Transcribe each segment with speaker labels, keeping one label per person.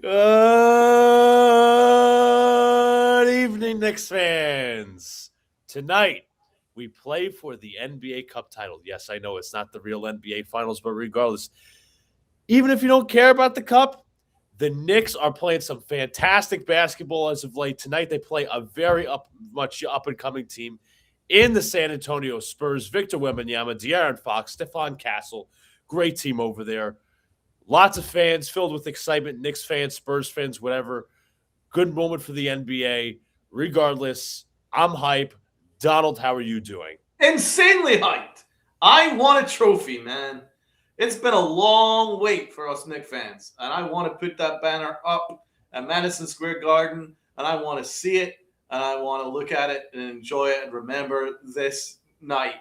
Speaker 1: Good evening, Knicks fans. Tonight, we play for the NBA Cup title. Yes, I know it's not the real NBA Finals, but regardless, even if you don't care about the Cup, the Knicks are playing some fantastic basketball as of late. Tonight, they play a very much up and coming team in the San Antonio Spurs. Victor Wembanyama, De'Aaron Fox, Stephon Castle, great team over there. Lots of fans filled with excitement, Knicks fans, Spurs fans, whatever. Good moment for the NBA. Regardless, I'm hype. Donald, how are you doing?
Speaker 2: Insanely hyped. I want a trophy, man. It's been a long wait for us Knicks fans, and I want to put that banner up at Madison Square Garden, and I want to see it, and I want to look at it and enjoy it and remember this night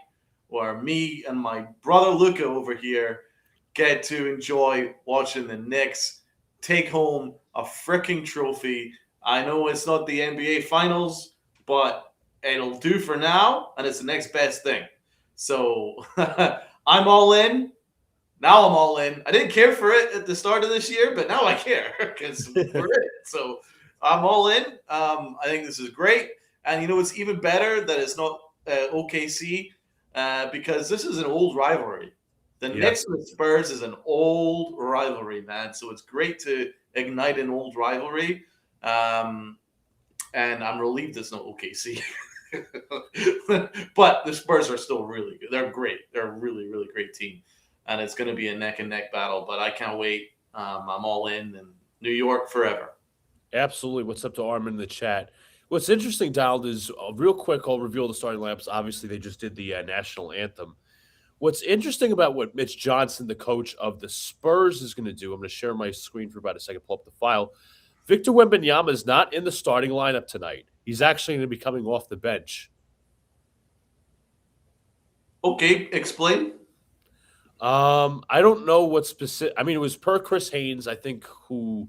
Speaker 2: where me and my brother Luca over here get to enjoy watching the Knicks take home a freaking trophy. I know it's not the NBA Finals, but it'll do for now, and it's the next best thing. So I'm all in. Now I'm all in. I didn't care for it at the start of this year, but now I care because we're in it. So I'm all in. I think this is great. And you know, it's even better that it's not OKC because this is an old rivalry. The Knicks
Speaker 1: Yes.
Speaker 2: and the Spurs is an old rivalry, man. So it's great to ignite an old rivalry. Um, and I'm relieved it's not OKC. But the Spurs are still really good. They're great. They're a really, really great team. And it's going to be a neck and neck battle, but I can't wait. I'm all in, and New York forever.
Speaker 1: Absolutely. What's up to Armin in the chat? What's interesting, Donald, is real quick, I'll reveal the starting lineups. Obviously, they just did the national anthem. What's interesting about what Mitch Johnson, the coach of the Spurs, is going to do, I'm going to share my screen for about a second, pull up the file. Victor Wembanyama is not in the starting lineup tonight. He's actually going to be coming off the bench.
Speaker 2: Okay, explain.
Speaker 1: I don't know what specific. I mean, it was per Chris Haynes, I think, who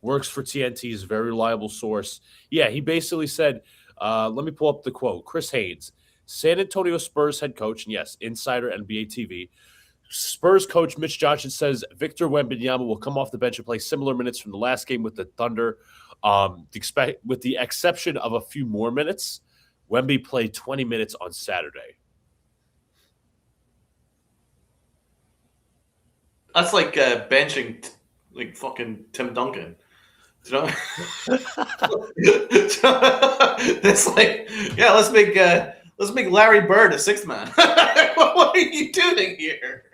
Speaker 1: works for TNT, is a very reliable source. Yeah, he basically said, let me pull up the quote. Chris Haynes, San Antonio Spurs head coach, and yes, insider NBA TV. Spurs coach Mitch Johnson says Victor Wembanyama will come off the bench and play similar minutes from the last game with the Thunder, with the exception of a few more minutes. Wemby played 20 minutes on Saturday.
Speaker 2: That's like benching like fucking Tim Duncan. You know? It's like, yeah, let's make Larry Bird a sixth man. What are you doing here?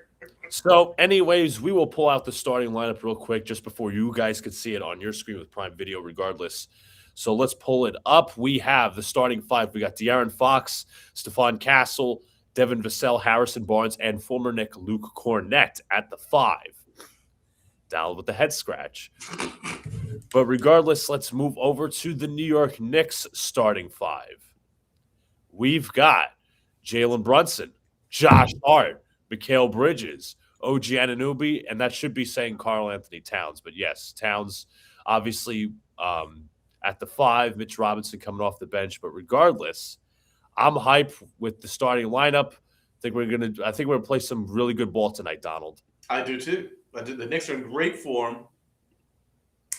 Speaker 1: So, anyways, we will pull out the starting lineup real quick just before you guys could see it on your screen with Prime Video, regardless. So let's pull it up. We have the starting five. We got De'Aaron Fox, Stephon Castle, Devin Vassell, Harrison Barnes, and former Nick Luke Cornett at the five. Down with the head scratch. But regardless, let's move over to the New York Knicks starting five. We've got Jalen Brunson, Josh Hart, Mikal Bridges, OG Anunoby, and that should be saying Karl Anthony Towns. But yes, Towns obviously at the five, Mitch Robinson coming off the bench. But regardless, I'm hyped with the starting lineup. I think we're gonna play some really good ball tonight, Donald.
Speaker 2: I do too. The Knicks are in great form.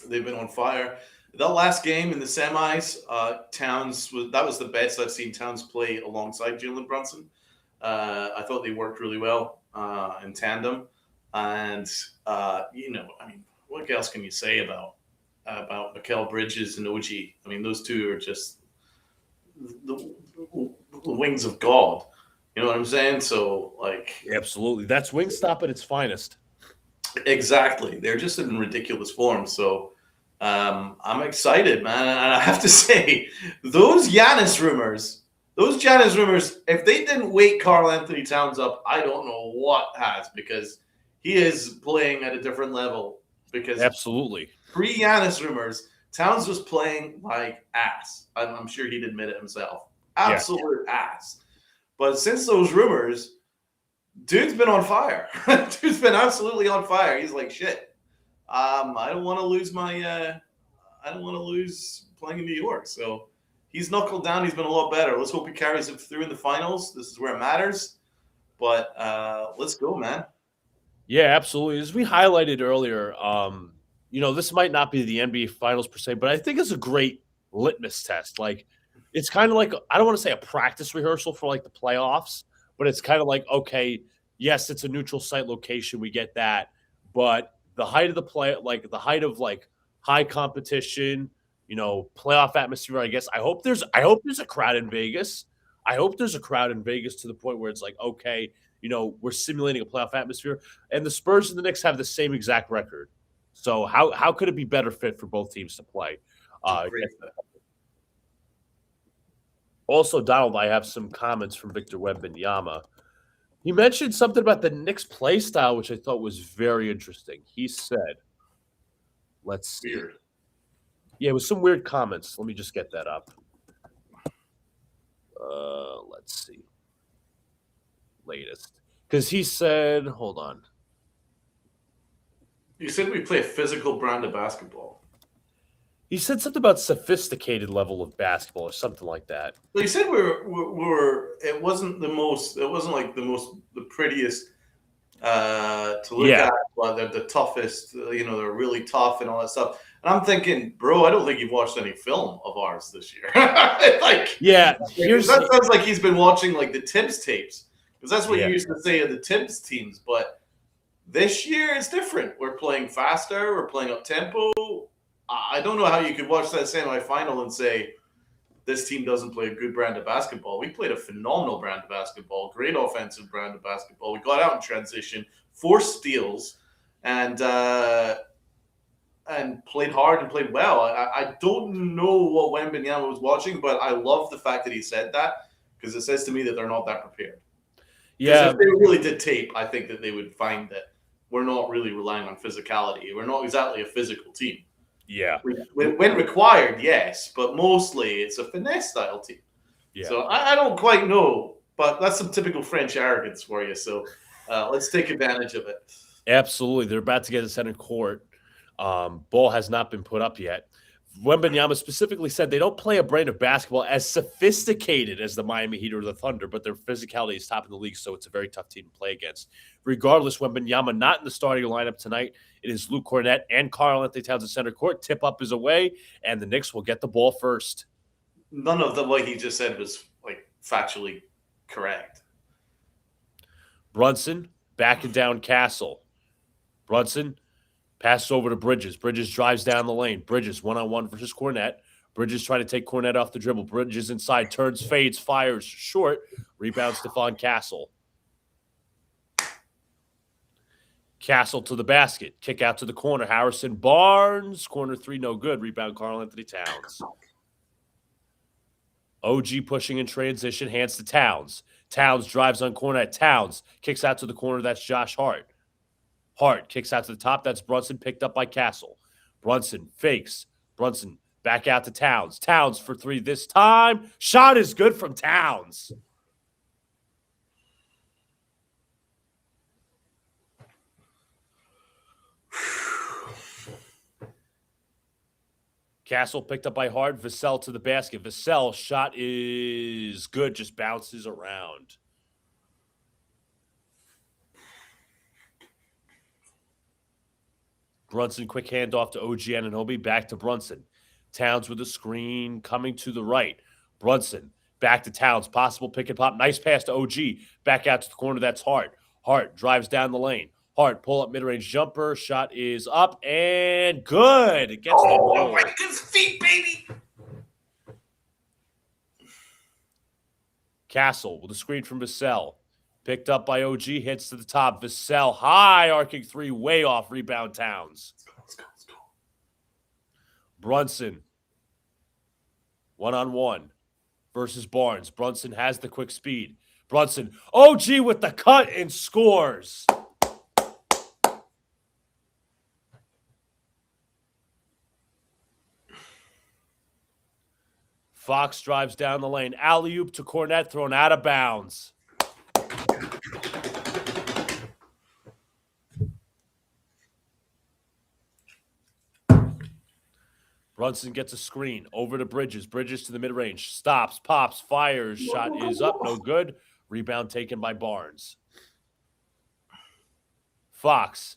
Speaker 2: They've been on fire. That last game in the semis, Towns was the best I've seen Towns play alongside Jalen Brunson. I thought they worked really well in tandem, and you know, I mean, what else can you say about Mikal Bridges and OG? I mean, those two are just the wings of God. You know what I'm saying? So, like,
Speaker 1: Absolutely, that's Wingstop at its finest.
Speaker 2: exactly, they're just in ridiculous form. So, I'm excited, man. And I have to say, those Giannis rumors, if they didn't wake Karl Anthony Towns up, I don't know what has, because he is playing at a different level. Because
Speaker 1: Absolutely.
Speaker 2: pre Giannis rumors, Towns was playing like ass. I'm sure he'd admit it himself. Absolute ass. But since those rumors, dude's been on fire. Dude's been absolutely on fire. He's like, shit. I don't want to lose playing in New York. So he's knuckled down. He's been a lot better. Let's hope he carries it through in the finals. This is where it matters. But let's go, man.
Speaker 1: Yeah, absolutely. As we highlighted earlier, this might not be the NBA Finals per se, but I think it's a great litmus test. Like, it's kind of like, I don't want to say a practice rehearsal for like the playoffs, but it's kind of like, okay, yes, it's a neutral site location. We get that. But the height of the play, like the height of like high competition, playoff atmosphere, I guess. I hope there's a crowd in Vegas. I hope there's a crowd in Vegas to the point where it's like, okay, we're simulating a playoff atmosphere. And the Spurs and the Knicks have the same exact record. So how could it be better fit for both teams to play?
Speaker 2: Great.
Speaker 1: Also, Donald, I have some comments from Victor Wembanyama. He mentioned something about the Knicks play style, which I thought was very interesting. He said, let's see.
Speaker 2: Weird.
Speaker 1: Yeah, it was some weird comments. Let me just get that up. Let's see. Latest. Because he said, hold on.
Speaker 2: You said we play a physical brand of basketball.
Speaker 1: He said something about sophisticated level of basketball or something like that.
Speaker 2: But you said it wasn't the prettiest to look at, but they're the toughest, they're really tough and all that stuff. And I'm thinking, bro, I don't think you've watched any film of ours this year. That sounds like he's been watching like the Tibbs tapes, because that's what you used to say of the Tibbs teams. But this year it's different. We're playing faster. We're playing up tempo. I don't know how you could watch that semifinal and say this team doesn't play a good brand of basketball. We played a phenomenal brand of basketball, great offensive brand of basketball. We got out in transition, forced steals, and played hard and played well. I don't know what Wembanyama was watching, but I love the fact that he said that, because it says to me that they're not that prepared. Yeah. If they really did tape, I think that they would find that we're not really relying on physicality. We're not exactly a physical team.
Speaker 1: Yeah.
Speaker 2: When required, yes, but mostly it's a finesse style team. Yeah. So I don't quite know, but that's some typical French arrogance for you. So let's take advantage of it.
Speaker 1: Absolutely. They're about to get to center court. Ball has not been put up yet. Wembanyama specifically said they don't play a brand of basketball as sophisticated as the Miami Heat or the Thunder, but their physicality is top in the league, so it's a very tough team to play against. Regardless, Wembanyama not in the starting lineup tonight. It is Luke Cornett and Karl-Anthony Towns at center court. Tip up is away, and the Knicks will get the ball first.
Speaker 2: None of what he just said was factually correct.
Speaker 1: Brunson backing down Castle. Brunson passes over to Bridges. Bridges drives down the lane. Bridges one-on-one versus Cornett. Bridges trying to take Cornett off the dribble. Bridges inside, turns, fades, fires, short. Rebound Stephon Castle. Castle to the basket. Kick out to the corner. Harrison Barnes. Corner three, no good. Rebound Karl-Anthony Towns. OG pushing in transition. Hands to Towns. Towns drives on Cornett. Towns kicks out to the corner. That's Josh Hart. Hart kicks out to the top. That's Brunson, picked up by Castle. Brunson fakes. Brunson back out to Towns. Towns for three this time. Shot is good from Towns. Castle picked up by Hart. Vassell to the basket. Vassell shot is good, just bounces around. Brunson, quick handoff to OG Anunoby. Back to Brunson. Towns with a screen coming to the right. Brunson back to Towns. Possible pick and pop. Nice pass to OG. Back out to the corner. That's Hart. Hart drives down the lane. Hart pull up mid-range jumper. Shot is up and good. It gets the goal.
Speaker 2: Right against his feet, baby.
Speaker 1: Castle with a screen from Vassell. Picked up by OG, hits to the top. Vassell, high arcing three, way off. Rebound Towns.
Speaker 2: Let's go.
Speaker 1: Brunson, one-on-one versus Barnes. Brunson has the quick speed. Brunson, OG with the cut and scores. Fox drives down the lane. Alley-oop to Cornett, thrown out of bounds. Brunson gets a screen over to Bridges. Bridges to the mid-range. Stops, pops, fires. Shot is up. No good. Rebound taken by Barnes. Fox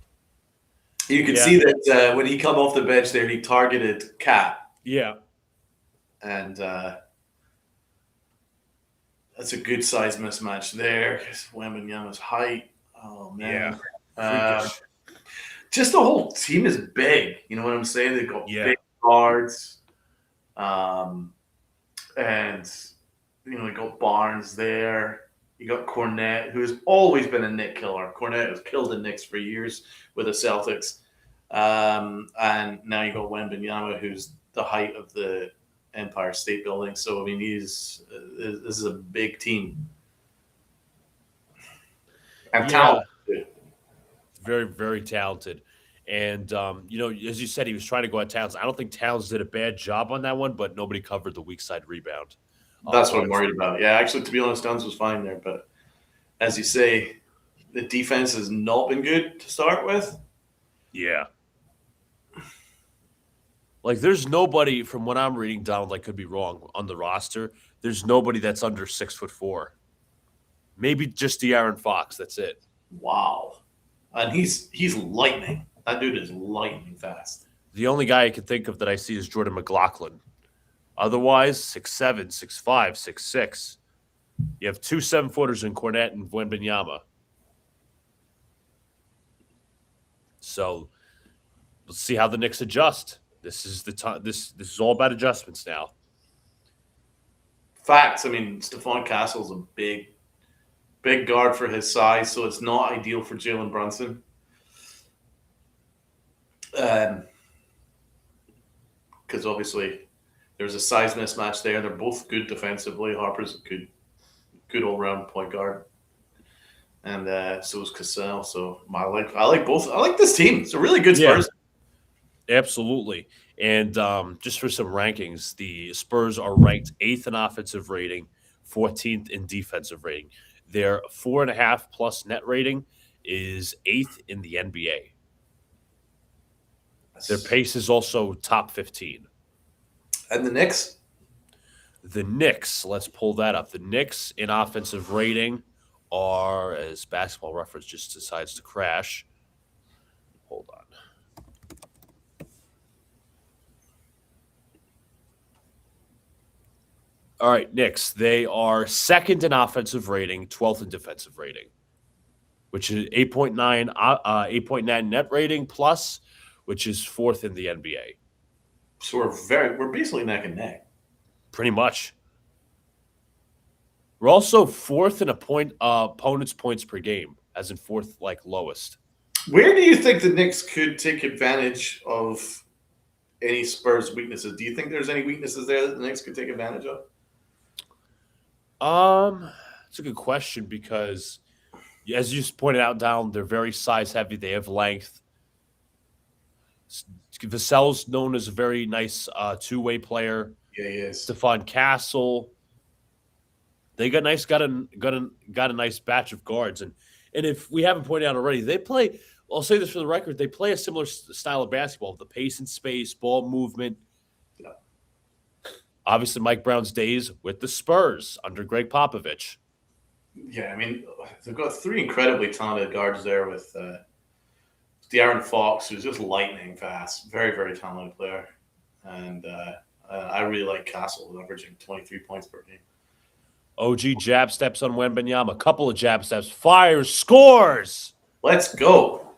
Speaker 2: You could see that when he come off the bench there, he targeted Cat.
Speaker 1: Yeah.
Speaker 2: And that's a good size mismatch there. Wembanyama's height. Oh, man.
Speaker 1: Freakish.
Speaker 2: Just the whole team is big. You know what I'm saying? They've got big guards. And, you know, you got Barnes there. You got Cornet, who's always been a Knick killer. Cornet has killed the Knicks for years with the Celtics. And now you got Wembanyama, who's the height of the Empire State Building. So, I mean, this is a big team. And talented.
Speaker 1: Very, very talented. And, you know, as you said, he was trying to go at Towns. I don't think Towns did a bad job on that one, but nobody covered the weak side rebound.
Speaker 2: That's what I'm worried about. Yeah, actually, to be honest, Towns was fine there. But as you say, the defense has not been good to start with.
Speaker 1: Yeah. Like, there's nobody, from what I'm reading, Donald, I could be wrong, on the roster. There's nobody that's under 6'4". Maybe just De'Aaron Fox. That's it.
Speaker 2: Wow. And he's lightning. That dude is lightning fast.
Speaker 1: The only guy I can think of that I see is Jordan McLaughlin. Otherwise, 6'7", 6'5", 6'6". You have 2 7-footers in Cornet and Wembanyama. So let's see how the Knicks adjust. This is the time. This is all about adjustments now.
Speaker 2: Facts. I mean, Stephon Castle's a big guard for his size, so it's not ideal for Jalen Brunson. Because obviously there's a size mismatch there. They're both good defensively. Harper's a good all-round point guard, and so is Cassell. So I like both. I like this team. It's a really good Spurs.
Speaker 1: Absolutely. And just for some rankings, the Spurs are ranked 8th in offensive rating, 14th in defensive rating. Their 4.5+ net rating is 8th in the NBA. Their pace is also top 15.
Speaker 2: And the Knicks?
Speaker 1: The Knicks, let's pull that up. The Knicks in offensive rating are, as Basketball Reference just decides to crash. Hold on. All right, Knicks. They are 2nd in offensive rating, 12th in defensive rating, which is 8.9 net rating plus, which is 4th in the NBA.
Speaker 2: So we're basically neck and neck.
Speaker 1: Pretty much. We're also 4th in opponent's points per game, as in 4th, like, lowest.
Speaker 2: Where do you think the Knicks could take advantage of any Spurs weaknesses? Do you think there's any weaknesses there that the Knicks could take advantage of?
Speaker 1: It's a good question because, as you just pointed out, Donald, they're very size heavy. They have length. Vassell's known as a very nice two-way player.
Speaker 2: Yeah, he is.
Speaker 1: Stephon Castle. They got a nice batch of guards, and if we haven't pointed out already, they play. I'll say this for the record: they play a similar style of basketball: the pace and space, ball movement.
Speaker 2: Yeah.
Speaker 1: Obviously, Mike Brown's days with the Spurs under Greg Popovich.
Speaker 2: Yeah, I mean, they've got 3 incredibly talented guards there with De'Aaron Fox, who's just lightning fast, very, very talented player, and I really like Castle, averaging 23 points per game.
Speaker 1: OG jab steps on Wembanyama. A couple of jab steps. Fires. Scores.
Speaker 2: Let's go.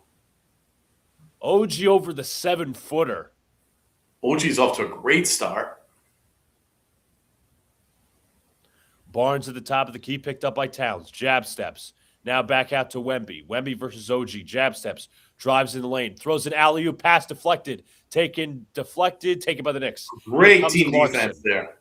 Speaker 1: OG over the 7-footer.
Speaker 2: OG's off to a great start.
Speaker 1: Barnes at the top of the key, picked up by Towns. Jab steps. Now back out to Wemby. Wemby versus OG. Jab steps. Drives in the lane. Throws an alley-oop. Pass deflected. Taken by the Knicks.
Speaker 2: Great team defense there.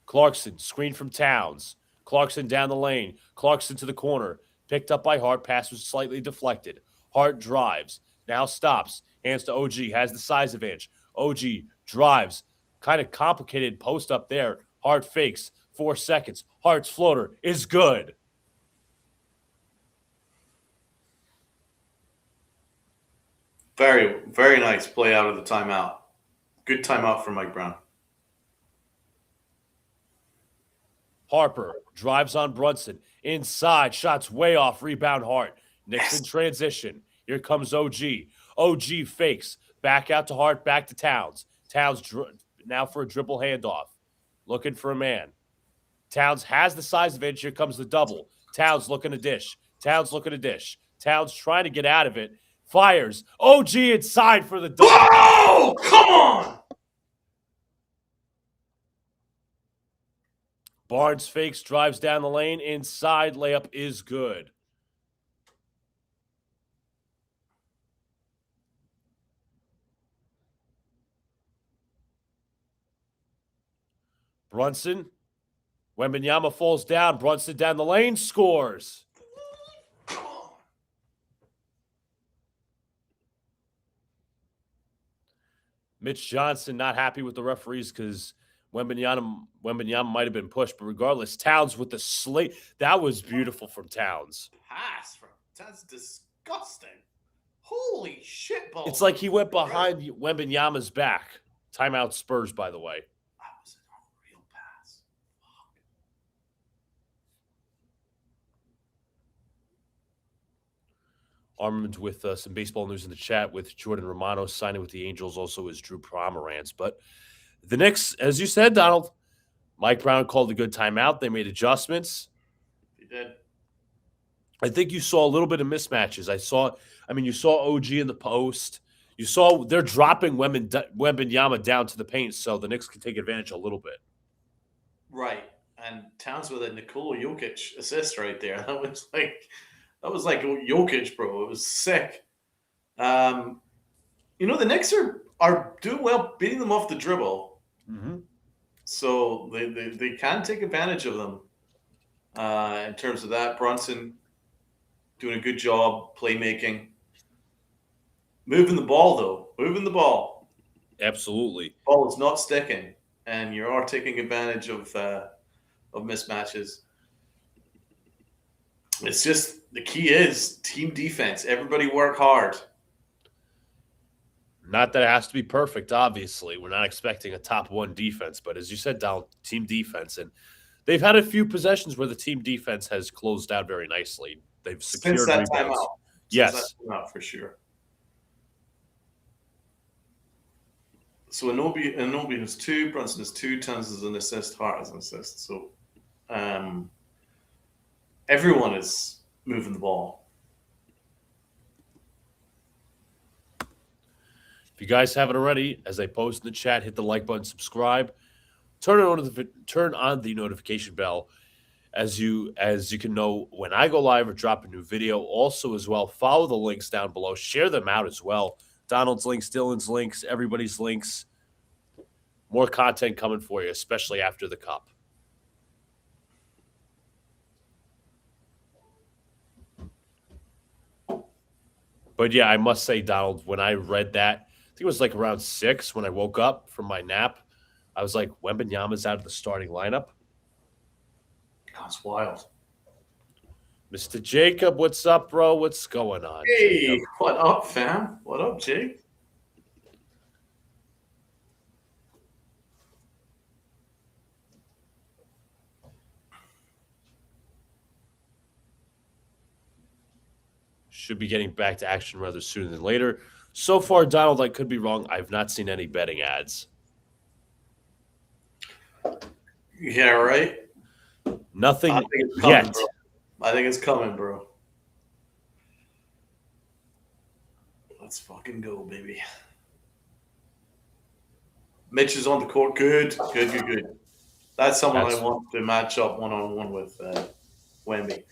Speaker 1: Clarkson, screen from Towns. Clarkson down the lane. Clarkson to the corner. Picked up by Hart. Pass was slightly deflected. Hart drives. Now stops. Hands to OG. Has the size advantage. OG drives. Kind of complicated post up there. Hart fakes. 4 seconds. Hart's floater is good.
Speaker 2: Very, very nice play out of the timeout. Good timeout for Mike Brown.
Speaker 1: Harper drives on Brunson. Inside. Shots way off. Rebound Hart. Knicks in transition. Here comes OG. OG fakes. Back out to Hart, back to Towns. Towns now for a dribble handoff. Looking for a man. Towns has the size advantage. Here comes the double. Towns looking to dish. Towns looking to dish. Towns trying to get out of it. Fires. OG inside for the double.
Speaker 2: Oh, come on!
Speaker 1: Barnes fakes, drives down the lane. Inside, layup is good. Brunson. Wembanyama falls down. Brunson down the lane, scores. Mitch Johnson not happy with the referees because Wembanyama might have been pushed, but regardless, Towns with the slate. That was beautiful from Towns.
Speaker 2: Pass from that's disgusting. Holy shit balls.
Speaker 1: It's like he went behind Wembanyama's back. Timeout Spurs, by the way.
Speaker 2: That was an unreal pass.
Speaker 1: Armed with some baseball news in the chat with Jordan Romano signing with the Angels, also is Drew Pomeranz. But the Knicks, as you said, Donald, Mike Brown called a good timeout. They made adjustments.
Speaker 2: He did.
Speaker 1: I think you saw a little bit of mismatches. You saw OG in the post. You saw they're dropping Wembanyama down to the paint, so the Knicks can take advantage a little bit.
Speaker 2: Right. And Towns with a Nikola Jokic assist right there. That was like Jokic, bro. It was sick. The Knicks are doing well beating them off the dribble.
Speaker 1: Mm-hmm.
Speaker 2: So they can take advantage of them in terms of that. Brunson doing a good job playmaking. Moving the ball, though. Moving the ball.
Speaker 1: Absolutely.
Speaker 2: Ball is not sticking, and you are taking advantage of mismatches. It's just the key is team defense. Everybody work hard.
Speaker 1: Not that it has to be perfect, obviously. We're not expecting a top one defense, but as you said, Donald, team defense. And they've had a few possessions where the team defense has closed out very nicely. They've secured
Speaker 2: Since that
Speaker 1: rebounds.
Speaker 2: timeout.
Speaker 1: Yes.
Speaker 2: For sure. So Anobi has 2, Brunson has 2, Towns has an assist, Hart has an assist. So everyone is moving the ball.
Speaker 1: If you guys haven't already, as I post in the chat, hit the like button, subscribe, turn on the notification bell as you can know when I go live or drop a new video. Also, as well, follow the links down below, share them out as well. Donald's links, Dylan's links, everybody's links. More content coming for you, especially after the Cup. But yeah, I must say, Donald, when I read that, I think it was like around 6 when I woke up from my nap. I was like, Wembanyama's out of the starting lineup.
Speaker 2: That's wild.
Speaker 1: Mr. Jacob, what's up, bro? What's going on?
Speaker 2: Hey,
Speaker 1: Jacob?
Speaker 2: what up, fam? What up, Jake?
Speaker 1: Should be getting back to action rather sooner than later. So far, Donald, I could be wrong. I've not seen any betting ads.
Speaker 2: Yeah, right?
Speaker 1: Nothing
Speaker 2: I think it's coming,
Speaker 1: yet.
Speaker 2: bro. I think it's coming, bro. Let's fucking go, baby. Mitch is on the court. Good. That's someone I want to match up one-on-one with Wemby.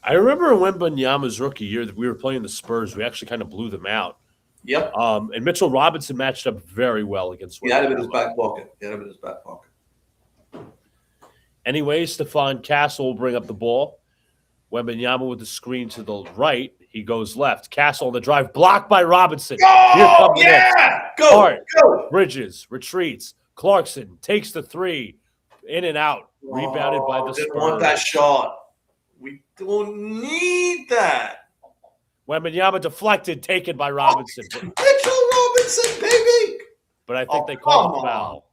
Speaker 1: I remember in Wembanyama's rookie year that we were playing the Spurs. We actually kind of blew them out.
Speaker 2: Yep.
Speaker 1: And Mitchell Robinson matched up very well against Wembanyama.
Speaker 2: He had him in his back pocket.
Speaker 1: Anyway, Stephon Castle will bring up the ball. Wembanyama with the screen to the right. He goes left. Castle on the drive. Blocked by Robinson. Here come the Knicks.
Speaker 2: Go!
Speaker 1: Bridges retreats. Clarkson takes the 3. In and out. Rebounded by the Spurs.
Speaker 2: Didn't want that shot. We don't need that.
Speaker 1: Wembanyama deflected, taken by Robinson.
Speaker 2: Mitchell Robinson, baby!
Speaker 1: But I think they called the foul.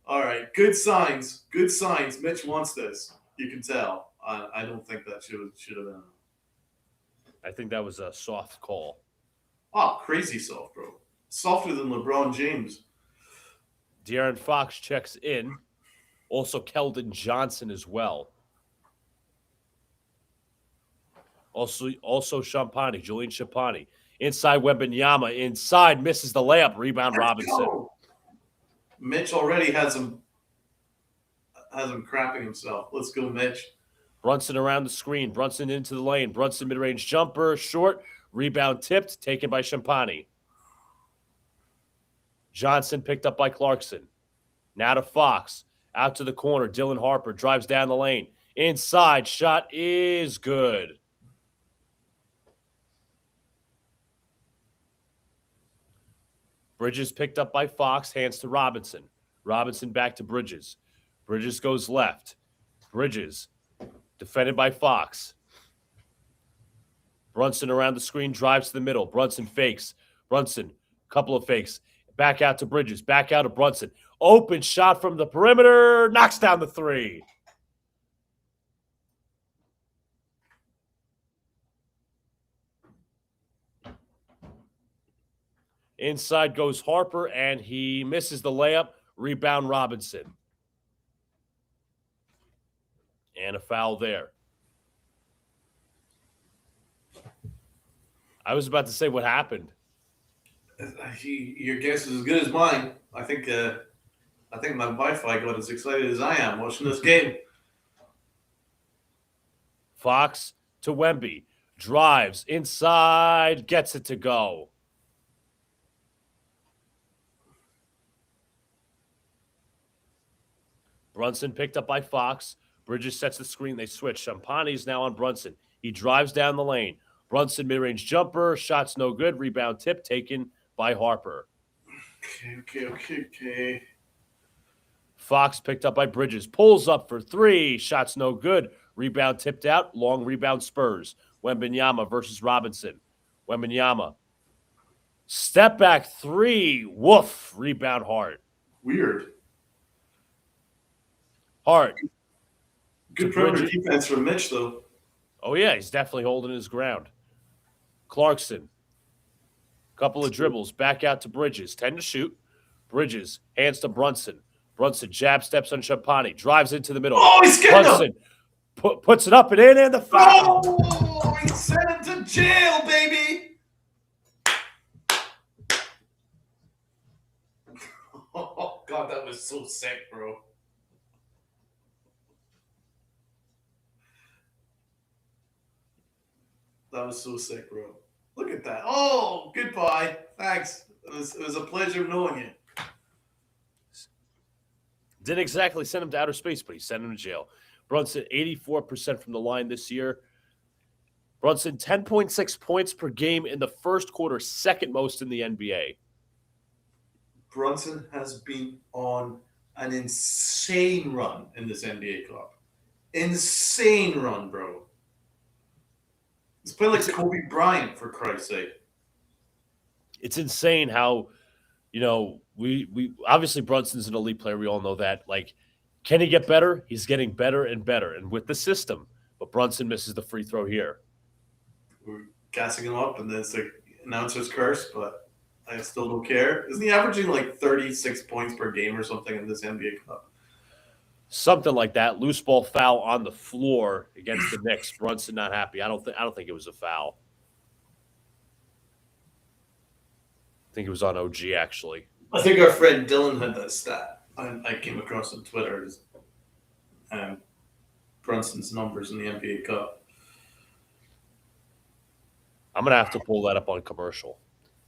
Speaker 2: All right, good signs. Mitch wants this. You can tell. I don't think that should have been.
Speaker 1: I think that was a soft call.
Speaker 2: Oh, crazy soft, bro. Softer than LeBron James.
Speaker 1: De'Aaron Fox checks in. Also, Keldon Johnson as well. Also Shampani, Julian Shampani. Inside Wembanyama. Inside, misses the layup. Rebound Robinson.
Speaker 2: Go. Mitch already has him crapping himself. Let's go, Mitch.
Speaker 1: Brunson around the screen. Brunson into the lane. Brunson mid-range jumper. Short. Rebound tipped. Taken by Shampani. Johnson picked up by Clarkson. Now to Fox. Out to the corner. Dylan Harper drives down the lane. Inside. Shot is good. Bridges picked up by Fox. Hands to Robinson. Robinson back to Bridges. Bridges goes left. Bridges defended by Fox. Brunson around the screen. Drives to the middle. Brunson fakes. Brunson. Couple of fakes. Back out to Bridges. Back out to Brunson. Open shot from the perimeter. Knocks down the three. Inside goes Harper, and he misses the layup. Rebound Robinson. And a foul there. I was about to say what happened.
Speaker 2: Your guess is as good as mine. I think my Wi-Fi got as excited as I am watching this game.
Speaker 1: Fox to Wemby. Drives inside. Gets it to go. Brunson picked up by Fox. Bridges sets the screen. They switch. Shampani's now on Brunson. He drives down the lane. Brunson mid-range jumper. Shot's no good. Rebound tip taken by Harper.
Speaker 2: Okay.
Speaker 1: Fox picked up by Bridges. Pulls up for three. Shot's no good. Rebound tipped out. Long rebound Spurs. Wembanyama versus Robinson. Wembanyama. Step back three. Woof. Rebound Hart.
Speaker 2: Weird.
Speaker 1: Hart.
Speaker 2: Good perimeter defense from Mitch, though.
Speaker 1: Oh, yeah. He's definitely holding his ground. Clarkson. Couple of dribbles. Back out to Bridges. 10 to shoot. Bridges. Hands to Brunson. Brunson jab steps on Shampani. Drives into the middle.
Speaker 2: Oh, he's getting Brunson
Speaker 1: puts it up and in, and the foul.
Speaker 2: Oh, he sent him to jail, baby. Oh, God, that was so sick, bro. That was so sick, bro. Look at that. Oh, goodbye. Thanks. It was a pleasure knowing you.
Speaker 1: Didn't exactly send him to outer space, but he sent him to jail. Brunson, 84% from the line this year. Brunson, 10.6 points per game in the first quarter, second most in the NBA.
Speaker 2: Brunson has been on an insane run in this NBA club. Insane run, bro. He's playing like Kobe Bryant, for Christ's sake.
Speaker 1: It's insane how, we obviously Brunson's an elite player. We all know that. Like, can he get better? He's getting better and better, and with the system. But Brunson misses the free throw here.
Speaker 2: We're gassing him up, and then it's like announcer's curse, but I still don't care. Isn't he averaging like 36 points per game or something in this NBA club?
Speaker 1: Something like that. Loose ball foul on the floor against the Knicks. Brunson not happy. I don't think it was a foul. I think it was on OG, actually.
Speaker 2: I think our friend Dylan had that stat. I came across on Twitter. Brunson's numbers in the NBA Cup.
Speaker 1: I'm going to have to pull that up on commercial.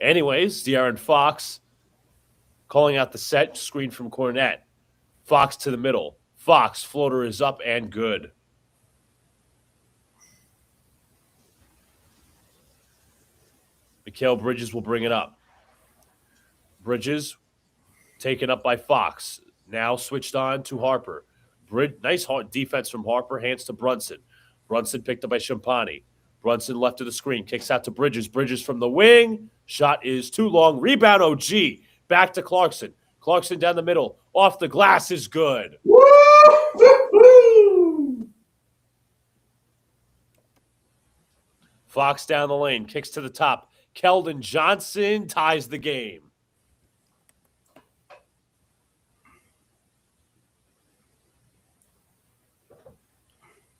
Speaker 1: Anyways, De'Aaron Fox calling out the set screen from Cornette. Fox to the middle. Fox, floater is up and good. Mikal Bridges will bring it up. Bridges taken up by Fox. Now switched on to Harper. Nice hard defense from Harper. Hands to Brunson. Brunson picked up by Shampani. Brunson left of the screen. Kicks out to Bridges. Bridges from the wing. Shot is too long. Rebound OG. Back to Clarkson. Clarkson down the middle. Off the glass is good. Fox down the lane, kicks to the top. Keldon Johnson ties the game.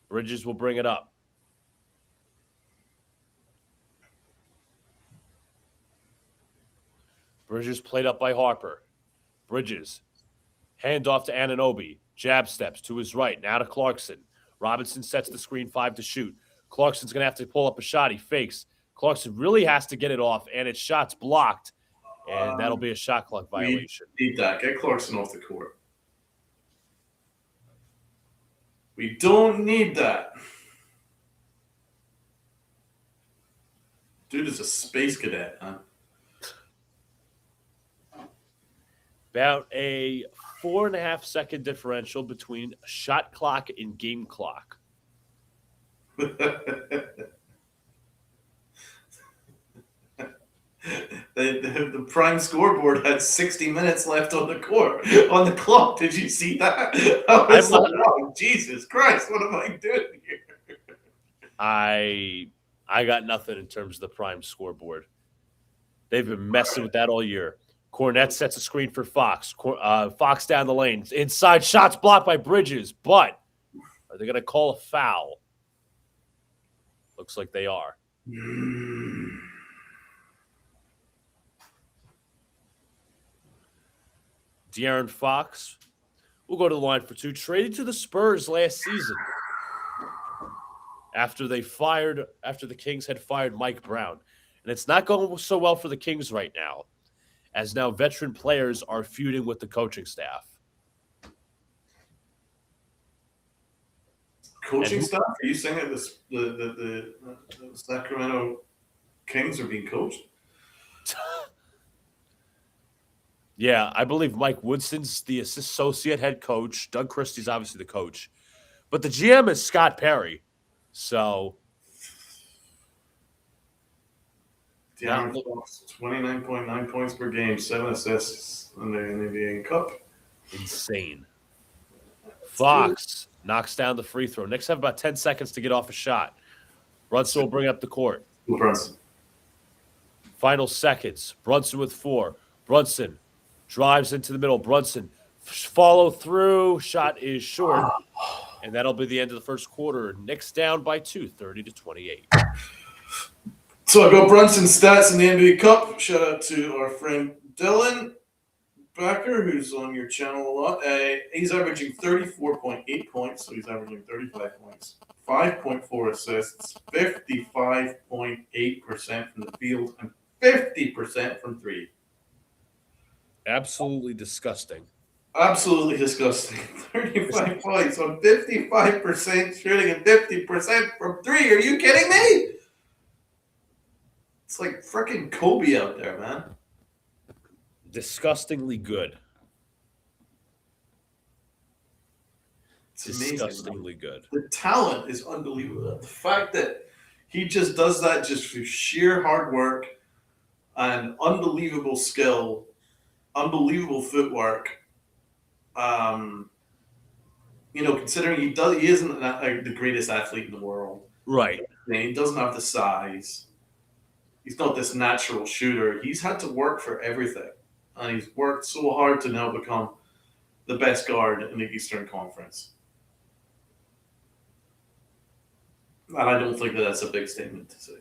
Speaker 1: Bridges will bring it up. Bridges played up by Harper. Bridges. Hand off to Anunoby. Jab steps to his right. Now to Clarkson. Robinson sets the screen 5 to shoot. Clarkson's going to have to pull up a shot. He fakes. Clarkson really has to get it off, and its shot's blocked. And that'll be a shot clock violation.
Speaker 2: We need that. Get Clarkson off the court. We don't need that. Dude is a space cadet, huh?
Speaker 1: About a 4.5-second differential between shot clock and game clock.
Speaker 2: The prime scoreboard had 60 minutes left on the court, on the clock. Did you see that? I was like, oh, Jesus Christ, what am I doing here?
Speaker 1: I got nothing in terms of the prime scoreboard. They've been messing with that all year. Cornette sets a screen for Fox. Fox down the lane. Inside shots blocked by Bridges, but are they going to call a foul? Looks like they are. De'Aaron Fox will go to the line for 2. Traded to the Spurs last season after the Kings had fired Mike Brown. And it's not going so well for the Kings right now, as now veteran players are feuding with the coaching staff.
Speaker 2: Coaching staff? Are you saying that the Sacramento Kings are being coached?
Speaker 1: Yeah, I believe Mike Woodson's the associate head coach. Doug Christie's obviously the coach. But the GM is Scott Perry. So
Speaker 2: De'Aaron Fox, 29.9 points per game, 7 assists in the NBA Cup.
Speaker 1: Insane. Fox knocks down the free throw. Knicks have about 10 seconds to get off a shot. Brunson will bring up the court.
Speaker 2: Brunson.
Speaker 1: Final seconds. Brunson with 4. Brunson drives into the middle. Brunson follow through. Shot is short. And that'll be the end of the first quarter. Knicks down by 2, 30-28.
Speaker 2: So I got Brunson's stats in the NBA Cup. Shout out to our friend Dylan Backer, who's on your channel a lot. He's averaging 34.8 points, so he's averaging 35 points. 5.4 assists, 55.8% from the field, and 50% from 3.
Speaker 1: Absolutely disgusting.
Speaker 2: Absolutely disgusting. 35 points on 55% shooting and 50% from 3. Are you kidding me? It's like freaking Kobe out there, man.
Speaker 1: Disgustingly good.
Speaker 2: It's amazing.
Speaker 1: Disgustingly good.
Speaker 2: The talent is unbelievable. The fact that he just does that just through sheer hard work and unbelievable skill, unbelievable footwork. Considering he isn't the greatest athlete in the world.
Speaker 1: Right.
Speaker 2: He doesn't have the size. He's not this natural shooter. He's had to work for everything. And he's worked so hard to now become the best guard in the Eastern Conference. And I don't think that that's a big statement to say.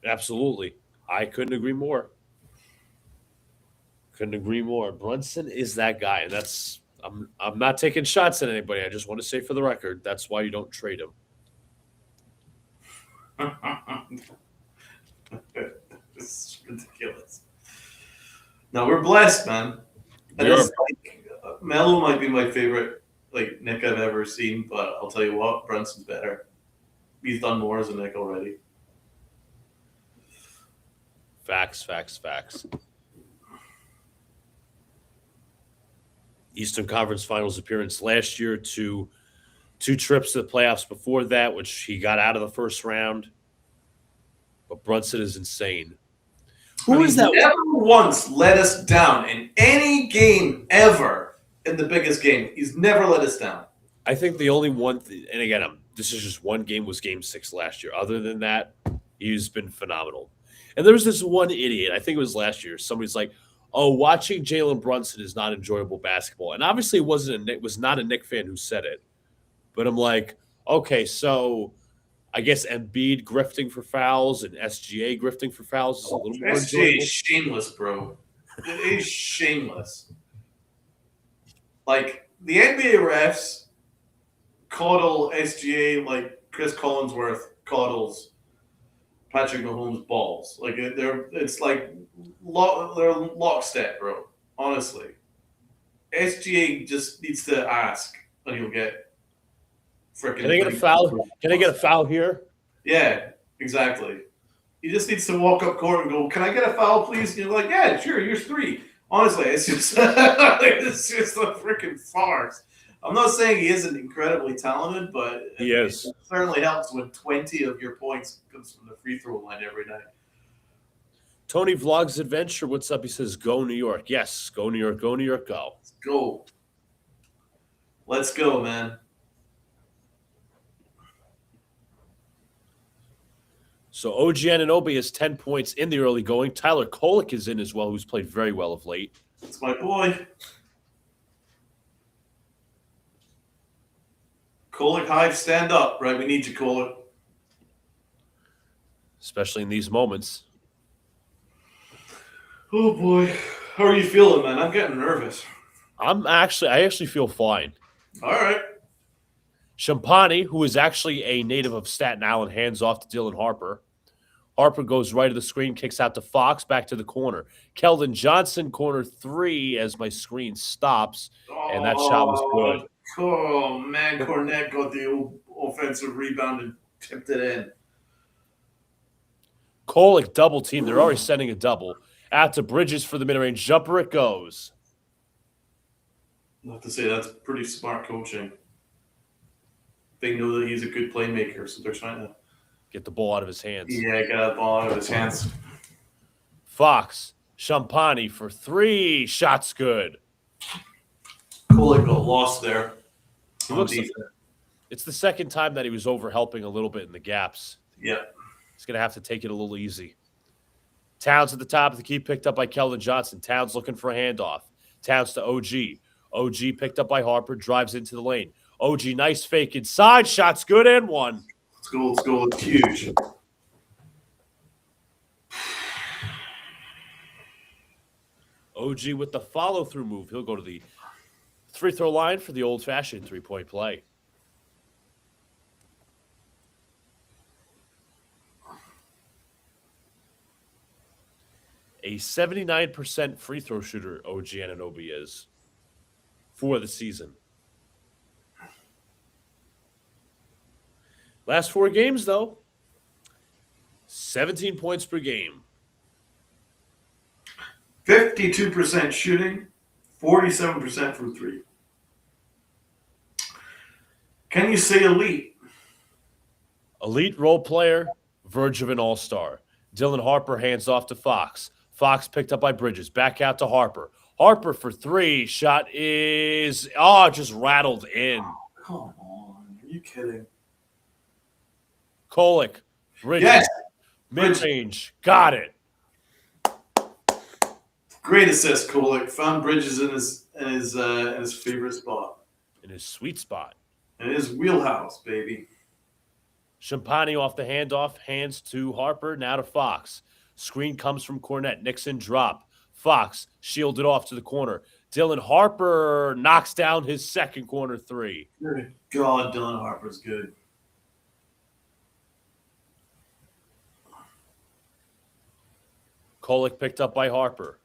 Speaker 1: Absolutely. I couldn't agree more. Couldn't agree more. Brunson is that guy. And that's I'm not taking shots at anybody. I just want to say for the record, that's why you don't trade him.
Speaker 2: It's ridiculous. No, we're blessed, man. And Melo might be my favorite Nick I've ever seen, but I'll tell you what, Brunson's better. He's done more as a Nick already.
Speaker 1: Facts. Eastern Conference Finals appearance last year, two trips to the playoffs before that, which he got out of the first round. But Brunson is insane.
Speaker 2: Who is that? Never once let us down in any game ever in the biggest game. He's never let us down.
Speaker 1: I think the only one, and again, I'm this is just one game, was game 6 last year. Other than that, he's been phenomenal. And there was this one idiot, I think it was last year. Somebody's like, "Oh, watching Jalen Brunson is not enjoyable basketball." And obviously, it was not a Knick fan who said it. But I'm like, okay, so I guess Embiid grifting for fouls and SGA grifting for fouls is a little more
Speaker 2: SGA
Speaker 1: enjoyable.
Speaker 2: is shameless, bro. It is shameless. Like, the NBA refs coddle SGA like Chris Collinsworth coddles Patrick Mahomes' balls. Like, it's like they're lockstep, bro. Honestly. SGA just needs to ask, and he'll get freaking.
Speaker 1: Can I get a foul? Can I get a foul here?
Speaker 2: Yeah, exactly. He just needs to walk up court and go, "Can I get a foul, please?" And you're like, "Yeah, sure. Here's 3." Honestly, it's just it's just a freaking farce. I'm not saying he isn't incredibly talented, but
Speaker 1: He is.
Speaker 2: It certainly helps when 20 of your points comes from the free throw line every night.
Speaker 1: Tony Vlogs Adventure, what's up? He says, "Go New York." Yes, go New York. Go New York. Go.
Speaker 2: Let's go. Let's go, man.
Speaker 1: So OG Anunoby has 10 points in the early going. Tyler Kolek is in as well, who's played very well of late.
Speaker 2: That's my boy. Kolek Hive, stand up, right? We need you, Kolek.
Speaker 1: Especially in these moments.
Speaker 2: Oh boy. How are you feeling, man? I'm getting nervous.
Speaker 1: I actually feel fine.
Speaker 2: All right.
Speaker 1: Champagny, who is actually a native of Staten Island, hands off to Dylan Harper. Harper goes right of the screen, kicks out to Fox, back to the corner. Keldon Johnson, corner 3, as my screen stops, and that shot was good.
Speaker 2: Oh, man, Cornette got the offensive rebound and tipped it in.
Speaker 1: Kolek double team. They're already sending a double. Out to Bridges for the mid-range jumper. It goes.
Speaker 2: I have to say, that's pretty smart coaching. They know that he's a good playmaker, so they're trying to
Speaker 1: get the ball out of his hands.
Speaker 2: Yeah, get the ball out of his hands.
Speaker 1: Fox, Champagny for 3. Shots good.
Speaker 2: Kolek got lost there.
Speaker 1: It's the second time that he was over helping a little bit in the gaps.
Speaker 2: Yeah.
Speaker 1: He's going to have to take it a little easy. Towns at the top of the key, picked up by Keldon Johnson. Towns looking for a handoff. Towns to OG. OG picked up by Harper, drives into the lane. OG, nice fake inside. Shots good and 1.
Speaker 2: Let's go. Let's go. It's huge.
Speaker 1: OG with the follow-through move. He'll go to the free throw line for the old-fashioned three-point play. A 79% free throw shooter, OG Anunoby is for the season. Last 4 games, though, 17 points per game.
Speaker 2: 52% shooting, 47% from 3. Can you say elite?
Speaker 1: Elite role player, verge of an all-star. Dylan Harper hands off to Fox. Fox picked up by Bridges. Back out to Harper. Harper for 3. Shot is just rattled in.
Speaker 2: Oh, come on. Are you kidding?
Speaker 1: Kolek. Bridges.
Speaker 2: Yes.
Speaker 1: Mid-range. Got it.
Speaker 2: Great assist, Kolek. Found Bridges in his favorite spot.
Speaker 1: In his sweet spot.
Speaker 2: In his wheelhouse, baby.
Speaker 1: Champagny off the handoff. Hands to Harper. Now to Fox. Screen comes from Cornette. Nixon drop. Fox shielded off to the corner. Dylan Harper knocks down his second corner 3.
Speaker 2: Good God, Dylan Harper's good.
Speaker 1: Kolek picked up by Harper.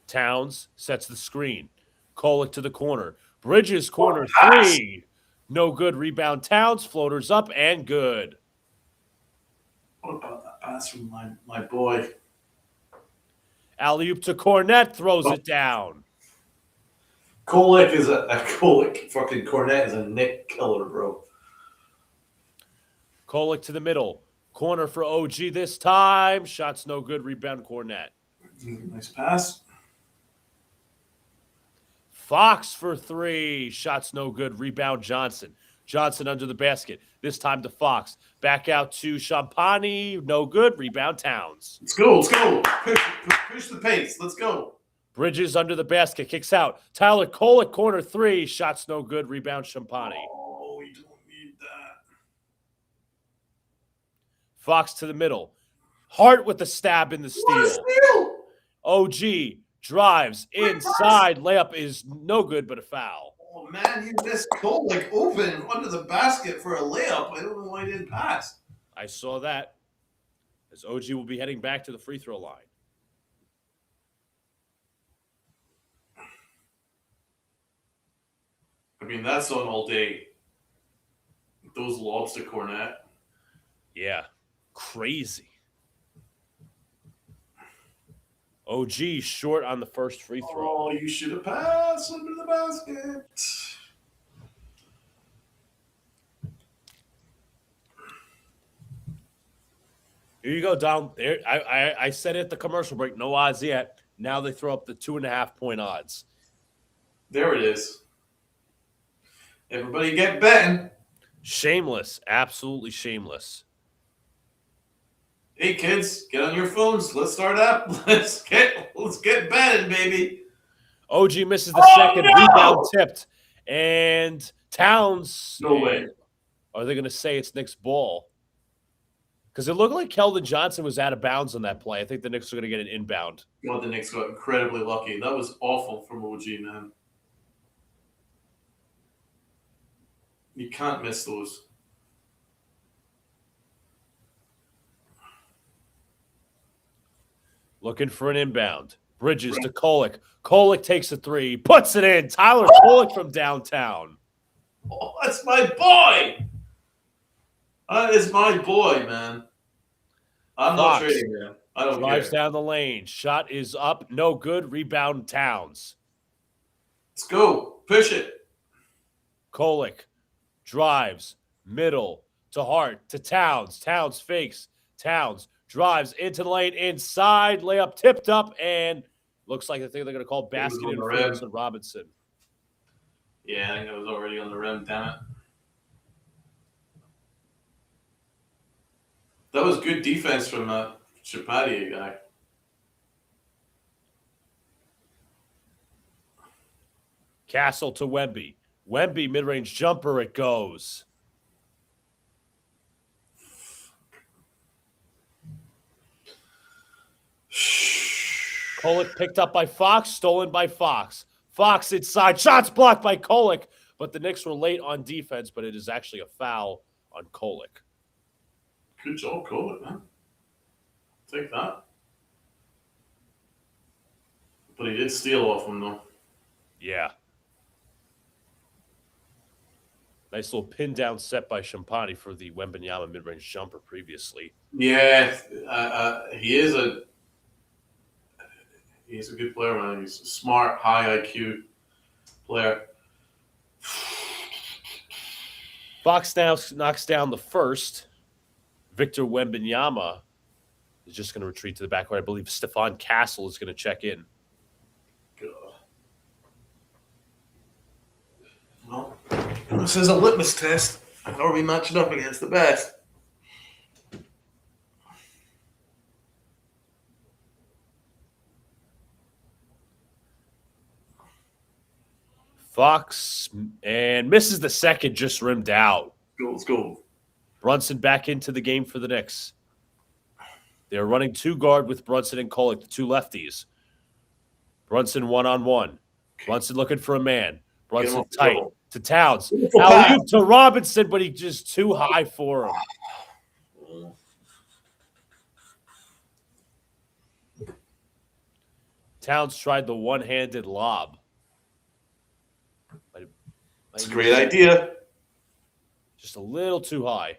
Speaker 1: Towns sets the screen. Kolek to the corner. Bridges corner 3. No good. Rebound. Towns floaters up and good.
Speaker 2: What about that pass from my boy?
Speaker 1: Alley-oop to Cornette, throws it down.
Speaker 2: Kolek is fucking Cornette is a Knick killer, bro.
Speaker 1: Kolek to the middle. Corner for OG this time. Shots no good. Rebound Cornette.
Speaker 2: Nice pass.
Speaker 1: Fox for 3. Shots no good. Rebound Johnson. Johnson under the basket. This time to Fox. Back out to Champagny. No good. Rebound Towns.
Speaker 2: Let's go. Let's go. Push the pace. Let's go.
Speaker 1: Bridges under the basket. Kicks out. Tyler Kolek, corner three. Shots no good. Rebound Champagny.
Speaker 2: Oh, we don't need that.
Speaker 1: Fox to the middle. Hart with the stab in the steal. OG drives inside. Layup is no good, but a foul.
Speaker 2: Oh, man, you missed Kolek open under the basket for a layup. I don't know why he didn't pass.
Speaker 1: I saw that. As OG will be heading back to the free throw line.
Speaker 2: I mean, that's on all day. Those lobs to Cornet.
Speaker 1: Yeah. Crazy. OG short on the first free throw.
Speaker 2: Oh, you should have passed under the basket.
Speaker 1: Here you go, Donald. There, I said it at the commercial break. No odds yet. Now they throw up the 2.5-point odds.
Speaker 2: There it is. Everybody get betting.
Speaker 1: Shameless. Absolutely shameless.
Speaker 2: Hey kids, get on your phones. Let's start up. Let's get betting, baby.
Speaker 1: OG misses the second.
Speaker 2: No!
Speaker 1: Rebound tipped. And Towns.
Speaker 2: No way.
Speaker 1: Are they going to say it's Knicks' ball? Because it looked like Keldon Johnson was out of bounds on that play. I think the Knicks are going to get an inbound.
Speaker 2: God, the Knicks got incredibly lucky. That was awful from OG, man. You can't miss those.
Speaker 1: Looking for an inbound. Bridges to Kolek. Kolek takes a three. Puts it in. Tyler Kolek from downtown.
Speaker 2: Oh, that's my boy. That is my boy, man. I'm not trading him. I don't
Speaker 1: Drives
Speaker 2: care.
Speaker 1: down the lane. Shot is up. No good. Rebound Towns.
Speaker 2: Let's go. Push it.
Speaker 1: Kolek drives. Middle to Hart to Towns. Towns fakes. Towns drives into the lane. Inside. Layup tipped up. And looks like I think they're going to call basket in for Robinson.
Speaker 2: Yeah, I think it was already on the rim. Damn it. That was good defense from that Chapadia guy.
Speaker 1: Castle to Wemby. Wemby mid-range jumper. It goes. Kolek picked up by Fox. Stolen by Fox. Fox inside. Shots blocked by Kolek. But the Knicks were late on defense, but it is actually a foul on Kolek.
Speaker 2: Good job, Kolek, man. Take that. But he did steal off him, though.
Speaker 1: Yeah. Nice little pin down set by Champagny for the Wembanyama mid-range jumper previously.
Speaker 2: Yeah, he is a good player, man. He's a smart, high IQ player.
Speaker 1: Fox now knocks down the first. Victor Wembanyama is just going to retreat to the backcourt. I believe Stephon Castle is going to check in.
Speaker 2: Well, this is a litmus test. How are we matching up against the best?
Speaker 1: Fox and misses the second, just rimmed out.
Speaker 2: Let's go.
Speaker 1: Brunson back into the game for the Knicks. They're running two guard with Brunson and Kolek, the two lefties. Brunson one-on-one. Brunson looking for a man. Brunson tight to Towns. Alley-oop to Robinson, but he's just too high for him. Towns tried the one-handed lob.
Speaker 2: That's a great idea.
Speaker 1: Just a little too high.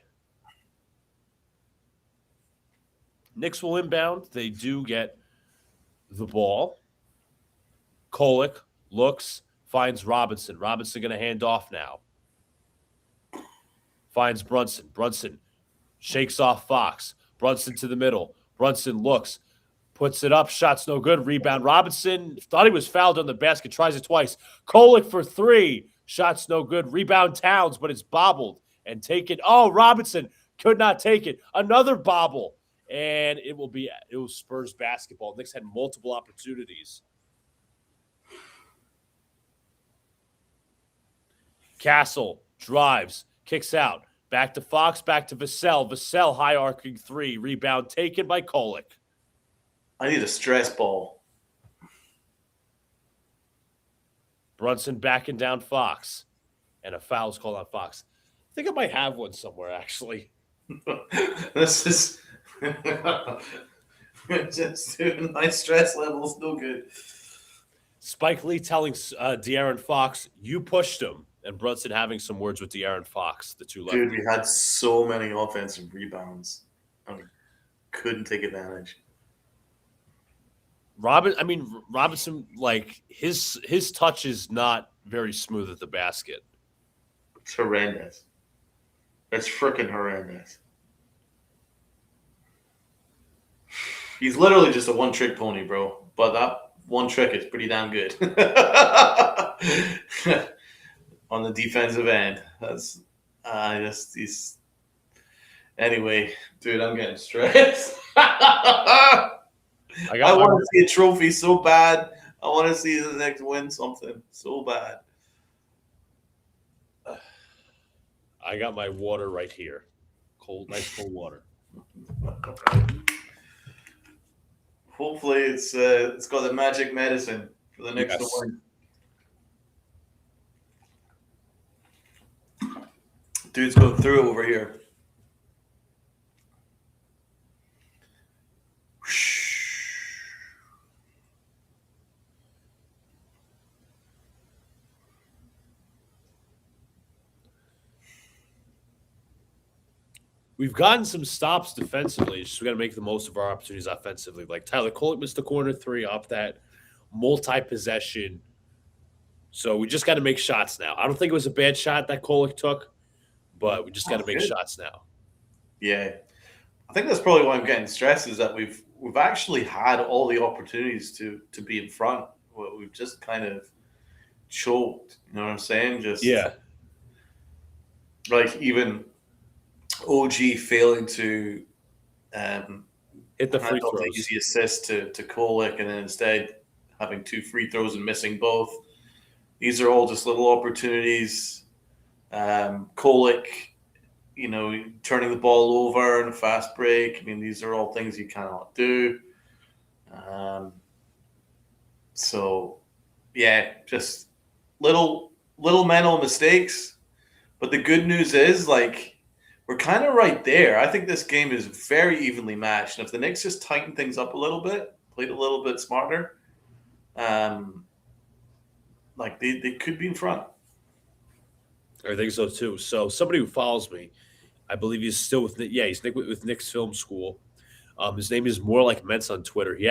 Speaker 1: Knicks will inbound. They do get the ball. Kolek looks, finds Robinson. Robinson going to hand off now. Finds Brunson. Brunson shakes off Fox. Brunson to the middle. Brunson looks, puts it up. Shot's no good. Rebound. Robinson thought he was fouled on the basket. Tries it twice. Kolek for three. Shot's no good. Rebound Towns, but it's bobbled and taken. Oh, Robinson could not take it. Another bobble. And it was Spurs basketball. Knicks had multiple opportunities. Castle drives, kicks out. Back to Fox, back to Vassell. Vassell high arcing three. Rebound taken by Kolek.
Speaker 2: I need a stress ball.
Speaker 1: Brunson backing down Fox. And a foul's called on Fox. I think I might have one somewhere, actually.
Speaker 2: This is just dude, my stress level's no good.
Speaker 1: Spike Lee telling De'Aaron Fox, you pushed him. And Brunson having some words with De'Aaron Fox, the two lefties.
Speaker 2: Dude, we had so many offensive rebounds. And we couldn't take advantage.
Speaker 1: Robinson, like, his touch is not very smooth at the basket.
Speaker 2: It's horrendous. That's freaking horrendous. He's literally just a one-trick pony, bro. But that one trick is pretty damn good. On the defensive end. That's he's anyway, dude, I'm getting stressed. I want to see a trophy so bad. I want to see the Knicks win something so bad.
Speaker 1: I got my water right here. Nice cold water.
Speaker 2: Hopefully it's got the magic medicine for the Knicks to win. Dude's going through over here.
Speaker 1: We've gotten some stops defensively. Just we got to make the most of our opportunities offensively. Like Tyler Kolek missed the corner three off that multi-possession. So we just got to make shots now. I don't think it was a bad shot that Kolek took, but we just got to make shots now.
Speaker 2: Yeah. I think that's probably why I'm getting stressed is that we've actually had all the opportunities to be in front. We've just kind of choked. You know what I'm saying? Like even OG failing to
Speaker 1: hit the free throws.
Speaker 2: The easy assist to Kolek and then instead having 2 free throws and missing both. These are all just little opportunities. Kolek, turning the ball over in a fast break. I mean, these are all things you cannot do. So, yeah, just little mental mistakes. But the good news is, like, we're kind of right there. I think this game is very evenly matched. And if the Knicks just tighten things up a little bit, played a little bit smarter, like they could be in front.
Speaker 1: I think so too. So somebody who follows me, I believe he's still with he's with Knicks Film School. His name is More Like Mets on Twitter. He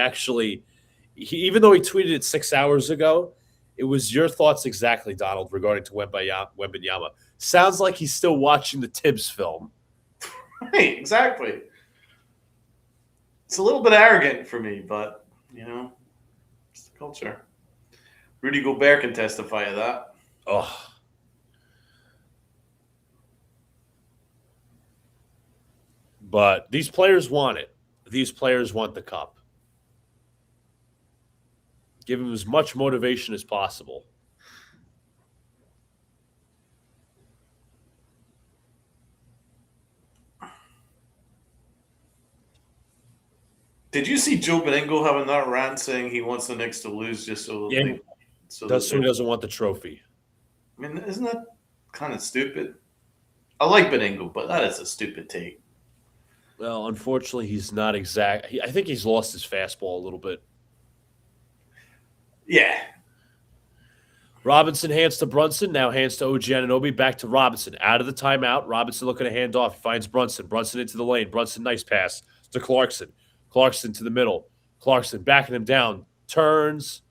Speaker 1: even though he tweeted it 6 hours ago, it was your thoughts exactly, Donald, regarding to Wembanyama. Sounds like he's still watching the Tibbs film.
Speaker 2: Right, exactly. It's a little bit arrogant for me, but, it's the culture. Rudy Gobert can testify to that.
Speaker 1: Oh. But these players want it. These players want the cup. Give them as much motivation as possible.
Speaker 2: Did you see Joe Beningo having that rant saying he wants the Knicks to lose just so
Speaker 1: he doesn't want the trophy?
Speaker 2: I mean, isn't that kind of stupid? I like Beningo, but that is a stupid take.
Speaker 1: Well, unfortunately, he's not exact. I think he's lost his fastball a little bit.
Speaker 2: Yeah.
Speaker 1: Robinson hands to Brunson. Now hands to OG Anunoby. Back to Robinson. Out of the timeout. Robinson looking to hand off. He finds Brunson. Brunson into the lane. Brunson, nice pass to Clarkson. Clarkson to the middle. Clarkson backing him down. Turns.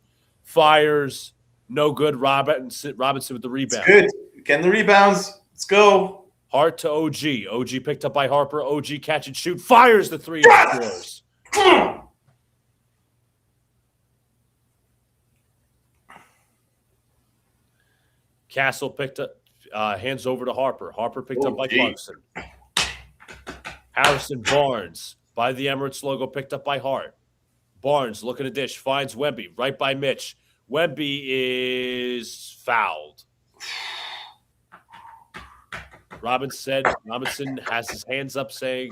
Speaker 1: Fires. No good. Robinson with the rebound.
Speaker 2: It's good. Getting the rebounds. Let's go.
Speaker 1: Hart to OG. OG picked up by Harper. OG catch and shoot. Fires the three and scores. Castle picked up, hands over to Harper. Harper picked up by Clarkson. Harrison Barnes by the Emirates logo, picked up by Hart. Barnes looking to dish, finds Wemby right by Mitch. Wemby is fouled. Robinson has his hands up saying,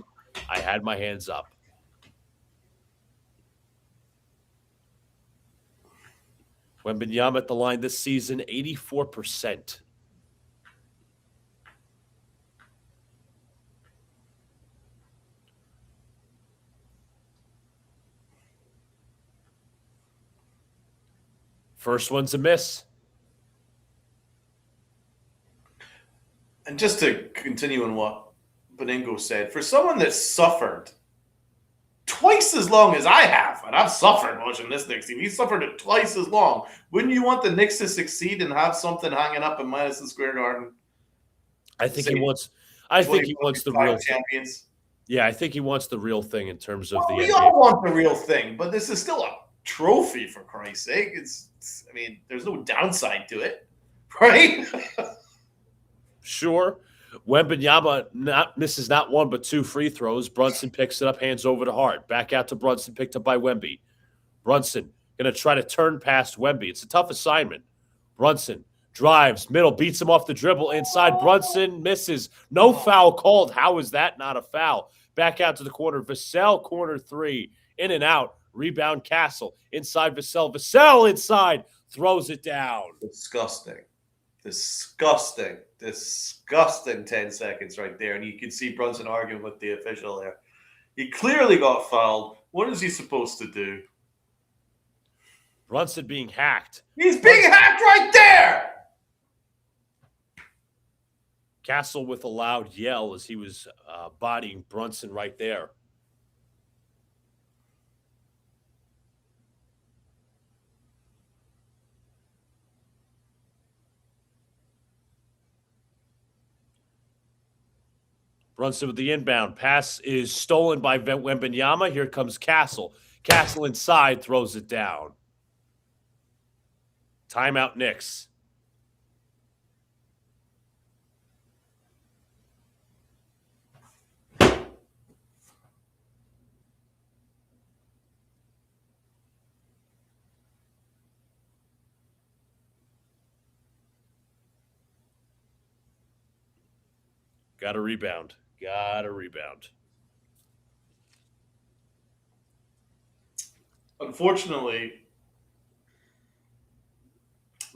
Speaker 1: I had my hands up. Wembanyama at the line this season, 84%. First one's a miss.
Speaker 2: And just to continue on what Beningo said, for someone that suffered twice as long as I have, and I've suffered watching this Knicks team, he suffered it twice as long. Wouldn't you want the Knicks to succeed and have something hanging up in Madison Square Garden?
Speaker 1: I think he wants the real
Speaker 2: champions.
Speaker 1: Yeah, I think he wants the real thing in terms of the
Speaker 2: we
Speaker 1: NBA.
Speaker 2: all want the real thing, but this is still a trophy, for Christ's sake. I mean, there's no downside to it, right?
Speaker 1: Sure. Wembanyama misses not one but two free throws. Brunson picks it up, hands over to Hart. Back out to Brunson, picked up by Wemby. Brunson going to try to turn past Wemby. It's a tough assignment. Brunson drives, middle, beats him off the dribble. Inside, Brunson misses. No foul called. How is that not a foul? Back out to the corner. Vassell, corner three. In and out. Rebound, Castle. Inside, Vassell. Vassell inside. Throws it down.
Speaker 2: Disgusting 10 seconds right there. And you can see Brunson arguing with the official there. He clearly got fouled. What is he supposed to do?
Speaker 1: Brunson being hacked.
Speaker 2: He's being hacked right there!
Speaker 1: Castle with a loud yell as he was bodying Brunson right there. Brunson with the inbound. Pass is stolen by Wembanyama. Here comes Castle. Castle inside, throws it down. Timeout, Knicks. Got a rebound.
Speaker 2: Unfortunately,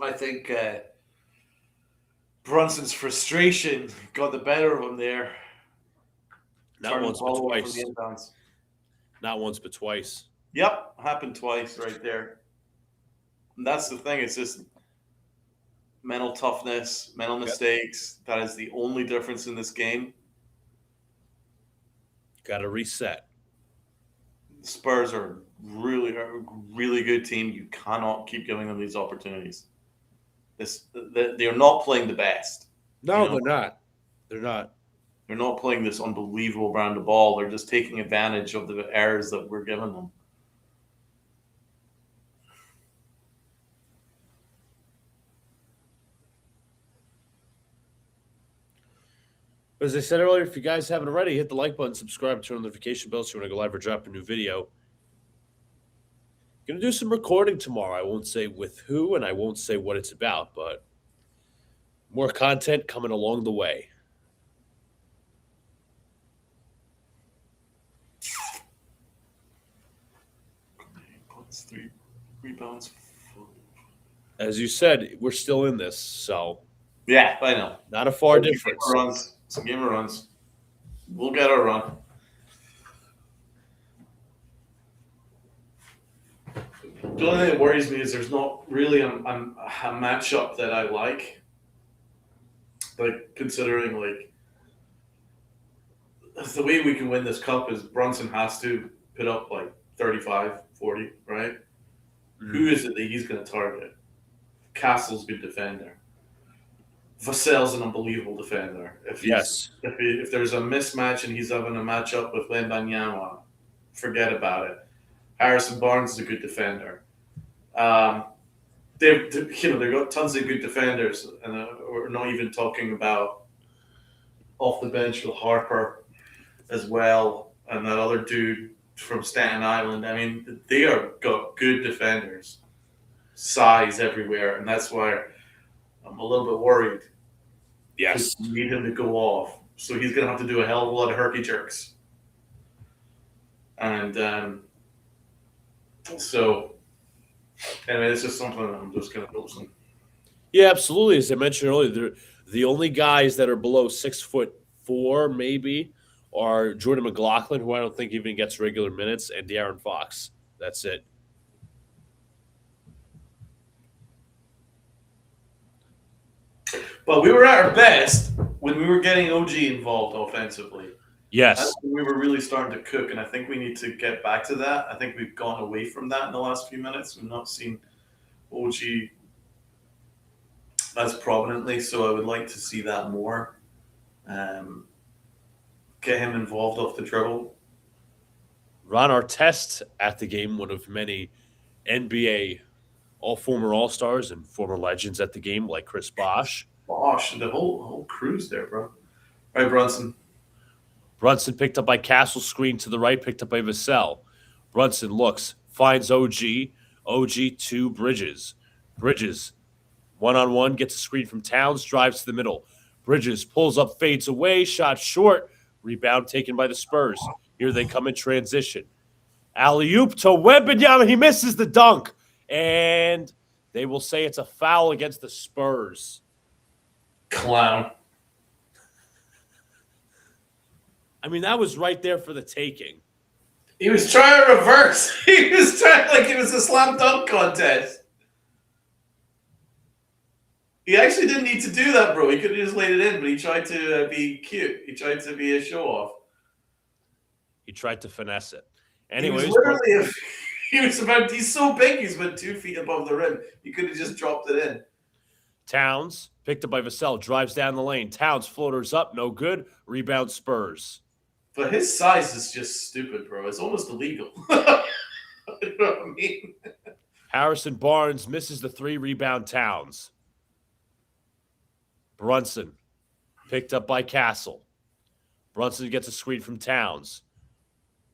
Speaker 2: I think Brunson's frustration got the better of him there.
Speaker 1: Not once, but twice. Not once, but twice.
Speaker 2: Yep, happened twice right there. And that's the thing. It's just mental toughness, mental mistakes. That is the only difference in this game.
Speaker 1: Got to reset.
Speaker 2: The Spurs are really good team. You cannot keep giving them these opportunities. They're not playing the best.
Speaker 1: No, they're not. They're not.
Speaker 2: They're not playing this unbelievable brand of ball. They're just taking advantage of the errors that we're giving them.
Speaker 1: As I said earlier, if you guys haven't already, hit the like button, subscribe, turn on the notification bell so you want to go live or drop a new video. Going to do some recording tomorrow. I won't say with who and I won't say what it's about, but more content coming along the way.
Speaker 2: Points, 3 rebounds.
Speaker 1: As you said, we're still in this, so
Speaker 2: yeah, I know.
Speaker 1: Not a far difference.
Speaker 2: Some gamer runs. We'll get our run. The only thing that worries me is there's not really a matchup that I like. Like, considering, like, the way we can win this cup is Brunson has to put up, like, 35, 40, right? Mm-hmm. Who is it that he's going to target? Castle's a good defender. Vassell's an unbelievable defender. If there's a mismatch and he's having a matchup with Wembanyama, forget about it. Harrison Barnes is a good defender. they've got tons of good defenders, and we're not even talking about off the bench with Harper as well, and that other dude from Staten Island. I mean, they are got good defenders, size everywhere, and that's why I'm a little bit worried.
Speaker 1: Yes.
Speaker 2: We need him to go off, so he's going to have to do a hell of a lot of herky jerks, and so anyway, it's just something I'm just going to notice.
Speaker 1: Yeah, absolutely. As I mentioned earlier, the only guys that are below 6'4", maybe, are Jordan McLaughlin, who I don't think even gets regular minutes, and De'Aaron Fox. That's it.
Speaker 2: But we were at our best when we were getting OG involved offensively.
Speaker 1: Yes.
Speaker 2: That's when we were really starting to cook, and I think we need to get back to that. I think we've gone away from that in the last few minutes. We've not seen OG as prominently, so I would like to see that more. Get him involved off the dribble.
Speaker 1: Ron Artest at the game, one of many NBA former All-Stars and former legends at the game, like Chris Bosh.
Speaker 2: Bosh, the whole crew's there, bro. All right, Brunson.
Speaker 1: Brunson picked up by Castle, screen to the right, picked up by Vassell. Brunson looks, finds OG. OG to Bridges. Bridges, one-on-one, gets a screen from Towns, drives to the middle. Bridges pulls up, fades away, shot short. Rebound taken by the Spurs. Here they come in transition. Alley-oop to Wembanyama. He misses the dunk. And they will say it's a foul against the Spurs.
Speaker 2: Clown.
Speaker 1: I mean, that was right there for the taking.
Speaker 2: He was trying to reverse. He was trying like it was a slam dunk contest. He actually didn't need to do that, bro. He could have just laid it in, but he tried to be cute. He tried to be a show-off.
Speaker 1: He tried to finesse it. Anyways,
Speaker 2: he's so big, he's about 2 feet above the rim. He could have just dropped it in.
Speaker 1: Towns, picked up by Vassell, drives down the lane. Towns floaters up, no good. Rebound Spurs.
Speaker 2: But his size is just stupid, bro. It's almost illegal. You know what I mean?
Speaker 1: Harrison Barnes misses the 3, rebound Towns. Brunson, picked up by Castle. Brunson gets a screen from Towns.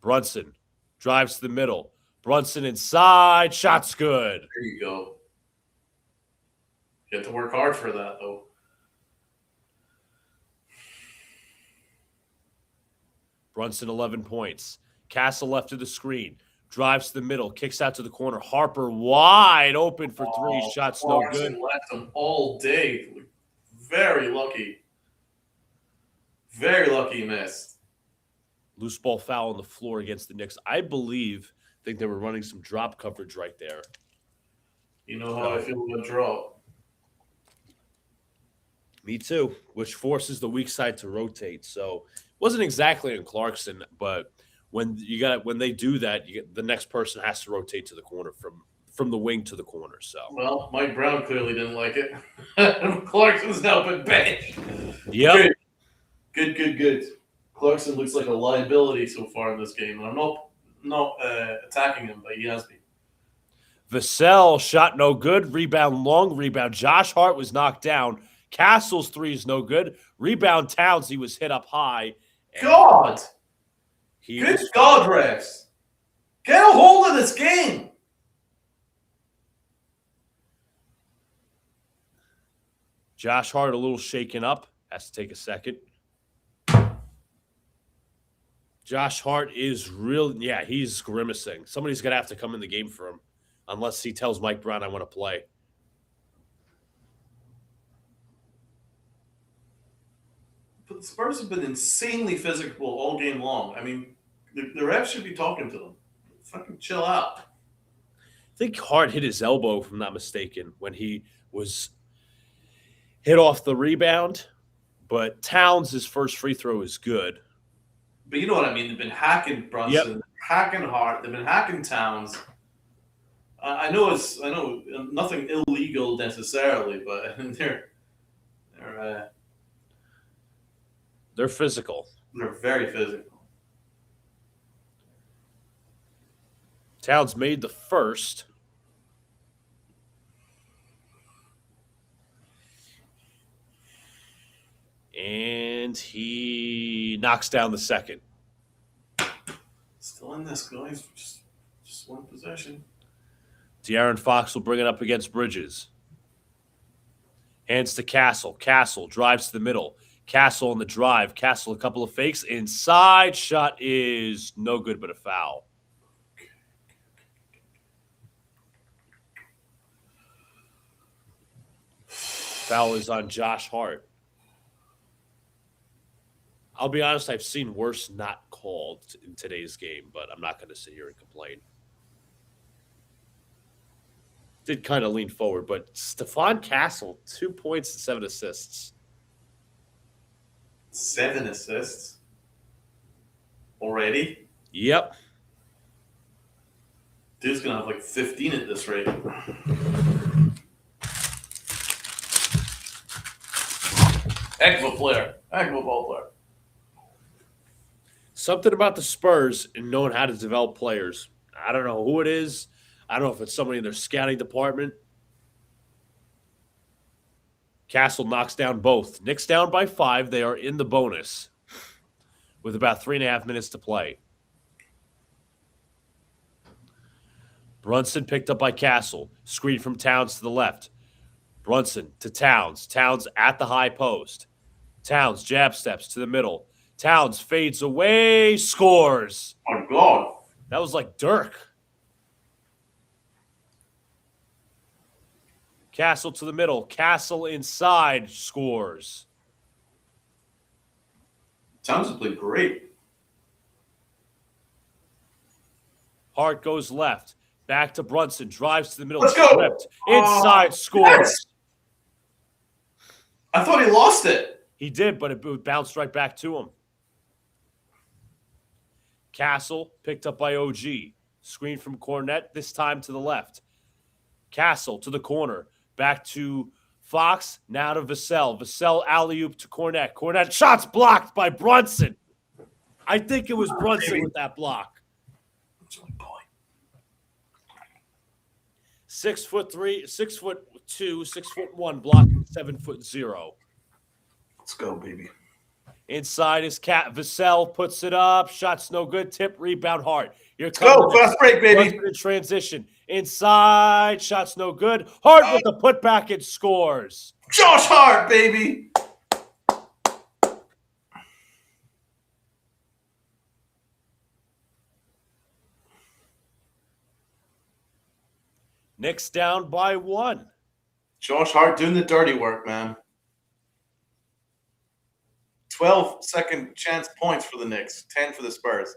Speaker 1: Brunson drives to the middle. Brunson inside, shot's good.
Speaker 2: There you go. You have to work hard for that, though.
Speaker 1: Brunson, 11 points. Castle left of the screen. Drives to the middle. Kicks out to the corner. Harper wide open for 3. Shots no good.
Speaker 2: Left him all day. Very lucky. Very lucky he missed.
Speaker 1: Loose ball foul on the floor against the Knicks. I think they were running some drop coverage right there.
Speaker 2: You know how I feel about drop.
Speaker 1: Me too, which forces the weak side to rotate. So it wasn't exactly in Clarkson, but when they do that, the next person has to rotate to the corner from the wing to the corner. So
Speaker 2: well, Mike Brown clearly didn't like it. Clarkson's now been benched.
Speaker 1: Yep.
Speaker 2: Good. Clarkson looks like a liability so far in this game, and I'm not attacking him, but he has been.
Speaker 1: Vassell shot no good. Rebound long. Rebound. Josh Hart was knocked down. Castle's 3 is no good. Rebound Towns. He was hit up high.
Speaker 2: God! God, refs. Get a hold of this game.
Speaker 1: Josh Hart a little shaken up. Has to take a second. Josh Hart is he's grimacing. Somebody's going to have to come in the game for him unless he tells Mike Brown, I want to play.
Speaker 2: But the Spurs have been insanely physical all game long. I mean, the refs should be talking to them. Fucking chill out.
Speaker 1: I think Hart hit his elbow, if I'm not mistaken, when he was hit off the rebound. But Towns' first free throw is good.
Speaker 2: But you know what I mean? They've been hacking Brunson, hacking Hart. They've been hacking Towns. I know nothing illegal necessarily, but
Speaker 1: they're physical.
Speaker 2: They're very physical.
Speaker 1: Towns made the first. And he knocks down the second.
Speaker 2: Still in this, guys. Just one possession.
Speaker 1: De'Aaron Fox will bring it up against Bridges. Hands to Castle. Castle drives to the middle. Castle on the drive. Castle a couple of fakes. Inside shot is no good, but a foul. Foul is on Josh Hart. I'll be honest, I've seen worse not called in today's game, but I'm not going to sit here and complain. Did kind of lean forward, but Stephon Castle, 2 points and 7 assists.
Speaker 2: 7 assists? Already?
Speaker 1: Yep.
Speaker 2: Dude's going to have like 15 at this rate. Heck of a player. Heck of a ball player.
Speaker 1: Something about the Spurs and knowing how to develop players. I don't know who it is. I don't know if it's somebody in their scouting department. Castle knocks down both. Knicks down by 5. They are in the bonus with about 3.5 minutes to play. Brunson picked up by Castle. Screen from Towns to the left. Brunson to Towns. Towns at the high post. Towns jab steps to the middle. Towns fades away, scores.
Speaker 2: Oh, my God.
Speaker 1: That was like Dirk. Castle to the middle. Castle inside, scores.
Speaker 2: Towns has played great.
Speaker 1: Hart goes left. Back to Brunson. Drives to the middle.
Speaker 2: Let's go.
Speaker 1: Ripped. Inside, scores.
Speaker 2: Yes. I thought he lost it.
Speaker 1: He did, but it bounced right back to him. Castle picked up by OG. Screen from Cornette, this time to the left. Castle to the corner. Back to Fox, now to Vassell. Vassell alley-oop to Cornette. Cornette shots blocked by Brunson. I think it was Brunson with that block. 6'3", 6'2", 6'1", blocking 7'0".
Speaker 2: Let's go, baby.
Speaker 1: Inside is Cat. Vassell puts it up. Shots no good. Tip, rebound, Hart.
Speaker 2: Let's go. Fast break, baby.
Speaker 1: In transition. Inside. Shots no good. Hart with the putback and scores.
Speaker 2: Josh Hart, baby.
Speaker 1: Knicks down by 1.
Speaker 2: Josh Hart doing the dirty work, man. 12 second chance points for the Knicks, 10 for the Spurs.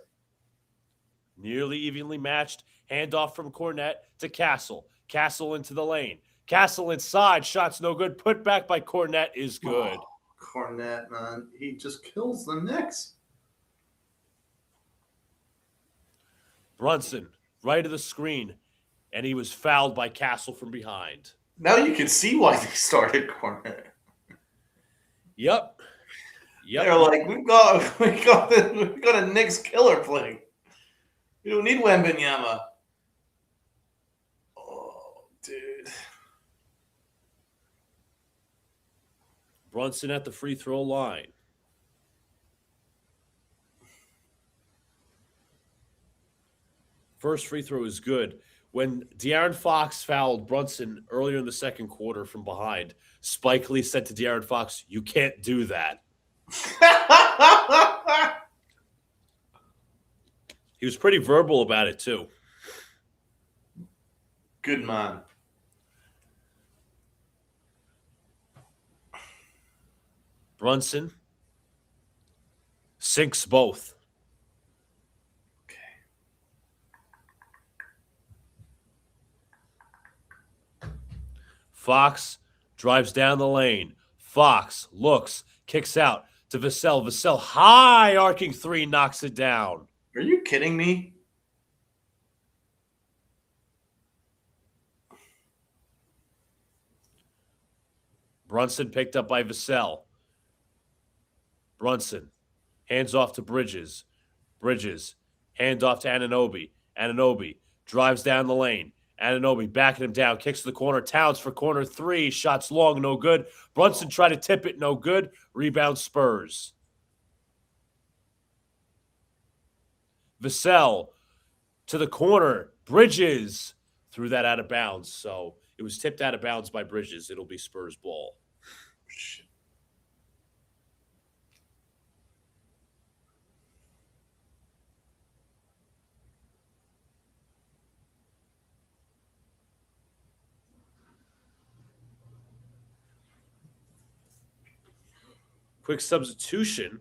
Speaker 1: Nearly evenly matched. Handoff from Cornette to Castle. Castle into the lane. Castle inside. Shots no good. Put back by Cornette is good.
Speaker 2: Oh, Cornette, man. He just kills the Knicks.
Speaker 1: Brunson, right of the screen. And he was fouled by Castle from behind.
Speaker 2: Now you can see why they started Cornette.
Speaker 1: Yep.
Speaker 2: They're like, we got a Knicks killer playing. We don't need Wembanyama. Oh, dude.
Speaker 1: Brunson at the free throw line. First free throw is good. When De'Aaron Fox fouled Brunson earlier in the second quarter from behind, Spike Lee said to De'Aaron Fox, "You can't do that." He was pretty verbal about it, too.
Speaker 2: Good man.
Speaker 1: Brunson sinks both.
Speaker 2: Okay.
Speaker 1: Fox drives down the lane. Fox looks, kicks out to Vassell. Vassell, high arcing three, knocks it down.
Speaker 2: Are you kidding me?
Speaker 1: Brunson picked up by Vassell. Brunson hands off to Bridges. Bridges hand off to Anunoby. Anunoby drives down the lane. Anunoby backing him down. Kicks to the corner. Towns for corner 3. Shots long, no good. Brunson tried to tip it, no good. Rebound Spurs. Vassell to the corner. Bridges threw that out of bounds. So it was tipped out of bounds by Bridges. It'll be Spurs ball.
Speaker 2: Shit.
Speaker 1: Quick substitution.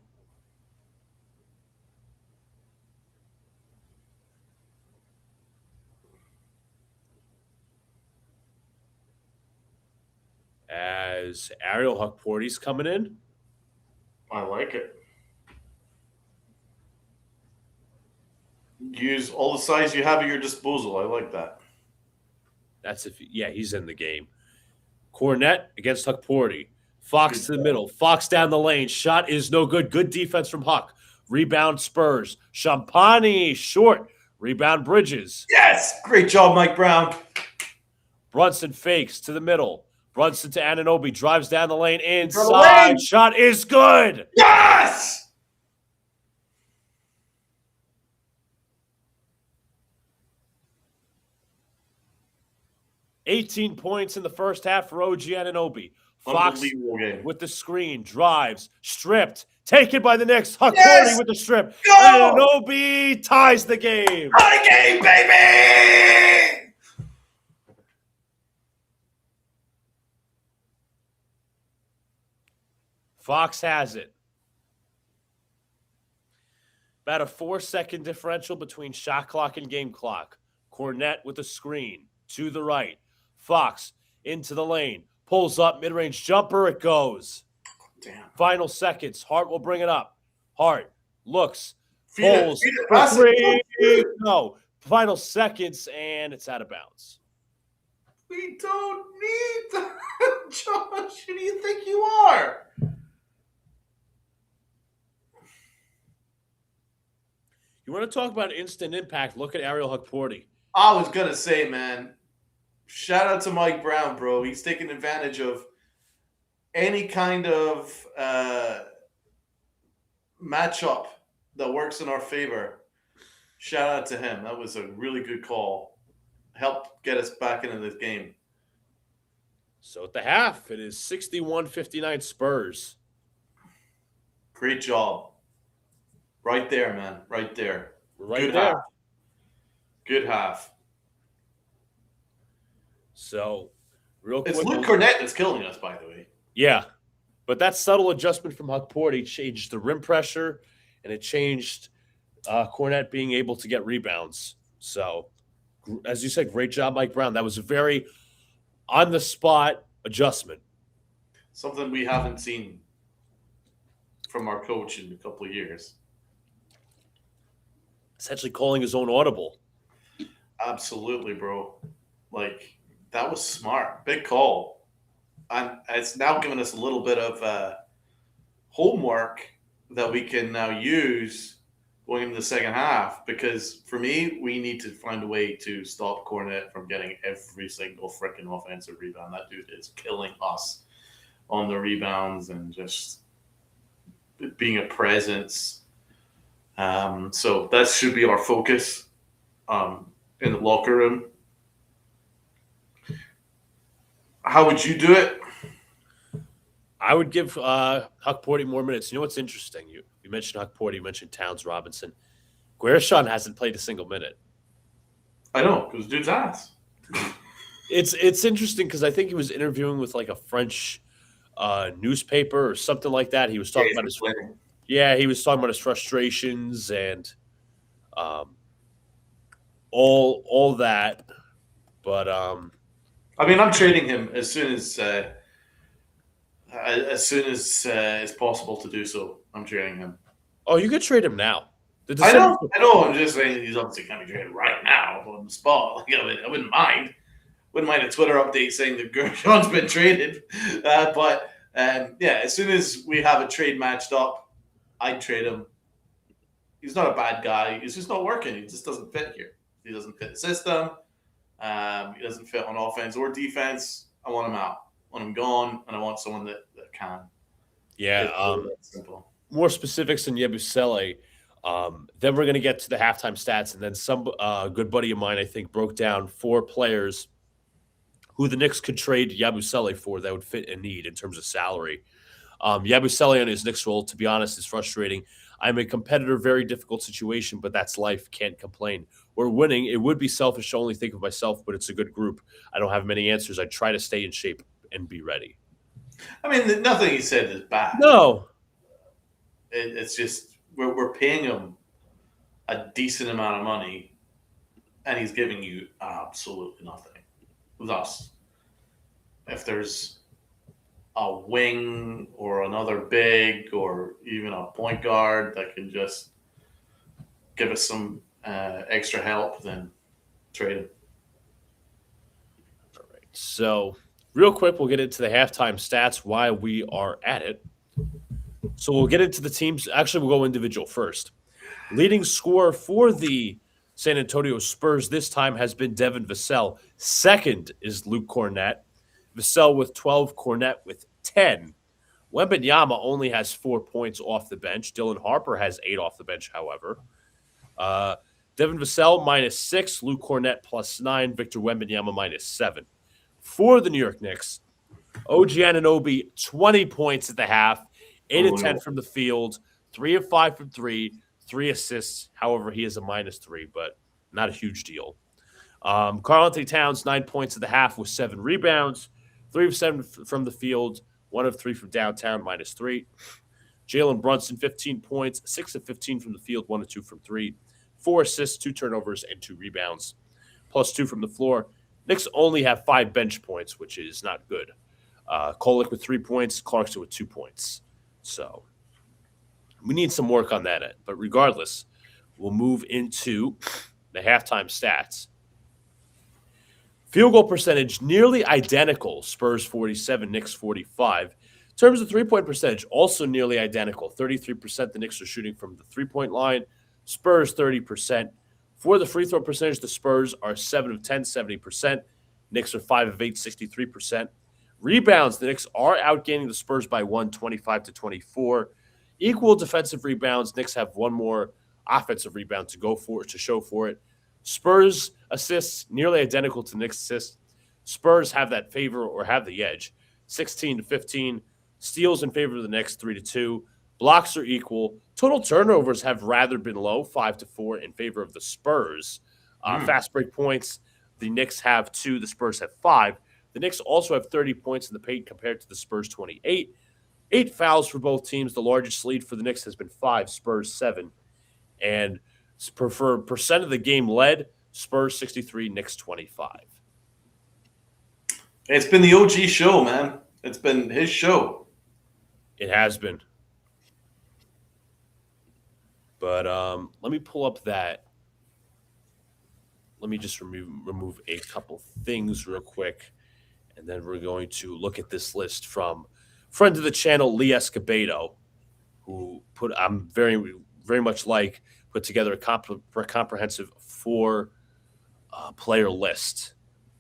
Speaker 1: As Ariel Huckporty's coming in.
Speaker 2: I like it. Use all the size you have at your disposal. I like that.
Speaker 1: That's he's in the game. Cornette against Huckporty. Fox to the middle. Fox down the lane. Shot is no good. Good defense from Huck. Rebound Spurs. Champagny short. Rebound Bridges.
Speaker 2: Yes! Great job, Mike Brown.
Speaker 1: Brunson fakes to the middle. Brunson to Anunoby. Drives down the lane inside. Shot is good.
Speaker 2: Yes!
Speaker 1: 18 points in the first half for OG Anunoby. Fox with the screen, drives, stripped, taken by the Knicks. Huckporty with the strip. Anunoby ties the game.
Speaker 2: Tie game, baby!
Speaker 1: Fox has it. About a 4-second differential between shot clock and game clock. Cornette with the screen to the right. Fox into the lane. Pulls up, mid-range jumper, it goes.
Speaker 2: Damn.
Speaker 1: Final seconds. Hart will bring it up. Hart looks,
Speaker 2: Pulls.
Speaker 1: for 3. No. Final seconds, and it's out of bounds.
Speaker 2: We don't need that, Josh. Who do you think you are?
Speaker 1: You want to talk about instant impact? Look at Ariel Huckporty.
Speaker 2: I was going to say, man, shout out to Mike Brown, bro. He's taking advantage of any kind of matchup that works in our favor. Shout out to him. That was a really good call. Helped get us back into this game.
Speaker 1: So at the half, it is 61-59 Spurs.
Speaker 2: Great job. Right there, man. Right there.
Speaker 1: Right
Speaker 2: good
Speaker 1: there.
Speaker 2: Half. Good half.
Speaker 1: So, real quick.
Speaker 2: It's Luke Cornette that's killing us, by the way.
Speaker 1: Yeah. But that subtle adjustment from Huckporty changed the rim pressure, and it changed Cornette being able to get rebounds. So, as you said, great job, Mike Brown. That was a very on-the-spot adjustment.
Speaker 2: Something we haven't seen from our coach in a couple of years.
Speaker 1: Essentially calling his own audible.
Speaker 2: Absolutely, bro. Like, that was smart. Big call. And it's now given us a little bit of homework that we can now use going into the second half, because for me, we need to find a way to stop Cornette from getting every single freaking offensive rebound. That dude is killing us on the rebounds and just being a presence. So that should be our focus in the locker room. How would you do it?
Speaker 1: I would give Huckporty more minutes. You know what's interesting? You mentioned Huckporty, you mentioned Towns Robinson. Guershon hasn't played a single minute.
Speaker 2: I know, because dude's ass.
Speaker 1: It's interesting because I think he was interviewing with like a French newspaper or something like that. He was talking about his he was talking about his frustrations and all that. But
Speaker 2: I mean, I'm trading him as soon as it's possible to do so. I'm trading him.
Speaker 1: Oh, you could trade him now.
Speaker 2: I know. I'm just saying he's obviously going to be traded right now on the spot. Like, I wouldn't mind. Wouldn't mind a Twitter update saying that Gershon's been traded. But as soon as we have a trade matched up, I'd trade him. He's not a bad guy. He's just not working. He just doesn't fit here. He doesn't fit the system. He doesn't fit on offense or defense. I want him out. I want him gone, and I want someone that can.
Speaker 1: Yeah.
Speaker 2: It's really that simple.
Speaker 1: More specifics in Yabusele. Then we're going to get to the halftime stats, and then some good buddy of mine, I think, broke down 4 players who the Knicks could trade Yabusele for that would fit a need in terms of salary. Yabusele on his Knicks role, to be honest, is frustrating. I'm a competitor, very difficult situation, but that's life. Can't complain. We're winning. It would be selfish to only think of myself, but it's a good group. I don't have many answers. I try to stay in shape and be ready.
Speaker 2: I mean, nothing he said is bad.
Speaker 1: No.
Speaker 2: It's just we're paying him a decent amount of money, and he's giving you absolutely nothing. Thus, if there's a wing or another big or even a point guard that can just give us some extra help, then trade him.
Speaker 1: All right. So, real quick, we'll get into the halftime stats while we are at it. So, we'll get into the teams. Actually, we'll go individual first. Leading scorer for the San Antonio Spurs this time has been Devin Vassell. Second is Luke Cornett. Vassell with 12, Cornett with 10. Wembanyama only has 4 points off the bench. Dylan Harper has 8 off the bench, however. Devin Vassell -6, Luke Cornett +9, Victor Wembanyama -7. For the New York Knicks, OG Anunoby, 20 points at the half, 8 of 10 from the field, 3 of 5 from 3, 3 assists. However, he is a -3, but not a huge deal. Karl-Anthony Towns, 9 points at the half with 7 rebounds, 3 of 7 from the field, 1 of 3 from downtown, -3. Jalen Brunson, 15 points, 6 of 15 from the field, 1 of 2 from 3, 4 assists, 2 turnovers, and 2 rebounds, +2 from the floor. Knicks only have 5 bench points, which is not good. Kolek with 3 points, Clarkson with 2 points. So we need some work on that end. But regardless, we'll move into the halftime stats. Field goal percentage, nearly identical. Spurs 47, Knicks 45. In terms of three-point percentage, also nearly identical. 33% the Knicks are shooting from the three-point line. Spurs 30%. For the free throw percentage, the Spurs are 7 of 10, 70%. Knicks are 5 of 8, 63%. Rebounds, the Knicks are outgaining the Spurs by 1, 25-24. Equal defensive rebounds. Knicks have 1 more offensive rebound to go for to show for it. Spurs assists nearly identical to Knicks assists. Spurs have that favor or have the edge. 16-15. Steals in favor of the Knicks, 3-2. Blocks are equal. Total turnovers have rather been low, 5-4 in favor of the Spurs. Fast break points, the Knicks have 2, the Spurs have 5. The Knicks also have 30 points in the paint compared to the Spurs 28. 8 fouls for both teams. The largest lead for the Knicks has been 5, Spurs 7. And for percent of the game led, Spurs 63, Knicks 25.
Speaker 2: It's been the OG show, man. It's been his show.
Speaker 1: It has been. But let me pull up that. Let me just remove a couple things real quick. And then we're going to look at this list from friend of the channel, Lee Escobedo, who I'm very, very much like, put together a comprehensive 4-player list.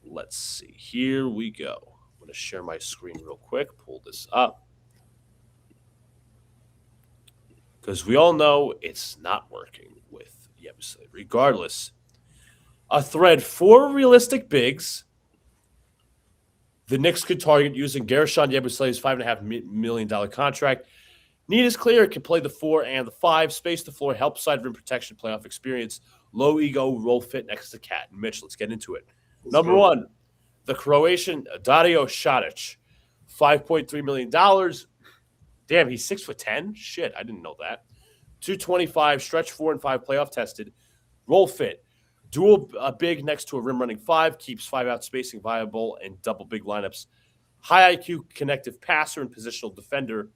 Speaker 1: Let's see. Here we go. I'm going to share my screen real quick, pull this up. Because we all know it's not working with Yabusele. Regardless, a thread 4 realistic bigs the Knicks could target using Gershon Yabusele's $5.5 million contract. Need is clear. It can play the 4 and the 5. Space the floor, help side rim protection, playoff experience. Low ego, roll fit next to Cat. And Mitch, let's get into it. Number 1, the Croatian Dario Šarić, $5.3 million. Damn, he's 6'10". Shit, I didn't know that. 225, stretch 4 and 5, playoff tested. Roll fit. Dual big next to a rim running 5, keeps 5-out spacing viable and double big lineups. High IQ connective passer and positional defender.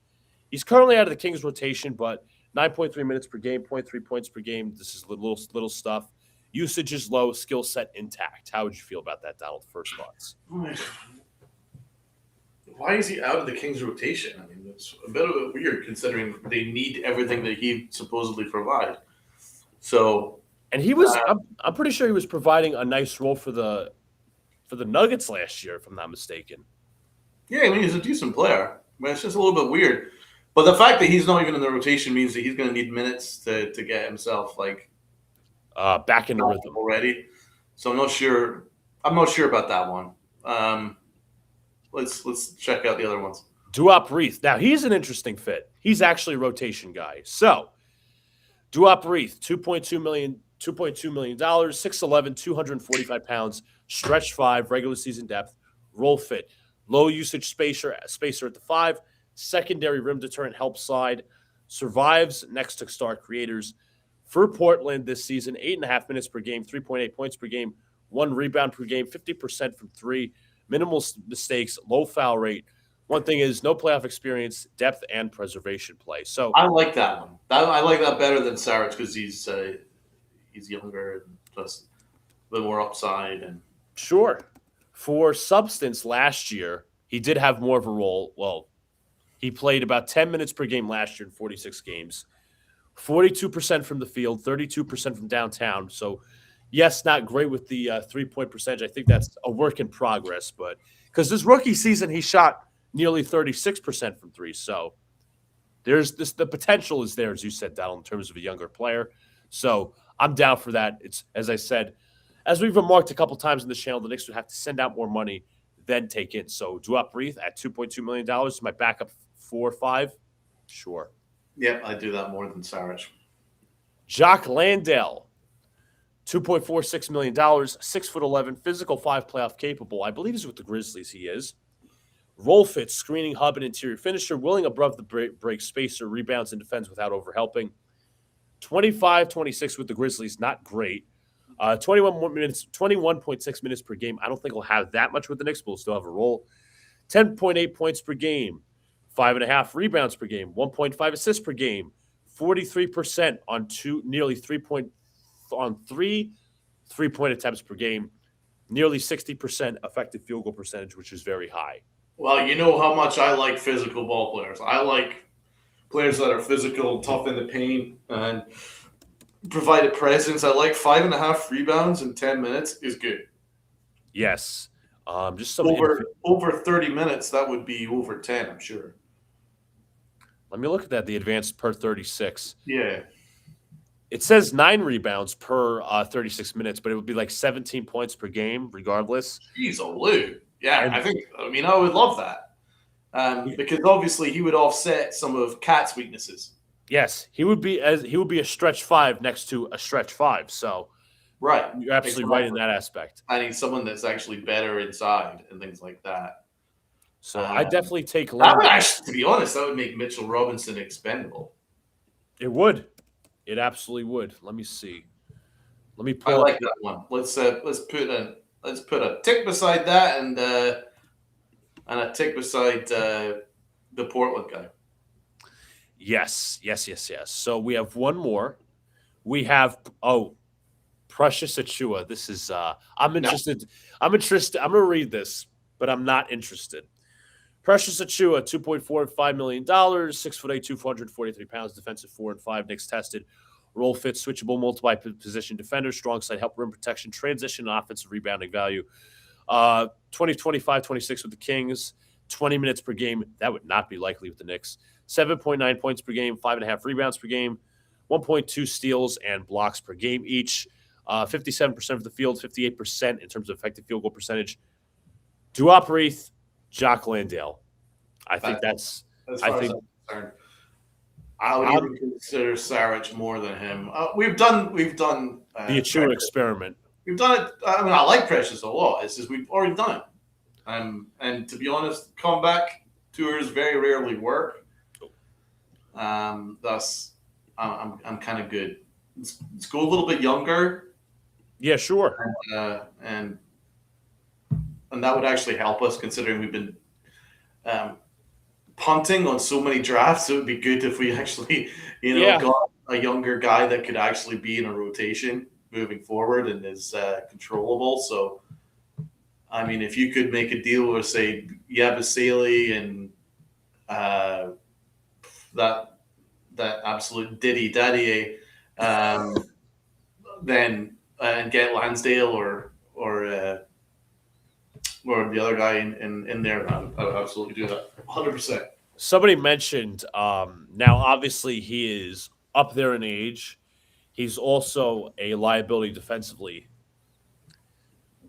Speaker 1: He's currently out of the Kings rotation, but 9.3 minutes per game, 0.3 points per game. This is little stuff. Usage is low, skill set intact. How would you feel about that, Donald? First thoughts.
Speaker 2: Why is he out of the Kings rotation? I mean, it's a bit of a weird considering they need everything that he supposedly provide. So,
Speaker 1: and he was, I'm pretty sure he was providing a nice role for the for the Nuggets last year, if I'm not mistaken.
Speaker 2: Yeah, I mean, he's a decent player, but it's just a little bit weird. But the fact that he's not even in the rotation means that he's going to need minutes to get himself
Speaker 1: Back in the rhythm
Speaker 2: already. So I'm not sure. I'm not sure about that one. Let's check out the other ones.
Speaker 1: Duop Reith. Now he's an interesting fit. He's actually a rotation guy. So Duop Reith, $2.2 million, $6'11", 245 pounds, stretch 5, regular season depth, role fit, low usage spacer at the 5, secondary rim deterrent help slide, survives next to star creators. For Portland this season, 8.5 minutes per game, 3.8 points per game, 1 rebound per game, 50% from 3, minimal mistakes, low foul rate. One thing is no playoff experience, depth, and preservation play. So
Speaker 2: I like that one. I like that better than Saric because he's younger and just a little more upside. And
Speaker 1: sure, for substance last year, he did have more of a role. Well, he played about 10 minutes per game last year in 46 games, 42% from the field, 32% from downtown. So, yes, not great with the 3-point percentage. I think that's a work in progress, but because this rookie season he shot nearly 36% from 3. So there's the potential is there, as you said, Donald, in terms of a younger player. So I'm down for that. It's, as I said, as we've remarked a couple times in the channel, the Knicks would have to send out more money than take it. So Duop Reith at $2.2 million, my backup 4 or 5, sure.
Speaker 2: Yep, I do that more than Saric.
Speaker 1: Jock Landale, $2.46 million, 6'11", physical 5, playoff capable. I believe he's with the Grizzlies. He is. Role fit, screening hub, and interior finisher, willing above the break spacer, rebounds and defends without overhelping. 25-26 with the Grizzlies, not great. 21.6 minutes per game. I don't think he'll have that much with the Knicks, but he'll still have a role. 10.8 points per game, 5.5 rebounds per game, 1.5 assists per game, 43% on nearly 3 3-point attempts per game, nearly 60% effective field goal percentage, which is very high.
Speaker 2: Well, you know how much I like physical ball players. I like players that are physical, tough in the paint, and provide a presence. I like 5.5 rebounds in 10 minutes is good.
Speaker 1: Yes. Just some
Speaker 2: over 30 minutes, that would be over 10, I'm sure.
Speaker 1: Let me look at that, the advanced per 36.
Speaker 2: Yeah.
Speaker 1: It says 9 rebounds per 36 minutes, but it would be like 17 points per game regardless.
Speaker 2: Jeez, Lou. Yeah, I would love that. Because obviously he would offset some of Cat's weaknesses.
Speaker 1: Yes, he would be a stretch 5 next to a stretch 5. So
Speaker 2: right,
Speaker 1: you're absolutely right in that aspect.
Speaker 2: I need someone that's actually better inside and things like that.
Speaker 1: So I definitely take.
Speaker 2: That would actually, to be honest, that would make Mitchell Robinson expendable.
Speaker 1: It would. It absolutely would. Let me see. Let me pull.
Speaker 2: I like that one. Let's put a tick beside that and a tick beside the Portland guy.
Speaker 1: Yes. So we have one more. We have Precious Achua. This is I'm interested. No. I'm interested. I'm gonna read this, but I'm not interested. Precious Achua, $2.45 million, 6'8", 243 pounds, defensive 4 and 5, Knicks tested. Role fit, switchable, multi-position defender, strong side help, rim protection, transition, offensive rebounding value. 25-26 with the Kings, 20 minutes per game. That would not be likely with the Knicks. 7.9 points per game, 5.5 rebounds per game, 1.2 steals and blocks per game each. 57% of the field, 58% in terms of effective field goal percentage. Duop Reith, Jock Landale. I think that's. I think.
Speaker 2: I would even consider Saric more than him. We've done the
Speaker 1: Achua experiment.
Speaker 2: We've done it. I mean, I like Precious a lot. It's just we've already done it. And to be honest, comeback tours very rarely work. Thus, I'm kind of good. Let's go a little bit younger.
Speaker 1: Yeah, sure.
Speaker 2: And that would actually help us, considering we've been punting on so many drafts. It would be good if we actually, got a younger guy that could actually be in a rotation moving forward and is controllable. So, I mean, if you could make a deal with, say, Yabusele and that absolute Diddy Daddy, then and get Lansdale or or the other guy in there, I would absolutely do that. 100%.
Speaker 1: Somebody mentioned now, obviously, he is up there in age. He's also a liability defensively.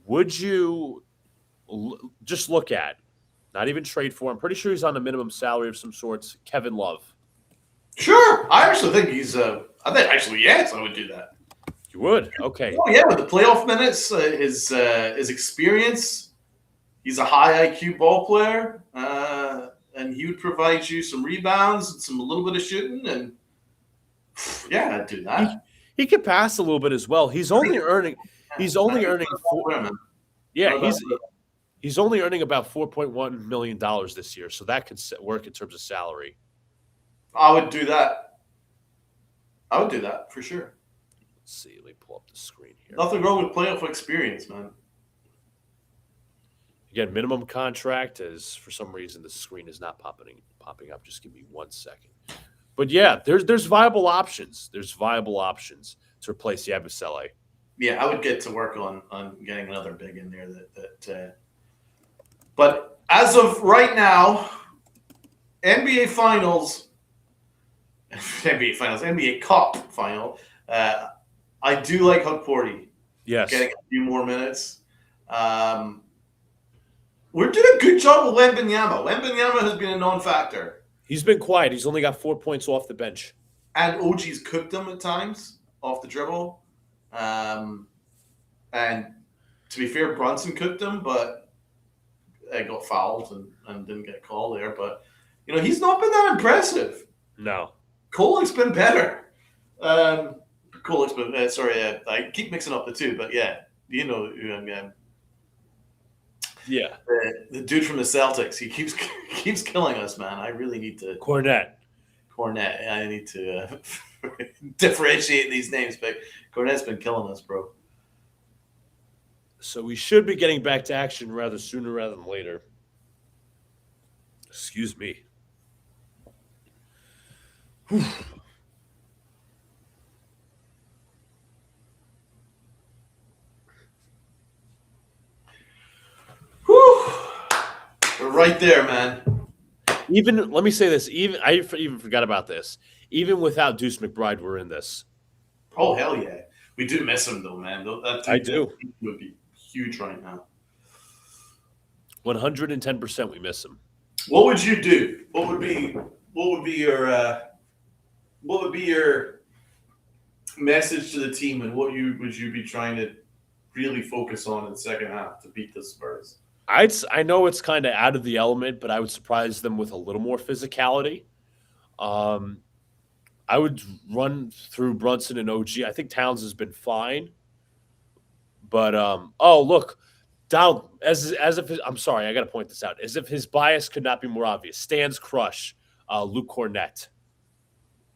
Speaker 1: Would you just look at, not even trade for him? Pretty sure he's on a minimum salary of some sorts. Kevin Love.
Speaker 2: Sure. I actually think he's. I think actually, yes, I would do that.
Speaker 1: You would? Okay.
Speaker 2: Oh yeah, with the playoff minutes, his experience. He's a high IQ ball player, and he would provide you some rebounds and a little bit of shooting, and yeah, I'd do that.
Speaker 1: He could pass a little bit as well. He's only earning. He's only earning Yeah, he's only earning about $4.1 million this year, so that could work in terms of salary.
Speaker 2: I would do that. I would do that for sure.
Speaker 1: Let's see. Let me pull up the screen here.
Speaker 2: Nothing wrong with playoff experience, man.
Speaker 1: Again, minimum contract is, for some reason, the screen is not popping up. Just give me 1 second. But yeah, there's viable options. There's viable options to replace Yabusele.
Speaker 2: Yeah, I would get to work on getting another big in there. But as of right now, NBA Cup final. I do like Huck Porty.
Speaker 1: Yes,
Speaker 2: getting a few more minutes. We're doing a good job with Wembanyama. Wembanyama has been a non-factor.
Speaker 1: He's been quiet. He's only got 4 points off the bench.
Speaker 2: And OG's cooked him at times off the dribble. And to be fair, Brunson cooked him, but got fouled and didn't get called there. But, he's not been that impressive.
Speaker 1: No.
Speaker 2: Kolek's been better. Kolek's been I keep mixing up the two, but yeah, you know who I'm
Speaker 1: Yeah.
Speaker 2: The dude from the Celtics, he keeps killing us, man. I really need to
Speaker 1: Cornette.
Speaker 2: I need to differentiate these names, but Cornette's been killing us, bro.
Speaker 1: So we should be getting back to action rather sooner rather than later. Excuse me. Whew.
Speaker 2: Whew. We're right there, man.
Speaker 1: Even let me say this. I even forgot about this. Even without Deuce McBride, we're in this.
Speaker 2: Oh hell yeah, we do miss him though, man.
Speaker 1: I do.
Speaker 2: Would be huge right now.
Speaker 1: 110% we miss him.
Speaker 2: What would you do? What would be your message to the team, and what would you be trying to really focus on in the second half to beat the Spurs?
Speaker 1: I know it's kind of out of the element, but I would surprise them with a little more physicality. I would run through Brunson and OG. I think Towns has been fine. But look, Donald, as if I'm sorry, I got to point this out. As if his bias could not be more obvious. Stan's crush, Luke Cornett.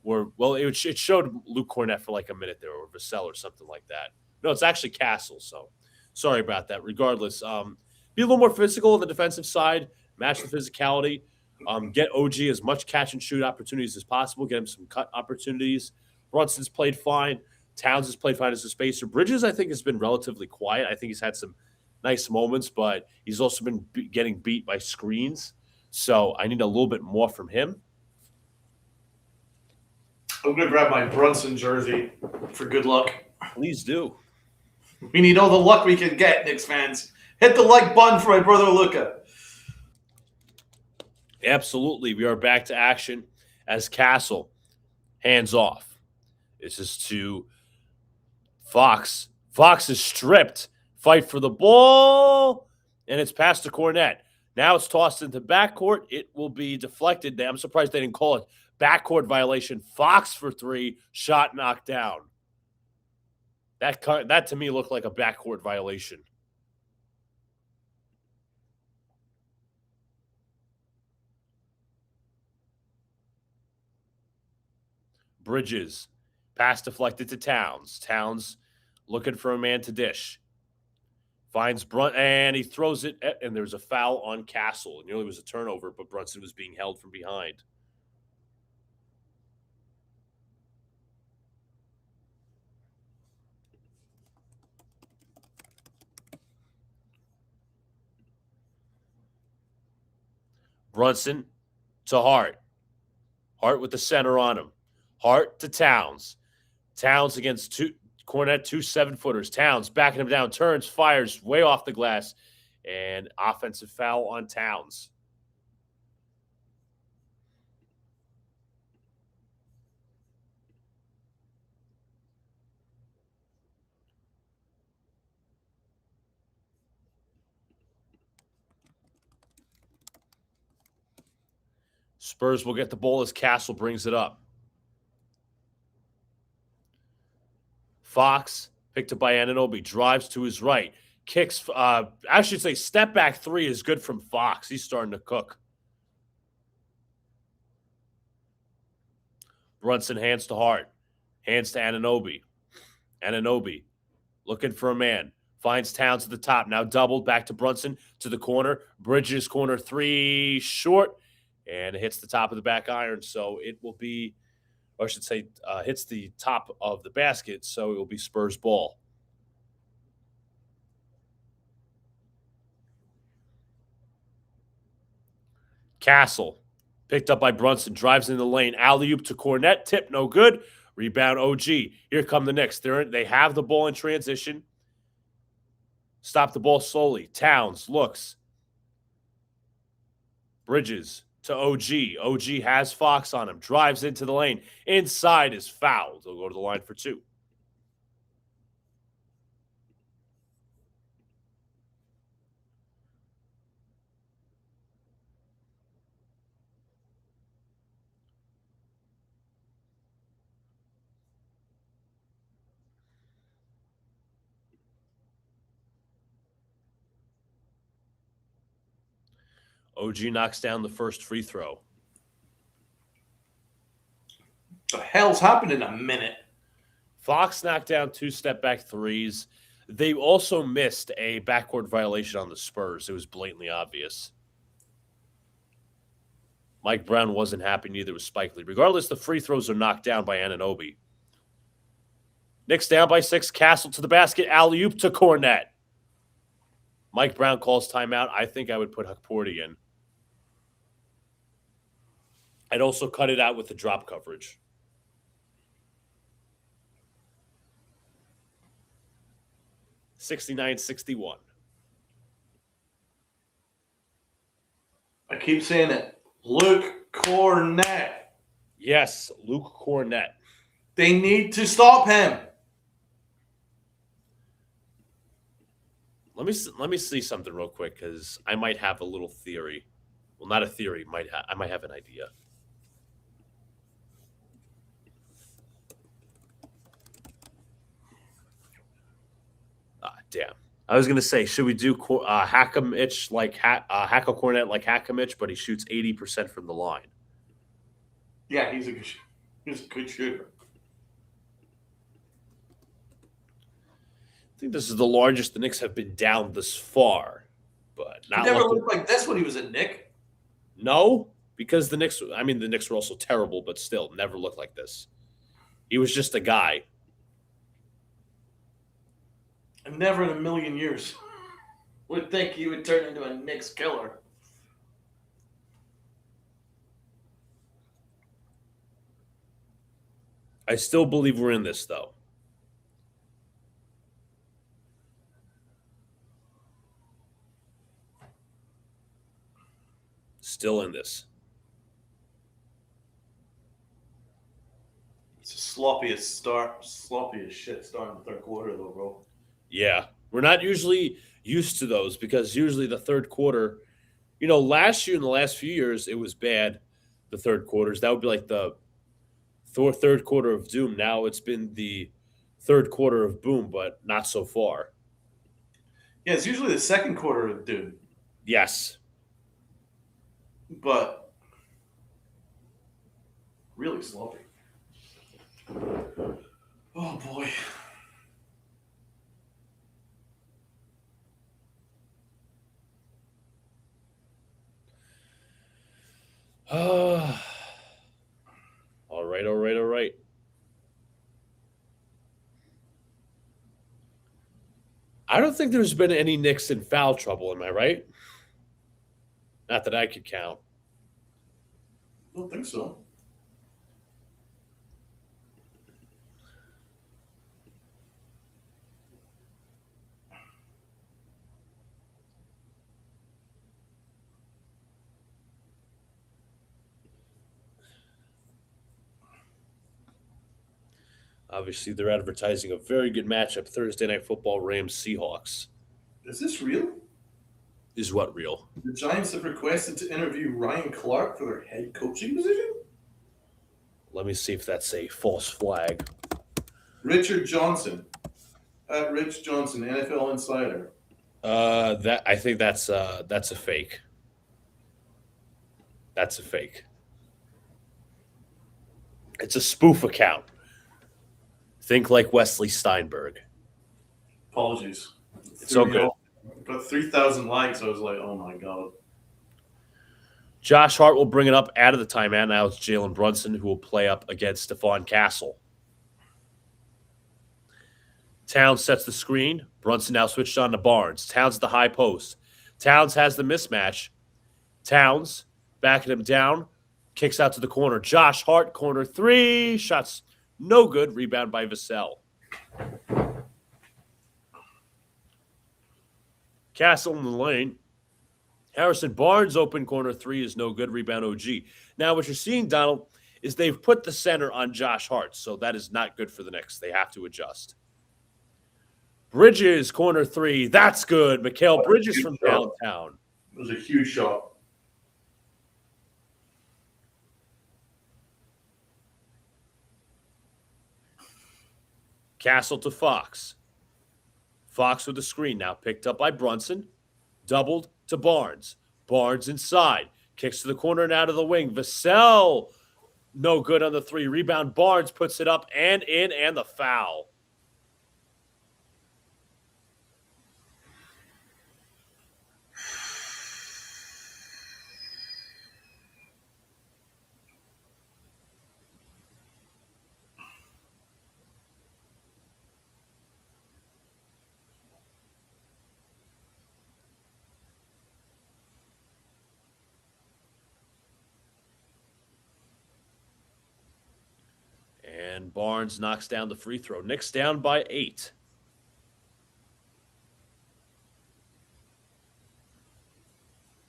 Speaker 1: It showed Luke Cornett for like a minute there, or Vassell or something like that. No, it's actually Castle. So sorry about that. Regardless, be a little more physical on the defensive side. Match the physicality. Get OG as much catch and shoot opportunities as possible. Get him some cut opportunities. Brunson's played fine. Towns has played fine as a spacer. Bridges, I think, has been relatively quiet. I think he's had some nice moments, but he's also been getting beat by screens. So I need a little bit more from him.
Speaker 2: I'm going to grab my Brunson jersey for good luck.
Speaker 1: Please do.
Speaker 2: We need all the luck we can get, Knicks fans. Hit the like button for my brother Luca.
Speaker 1: Absolutely. We are back to action as Castle hands off. This is to Fox. Fox is stripped. Fight for the ball. And it's passed to Cornett. Now it's tossed into backcourt. It will be deflected. I'm surprised they didn't call it. Backcourt violation. Fox for three. Shot knocked down. That to me looked like a backcourt violation. Bridges. Pass deflected to Towns. Towns looking for a man to dish. Finds Brunson, and he throws it, and there's a foul on Castle. It nearly was a turnover, but Brunson was being held from behind. Brunson to Hart. Hart with the center on him. Hart to Towns. Towns against Cornette, 2 7-footers. Towns backing him down, turns, fires way off the glass, and offensive foul on Towns. Spurs will get the ball as Castle brings it up. Fox, picked up by Anunoby, drives to his right. Kicks, I should say step back three is good from Fox. He's starting to cook. Brunson hands to Hart. Hands to Anunoby. Anunoby looking for a man. Finds Towns at the top. Now doubled back to Brunson to the corner. Bridges corner three short. And it hits the top of the back iron. So it will be, or I should say, hits the top of the basket. So it will be Spurs ball. Castle, picked up by Brunson, drives in the lane. Alley-oop to Cornette. Tip, no good. Rebound, OG. Here come the Knicks. They have the ball in transition. Stop the ball slowly. Towns looks. Bridges to OG. OG has Fox on him. Drives into the lane. Inside is fouled. They'll go to the line for two. OG knocks down the first free throw.
Speaker 2: The hell's happened in a minute?
Speaker 1: Fox knocked down 2 step-back threes. They also missed a backcourt violation on the Spurs. It was blatantly obvious. Mike Brown wasn't happy, neither was Spike Lee. Regardless, the free throws are knocked down by Anunoby. Knicks down by 6. Castle to the basket. Alley-oop to Cornette. Mike Brown calls timeout. I think I would put Huckporty in. I'd also cut it out with the drop coverage. $69-61.
Speaker 2: I keep saying it. Luke Cornette.
Speaker 1: Yes, Luke Cornette.
Speaker 2: They need to stop him.
Speaker 1: Let me see something real quick because I might have a little theory. Well, not a theory. I might have an idea. Damn. I was gonna say, should we do Hack-a-Mitch like Hack-a-Cornette like Hack-a-Mitch, but he shoots 80% from the line.
Speaker 2: Yeah, he's a good shooter.
Speaker 1: I think this is the largest the Knicks have been down this far, but not.
Speaker 2: He never looked like this when he was a Knick.
Speaker 1: No, because the Knicks were also terrible, but still never looked like this. He was just a guy.
Speaker 2: And never in a million years would think he would turn into a Knicks killer.
Speaker 1: I still believe we're in this, though. Still in this.
Speaker 2: It's the sloppiest shit start in the third quarter, though, bro.
Speaker 1: Yeah, we're not usually used to those because usually the third quarter, last year in the last few years, it was bad, the third quarters. That would be like the third quarter of doom. Now it's been the third quarter of boom, but not so far.
Speaker 2: Yeah, it's usually the second quarter of doom.
Speaker 1: Yes.
Speaker 2: But really sloppy. Oh, boy.
Speaker 1: All right. I don't think there's been any Knicks in foul trouble, am I right? Not that I could count.
Speaker 2: don't think so.
Speaker 1: Obviously, they're advertising a very good matchup Thursday Night Football Rams Seahawks.
Speaker 2: Is this real?
Speaker 1: Is what real?
Speaker 2: The Giants have requested to interview Ryan Clark for their head coaching position?
Speaker 1: Let me see if that's a false flag.
Speaker 2: Richard Johnson. At Rich Johnson, NFL Insider.
Speaker 1: That I think that's a fake. That's a fake. It's a spoof account. Think like Wesley Steinberg.
Speaker 2: Apologies.
Speaker 1: It's so good.
Speaker 2: Got 3,000 likes. I was like, oh my God.
Speaker 1: Josh Hart will bring it up out of the timeout. Now it's Jalen Brunson who will play up against Stephon Castle. Towns sets the screen. Brunson now switched on to Barnes. Towns at the high post. Towns has the mismatch. Towns backing him down. Kicks out to the corner. Josh Hart, corner three. Shots no good. Rebound by Vassell. Castle in the lane. Harrison Barnes open corner three is no good. Rebound OG. Now what you're seeing, Donald, is they've put the center on Josh Hart, so that is not good for the Knicks. They have to adjust. Bridges, corner three. That's good. Mikal Bridges from downtown.
Speaker 2: It was a huge shot.
Speaker 1: Castle to Fox. Fox with the screen now picked up by Brunson. Doubled to Barnes. Barnes inside. Kicks to the corner and out of the wing. Vassell, no good on the three. Rebound. Barnes puts it up and in, and the foul. And Barnes knocks down the free throw. Knicks down by 8.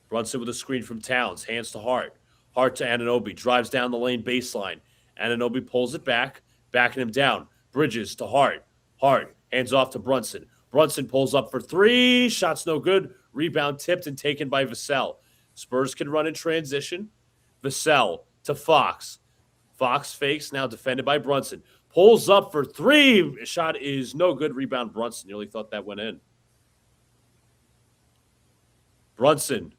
Speaker 1: Brunson with a screen from Towns. Hands to Hart. Hart to Anunoby. Drives down the lane baseline. Anunoby pulls it back. Backing him down. Bridges to Hart. Hart hands off to Brunson. Brunson pulls up for three. Shots no good. Rebound tipped and taken by Vassell. Spurs can run in transition. Vassell to Fox. Fox fakes, now defended by Brunson. Pulls up for three. Shot is no good. Rebound Brunson. Nearly thought that went in. Brunson.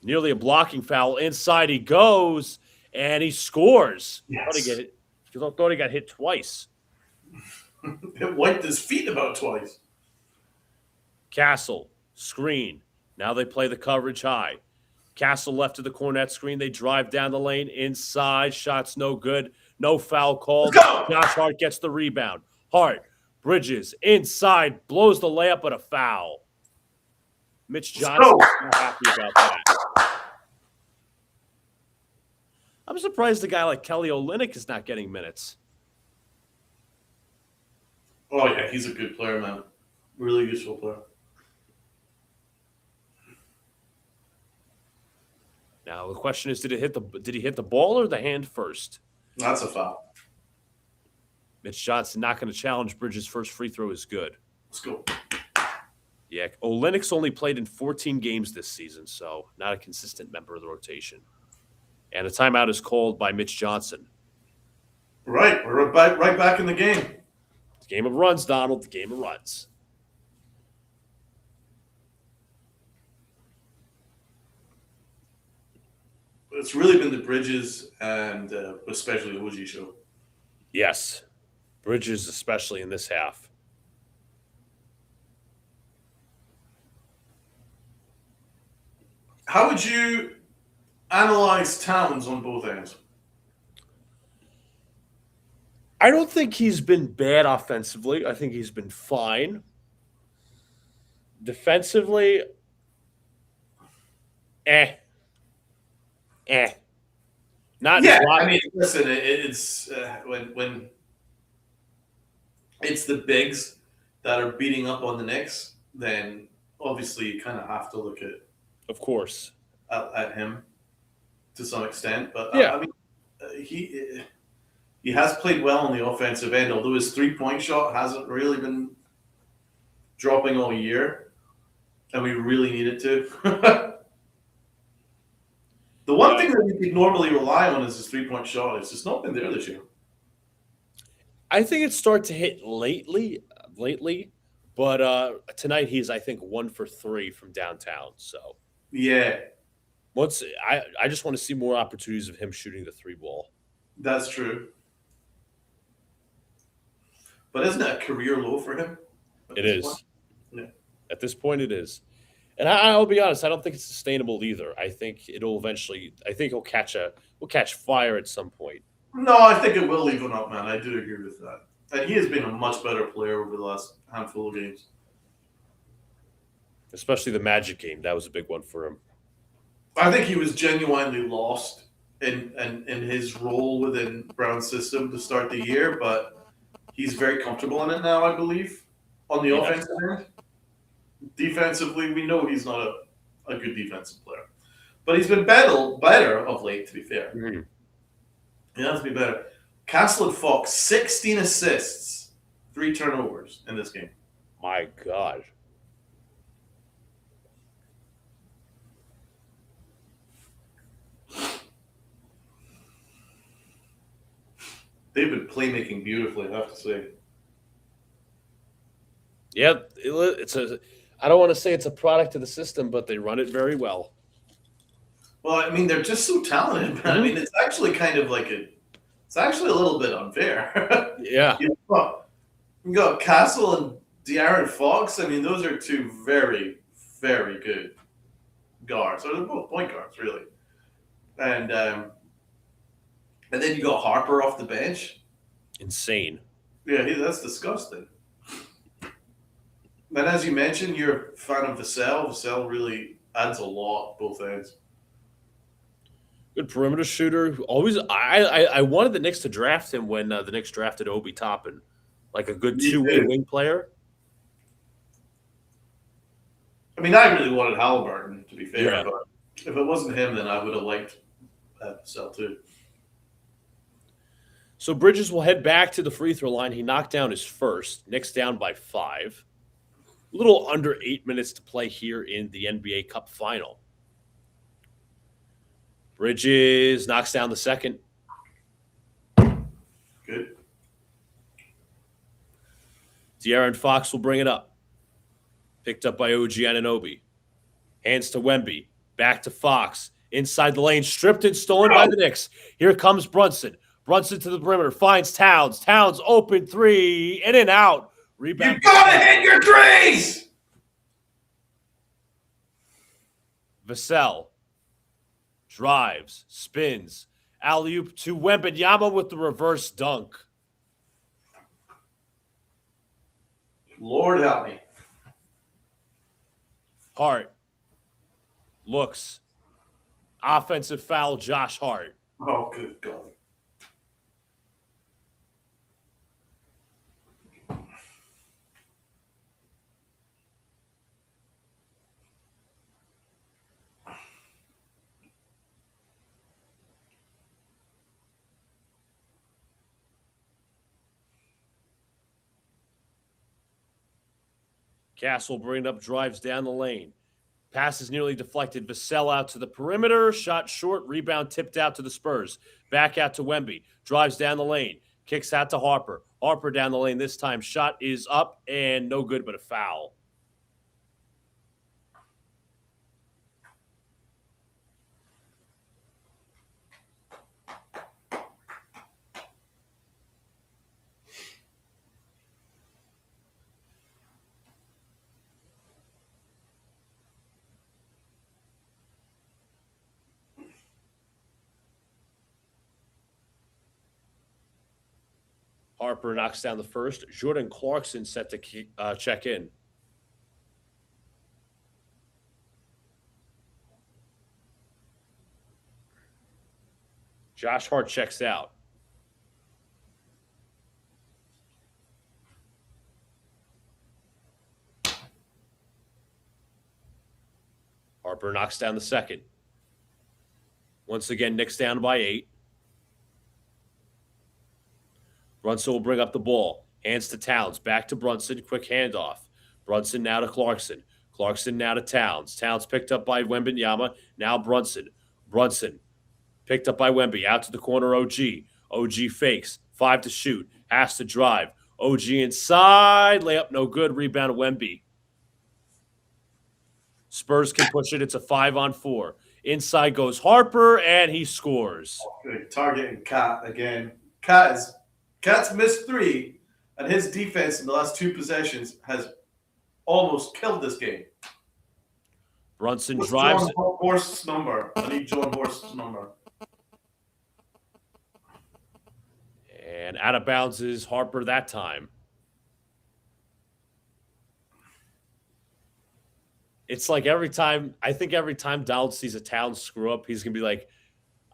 Speaker 1: Nearly a blocking foul. Inside he goes, and he scores.
Speaker 2: Yes.
Speaker 1: Thought he got hit twice.
Speaker 2: It wiped his feet about twice.
Speaker 1: Castle. Screen. Now they play the coverage high. Castle left to the cornet screen. They drive down the lane inside. Shots no good. No foul called. Josh Hart gets the rebound. Hart, Bridges, inside, blows the layup, but a foul. Mitch Johnson is not happy about that. I'm surprised a guy like Kelly Olynyk is not getting minutes.
Speaker 2: Oh, yeah, he's a good player, man. Really useful player.
Speaker 1: Now the question is, did he hit the ball or the hand first?
Speaker 2: That's a foul.
Speaker 1: Mitch Johnson not going to challenge Bridges' first free throw is good.
Speaker 2: Let's go.
Speaker 1: Yeah, Olynyk's only played in 14 games this season, so not a consistent member of the rotation. And a timeout is called by Mitch Johnson.
Speaker 2: Right, we're right back in the game.
Speaker 1: The game of runs, Donald. The game of runs.
Speaker 2: It's really been the Bridges and especially OG show.
Speaker 1: Yes. Bridges, especially in this half.
Speaker 2: How would you analyze Towns on both ends?
Speaker 1: I don't think he's been bad offensively. I think he's been fine. Defensively, Not in
Speaker 2: Yeah,
Speaker 1: slot.
Speaker 2: I mean, listen, it's when it's the bigs that are beating up on the Knicks, then obviously you kind of have to look
Speaker 1: Of course.
Speaker 2: at him to some extent. But
Speaker 1: Yeah.
Speaker 2: I mean, he has played well on the offensive end, although his 3-point shot hasn't really been dropping all year, and we really need it to. The one thing that we could normally rely on is his 3-point shot. It's just not been there this year.
Speaker 1: I think it's started to hit lately, but tonight he's I think 1 for 3 from downtown. So
Speaker 2: Yeah,
Speaker 1: I just want to see more opportunities of him shooting the 3 ball.
Speaker 2: that's true. But isn't that a career low for him?
Speaker 1: It is.
Speaker 2: Yeah.
Speaker 1: At this point, it is. And I'll be honest, I don't think it's sustainable either. I think it'll eventually. I think he'll catch fire at some point.
Speaker 2: No, I think it will even up, man. I do agree with that. And he has been a much better player over the last handful of games.
Speaker 1: Especially the Magic game, that was a big one for him.
Speaker 2: I think he was genuinely lost in his role within Brown's system to start the year, but he's very comfortable in it now, I believe, on the offensive end. Defensively, we know he's not a good defensive player. But he's been better of late, to be fair.
Speaker 1: Mm-hmm.
Speaker 2: He has to be better. Castle and Fox, 16 assists, 3 turnovers in this game.
Speaker 1: My God.
Speaker 2: They've been playmaking beautifully, I have to say.
Speaker 1: Yeah, it's a. I don't want to say it's a product of the system, but they run it very well.
Speaker 2: Well, I mean, they're just so talented, man. I mean, it's actually kind of like it's actually a little bit unfair.
Speaker 1: Yeah.
Speaker 2: You got Castle and De'Aaron Fox. I mean, those are 2 very, very good guards. So they're both point guards, really. And then you got Harper off the bench.
Speaker 1: Insane.
Speaker 2: Yeah, that's disgusting. And as you mentioned, you're a fan of Vassell. Vassell really adds a lot both ends.
Speaker 1: Good perimeter shooter. Always, I wanted the Knicks to draft him when the Knicks drafted Obi Toppin, like a good 2-way wing player.
Speaker 2: I mean, I really wanted Halliburton, to be fair.
Speaker 1: Yeah.
Speaker 2: But if it wasn't him, then I would have liked Vassell too.
Speaker 1: So Bridges will head back to the free throw line. He knocked down his first. Knicks down by 5. A little under 8 minutes to play here in the NBA Cup final. Bridges knocks down the second.
Speaker 2: Good.
Speaker 1: De'Aaron Fox will bring it up. Picked up by OG Anunoby. Hands to Wemby. Back to Fox. Inside the lane. Stripped and stolen by the Knicks. Here comes Brunson. Brunson to the perimeter. Finds Towns. Towns open 3. In and out. Rebound.
Speaker 2: You gotta hit your threes!
Speaker 1: Vassell. Drives. Spins. Alley-oop to Wembanyama with the reverse dunk.
Speaker 2: Lord help me.
Speaker 1: Hart. Looks. Offensive foul, Josh Hart.
Speaker 2: Oh, good God.
Speaker 1: Castle bringing up, drives down the lane. Pass is nearly deflected. Vassell out to the perimeter. Shot short. Rebound tipped out to the Spurs. Back out to Wemby. Drives down the lane. Kicks out to Harper. Harper down the lane this time. Shot is up and no good, but a foul. Harper knocks down the first. Jordan Clarkson set to check in. Josh Hart checks out. Harper knocks down the second. Once again, Knicks down by 8. Brunson will bring up the ball. Hands to Towns. Back to Brunson. Quick handoff. Brunson now to Clarkson. Clarkson now to Towns. Towns picked up by Wembanyama. Now Brunson. Brunson picked up by Wemby. Out to the corner, OG. OG fakes. 5 to shoot. Has to drive. OG inside. Layup no good. Rebound Wemby. Spurs can push it. It's a 5-on-4. Inside goes Harper, and he scores.
Speaker 2: Good. Targeting Cat again. Cat's missed 3, and his defense in the last 2 possessions has almost killed this game.
Speaker 1: Brunson
Speaker 2: What's
Speaker 1: drives.
Speaker 2: John Horst's number? I need John Horst's number.
Speaker 1: And out of bounds is Harper that time. It's like every time Donald sees a Town screw up, he's going to be like,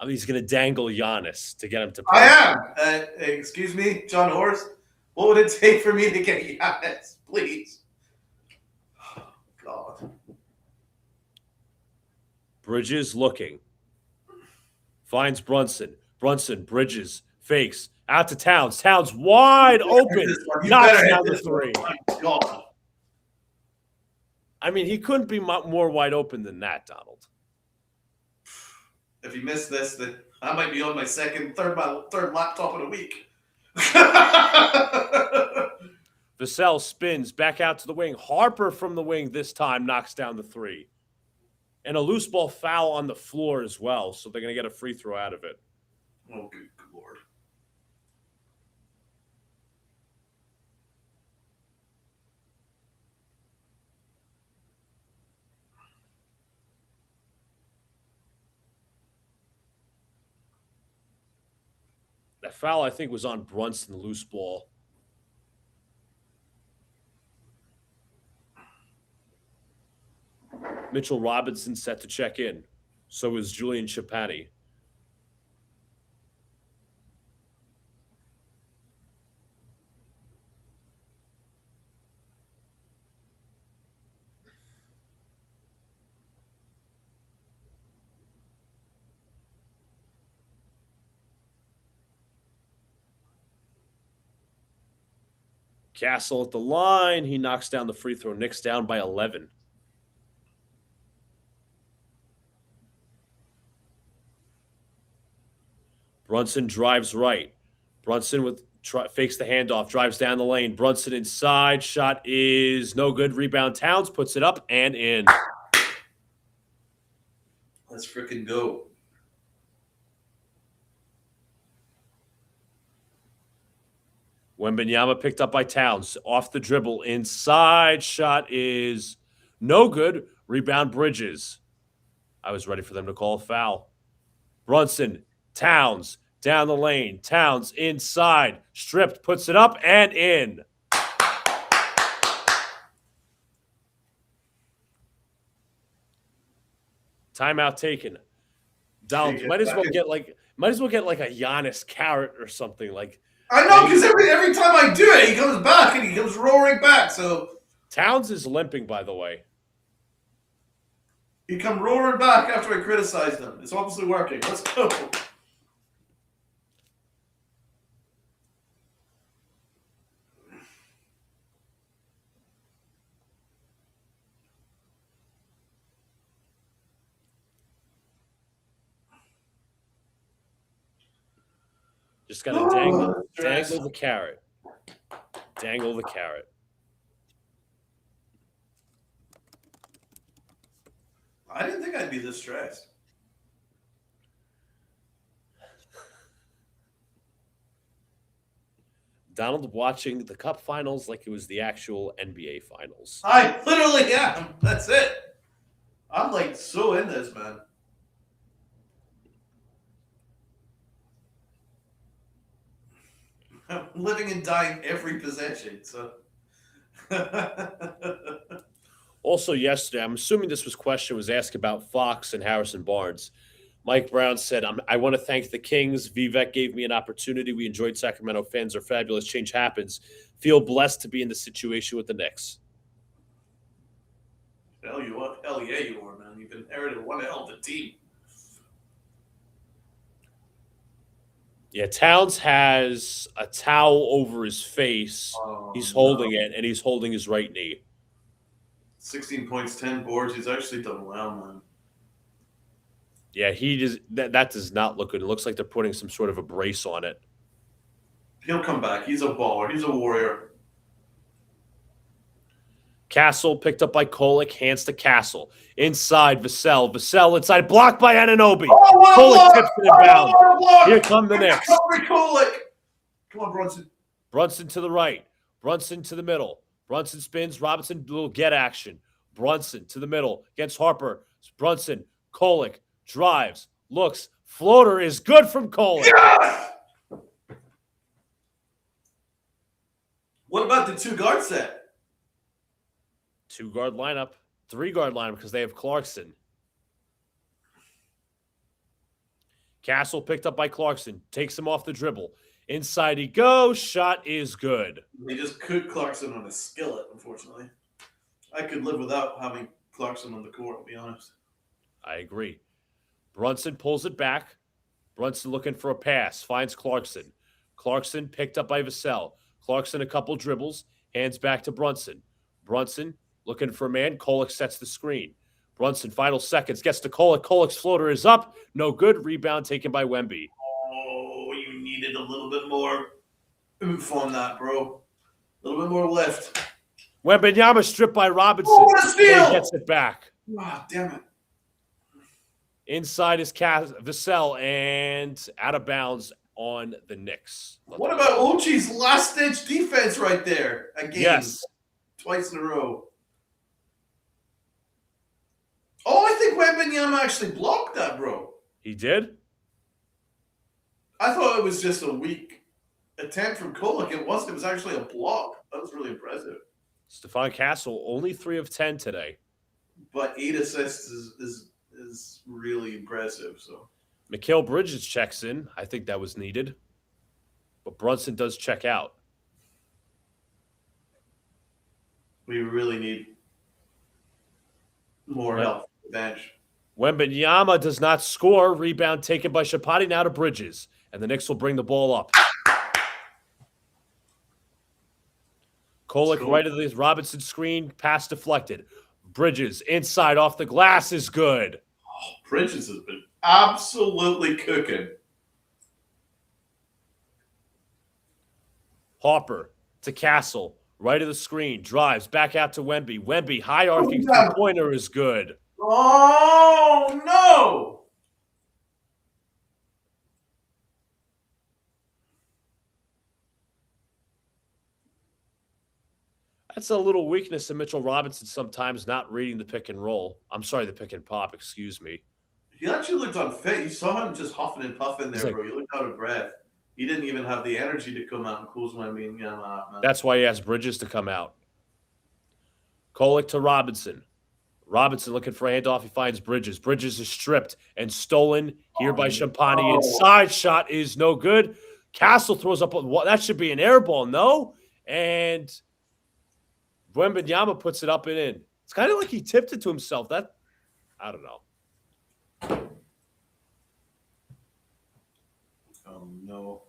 Speaker 1: he's going to dangle Giannis to get him to play.
Speaker 2: I am. Excuse me, John Horst. What would it take for me to get Giannis, please? Oh, God.
Speaker 1: Bridges looking. Finds Brunson. Brunson, Bridges, fakes. Out to Towns. Towns wide open. Knocks down the 3.
Speaker 2: Oh, my God.
Speaker 1: I mean, he couldn't be more wide open than that, Donald.
Speaker 2: If you miss this, then I might be on my third laptop in a week.
Speaker 1: Vassell spins back out to the wing. Harper from the wing this time knocks down the 3. And a loose ball foul on the floor as well, so they're going to get a free throw out of it.
Speaker 2: Oh, good Lord.
Speaker 1: That foul, I think, was on Brunson, the loose ball. Mitchell Robinson set to check in. So is Julian Chapani. Castle at the line. He knocks down the free throw. Knicks down by 11. Brunson drives right. Brunson fakes the handoff, drives down the lane. Brunson inside. Shot is no good. Rebound Towns puts it up and in.
Speaker 2: Let's freaking go.
Speaker 1: Wembanyama picked up by Towns. Off the dribble. Inside. Shot is no good. Rebound Bridges. I was ready for them to call a foul. Brunson, Towns, down the lane. Towns inside. Stripped, puts it up and in. Timeout taken. Donald, might as well get like a Giannis carrot or something. Like
Speaker 2: I know, because every time I do it, he comes back and he comes roaring back. So
Speaker 1: Towns is limping, by the way.
Speaker 2: he come roaring back after I criticized him. It's obviously working. Let's go.
Speaker 1: Just got to dangle the carrot. Dangle the carrot.
Speaker 2: I didn't think I'd be this stressed.
Speaker 1: Donald watching the Cup Finals like it was the actual NBA Finals.
Speaker 2: I literally am. That's it. I'm like so in this, man. I'm living and dying every possession. So.
Speaker 1: Also yesterday, I'm assuming this question was asked about Fox and Harrison Barnes. Mike Brown said, I want to thank the Kings. Vivek gave me an opportunity. We enjoyed Sacramento. Fans are fabulous. Change happens. Feel blessed to be in the situation with the Knicks.
Speaker 2: Hell, hell yeah, you are, man. You've inherited one hell of a team.
Speaker 1: Yeah, Towns has a towel over his face. He's holding it, and he's holding his right knee.
Speaker 2: 16 points, 10 boards. He's actually done well, man.
Speaker 1: Yeah, that does not look good. It looks like they're putting some sort of a brace on it.
Speaker 2: He'll come back. He's a baller. He's a warrior.
Speaker 1: Castle picked up by Kolek, hands to Castle. Inside, Vassell. Vassell inside, blocked by Anunoby.
Speaker 2: Oh,
Speaker 1: Kolek tips it in bounds. Here come the Knicks.
Speaker 2: Kolek. Come on, Brunson.
Speaker 1: Brunson to the right. Brunson to the middle. Brunson spins. Robinson, little get action. Brunson to the middle. Against Harper. Brunson. Kolek drives. Looks. Floater is good from Kolek.
Speaker 2: Yes! What about the 2-guard set?
Speaker 1: 2-guard lineup. 3-guard lineup because they have Clarkson. Castle picked up by Clarkson. Takes him off the dribble. Inside he goes. Shot is good.
Speaker 2: They just cooked Clarkson on a skillet, unfortunately. I could live without having Clarkson on the court, to be honest.
Speaker 1: I agree. Brunson pulls it back. Brunson looking for a pass. Finds Clarkson. Clarkson picked up by Vassell. Clarkson a couple dribbles. Hands back to Brunson. Brunson looking for a man. Kolek sets the screen. Brunson, final seconds. Gets to Kolek. Kolek's floater is up. No good. Rebound taken by Wemby.
Speaker 2: Oh, you needed a little bit more oomph on that, bro. A little bit more lift.
Speaker 1: Wembanyama stripped by Robinson.
Speaker 2: Oh, what a steal!
Speaker 1: He gets it back.
Speaker 2: Ah, damn it.
Speaker 1: Inside is Vassell and out of bounds on the Knicks.
Speaker 2: What about Ochi's last-ditch defense right there? Again.
Speaker 1: Yes.
Speaker 2: Twice in a row. Oh, I think Wembanyama actually blocked that, bro.
Speaker 1: He did?
Speaker 2: I thought it was just a weak attempt from Kolek. It wasn't. It was actually a block. That was really impressive.
Speaker 1: Stephon Castle, only 3 of 10 today.
Speaker 2: But 8 assists is really impressive. So
Speaker 1: Mikal Bridges checks in. I think that was needed. But Brunson does check out.
Speaker 2: we really need more help from the bench.
Speaker 1: Wembanyama does not score. Rebound taken by Chapati now to Bridges. And the Knicks will bring the ball up. Kolek right of the Robinson screen. Pass deflected. Bridges inside off the glass is good.
Speaker 2: Oh, Bridges has been absolutely cooking.
Speaker 1: Harper to Castle. Right of the screen. Drives back out to Wemby. Wemby, high arcing three-pointer is good.
Speaker 2: Oh, no.
Speaker 1: That's a little weakness in Mitchell Robinson sometimes, not reading the pick and roll. I'm sorry, the pick and pop, excuse me.
Speaker 2: He actually looked unfit. You saw him just huffing and puffing there,
Speaker 1: like,
Speaker 2: bro. He looked out of breath. He didn't even have the energy to come out and close Wembanyama out, man.
Speaker 1: That's why he asked Bridges to come out. Kolek to Robinson. Robinson looking for a handoff. He finds Bridges. Bridges is stripped and stolen here by Champagny. Inside shot is no good. Castle throws up. That should be an air ball, no? And Wembanyama puts it up and in. It's kind of like he tipped it to himself. That, I don't know.
Speaker 2: Oh, no.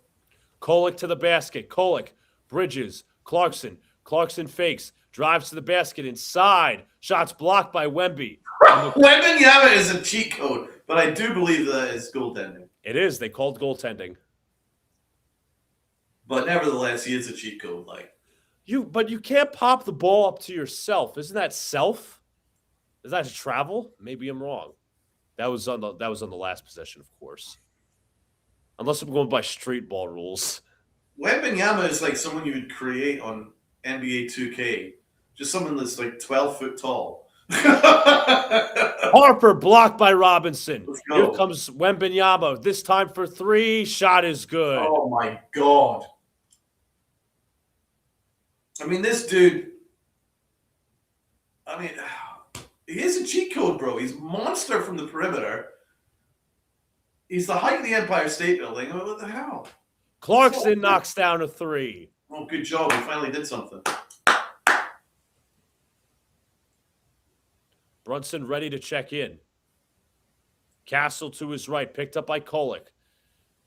Speaker 1: Kolek to the basket. Kolek, Bridges, Clarkson. Clarkson fakes. Drives to the basket inside. Shots blocked by Wemby.
Speaker 2: Wembanyama is a cheat code, but I do believe that is goaltending.
Speaker 1: It is. They called goaltending.
Speaker 2: But nevertheless, he is a cheat code.
Speaker 1: But you can't pop the ball up to yourself. Isn't that self? Is that travel? Maybe I'm wrong. That was on the last possession, of course. Unless I'm going by street ball rules.
Speaker 2: Wembanyama is like someone you would create on NBA 2K. Just someone that's like 12 foot tall.
Speaker 1: Harper blocked by Robinson. Here comes Wembanyama. This time for 3. Shot is good.
Speaker 2: Oh, my God. I mean, this dude, he is a cheat code, bro. He's a monster from the perimeter. He's the height of the Empire State Building. What the hell?
Speaker 1: Clarkson knocks down a three.
Speaker 2: Oh, good job. He finally did something.
Speaker 1: Brunson ready to check in. Castle to his right, picked up by Kolek.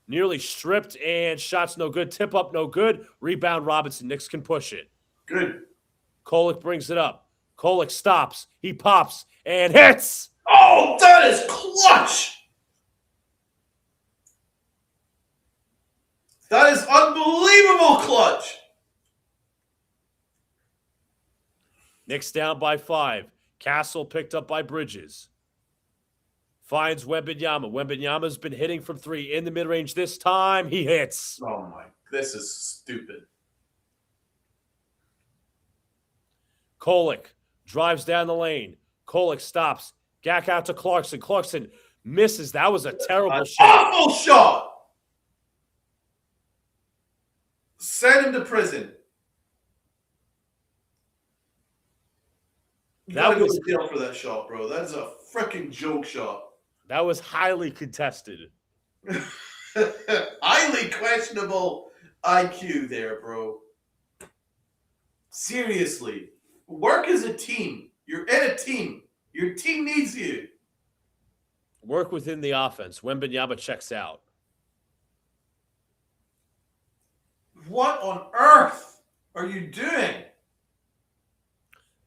Speaker 1: Nearly stripped and shots no good. Tip up no good. Rebound Robinson. Knicks can push it.
Speaker 2: Good.
Speaker 1: Kolek brings it up. Kolek stops. He pops and hits.
Speaker 2: Oh, that is clutch. That is unbelievable clutch.
Speaker 1: Knicks down by 5. Castle picked up by Bridges. Finds Wembanyama. Wembanyama's been hitting from 3 in the mid-range this time. He hits.
Speaker 2: Oh, my. This is stupid.
Speaker 1: Kolek drives down the lane. Kolek stops. Gack out to Clarkson. Clarkson misses. That was a terrible shot.
Speaker 2: Awful shot. Send him to prison. You gotta go to jail for that shot, bro. That is a freaking joke shot.
Speaker 1: That was highly contested.
Speaker 2: Highly questionable IQ there, bro. Seriously. Work as a team. You're in a team. Your team needs you.
Speaker 1: Work within the offense. Wembanyama checks out.
Speaker 2: What on earth are you doing?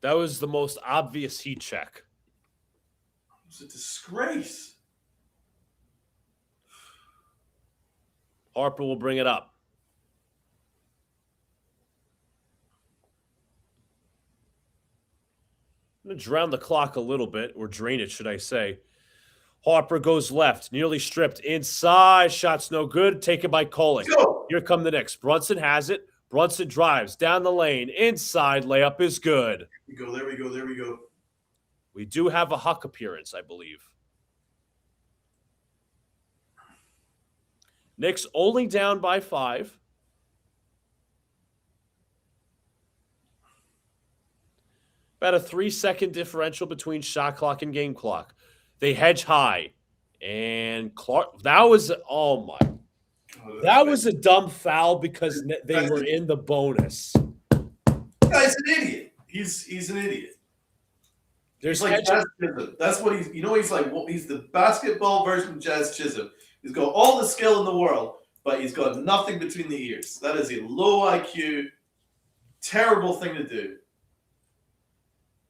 Speaker 1: That was the most obvious heat check.
Speaker 2: It's a disgrace.
Speaker 1: Harper will bring it up. I'm going to drown the clock a little bit, or drain it, should I say. Harper goes left, nearly stripped. Inside, shots no good. Taken by Kolek. Here come the Knicks. Brunson has it. Brunson drives down the lane. Inside, layup is good.
Speaker 2: There we go.
Speaker 1: We do have a Huck appearance, I believe. Knicks only down by 5. About a 3-second differential between shot clock and game clock. They hedge high. And Clark, that was, oh my. That was a dumb foul because they were in the bonus.
Speaker 2: Guy's an idiot. He's an idiot.
Speaker 1: There's
Speaker 2: like Jazz Chisholm. That's what he's. You know, he's like. Well, he's the basketball version of Jazz Chisholm. He's got all the skill in the world, but he's got nothing between the ears. That is a low IQ, terrible thing to do.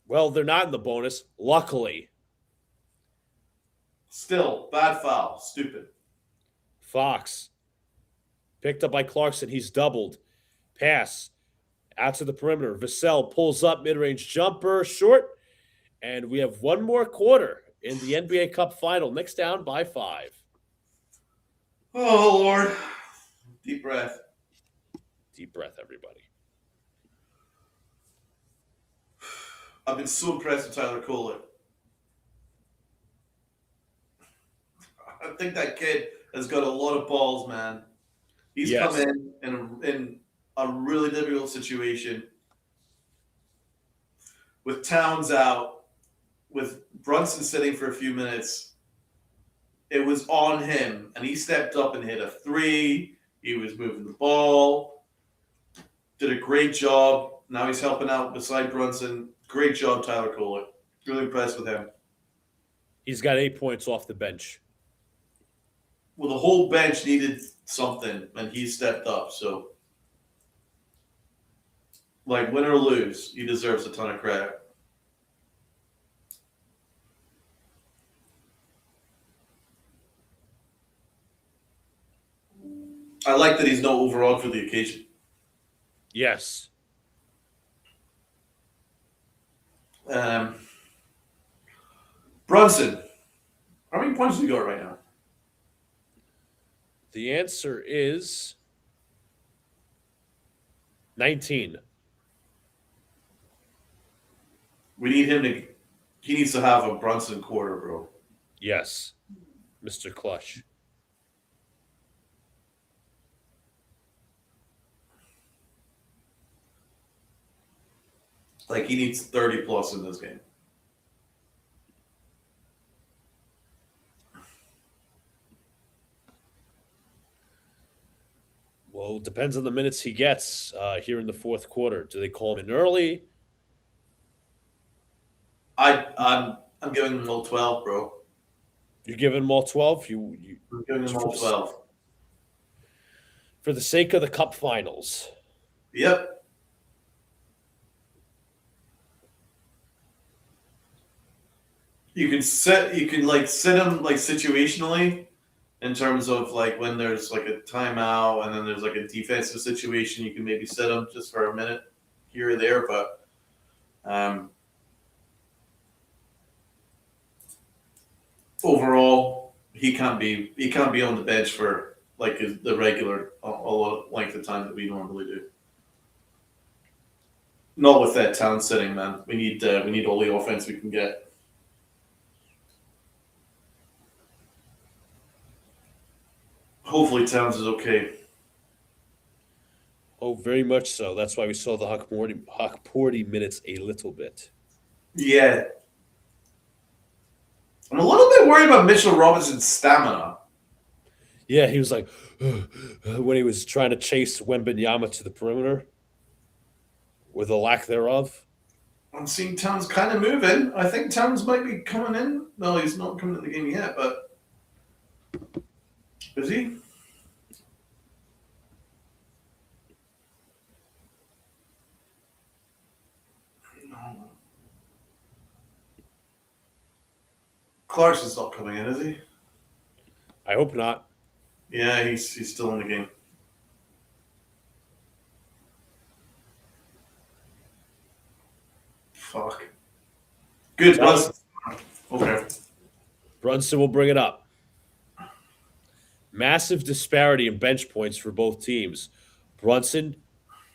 Speaker 1: Well, they're not in the bonus, luckily.
Speaker 2: Still, bad foul. Stupid.
Speaker 1: Fox. Picked up by Clarkson. He's doubled. Pass. Out to the perimeter. Vassell pulls up. Mid-range jumper. Short. And we have one more quarter in the NBA Cup final. Knicks down by 5.
Speaker 2: Oh, Lord. Deep breath.
Speaker 1: Deep breath, everybody.
Speaker 2: I've been so impressed with Tyler Kolek. I think that kid has got a lot of balls, man. He's come in a really difficult situation with Towns out, with Brunson sitting for a few minutes. It was on him, and he stepped up and hit a 3. He was moving the ball, did a great job. Now he's helping out beside Brunson. Great job, Tyler Kolek. Really impressed with him.
Speaker 1: He's got 8 points off the bench.
Speaker 2: Well, the whole bench needed something, and he stepped up. So, like, win or lose, he deserves a ton of credit. I like that he's no overall for the occasion.
Speaker 1: Yes.
Speaker 2: Brunson, how many points do you got right now?
Speaker 1: The answer is 19.
Speaker 2: We need him to. He needs to have a Brunson quarter, bro.
Speaker 1: Yes, Mr. Clutch.
Speaker 2: Like, he needs 30 plus in this game.
Speaker 1: Well, it depends on the minutes he gets here in the fourth quarter. Do they call him in early?
Speaker 2: I'm giving them all 12, bro.
Speaker 1: You're giving them all 12?
Speaker 2: I'm giving them all 12.
Speaker 1: For the sake of the Cup Finals.
Speaker 2: Yep. You can sit them like situationally in terms of like when there's like a timeout and then there's like a defensive situation, you can maybe sit them just for a minute here or there, but overall he can't be on the bench for like the regular length of time that we normally do. Not with that talent sitting, man. We need all the offense we can get. Hopefully Towns is okay.
Speaker 1: Oh, very much so. That's why we saw the Huckporty minutes a little bit.
Speaker 2: Yeah. I'm a little bit worried about Mitchell Robinson's stamina.
Speaker 1: Yeah, he was like, when he was trying to chase Wembanyama to the perimeter, or the lack thereof.
Speaker 2: I'm seeing Towns kind of moving. I think Towns might be coming in. No, he's not coming to the game yet, but is he? No. Clarkson's not coming in, is he?
Speaker 1: I hope not.
Speaker 2: Yeah, he's still in the game. Fuck. Good, Brunson. Okay.
Speaker 1: Brunson will bring it up. Massive disparity in bench points for both teams. Brunson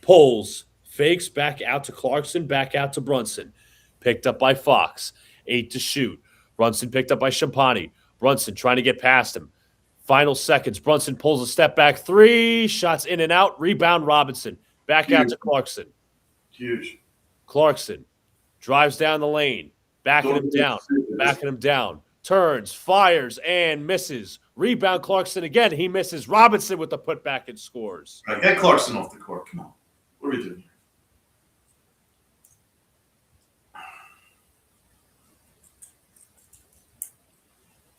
Speaker 1: pulls, fakes back out to Clarkson, back out to Brunson. Picked up by Fox. 8 to shoot. Brunson picked up by Shampani. Brunson trying to get past him. Final seconds. Brunson pulls a step back 3. Shots in and out. Rebound Robinson. Back out to Clarkson.
Speaker 2: Huge.
Speaker 1: Clarkson drives down the lane. Backing him down. Turns, fires, and misses. Rebound Clarkson again. He misses. Robinson with the putback and scores.
Speaker 2: Right, get Clarkson off the court. Come on. What are we doing here?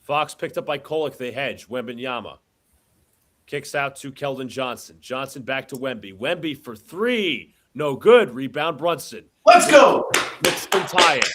Speaker 1: Fox picked up by Kolek. They hedge. Wembanyama. Kicks out to Keldon Johnson. Johnson back to Wemby. Wemby for 3. No good. Rebound Brunson.
Speaker 2: Let's go.
Speaker 1: Knicks can tie it.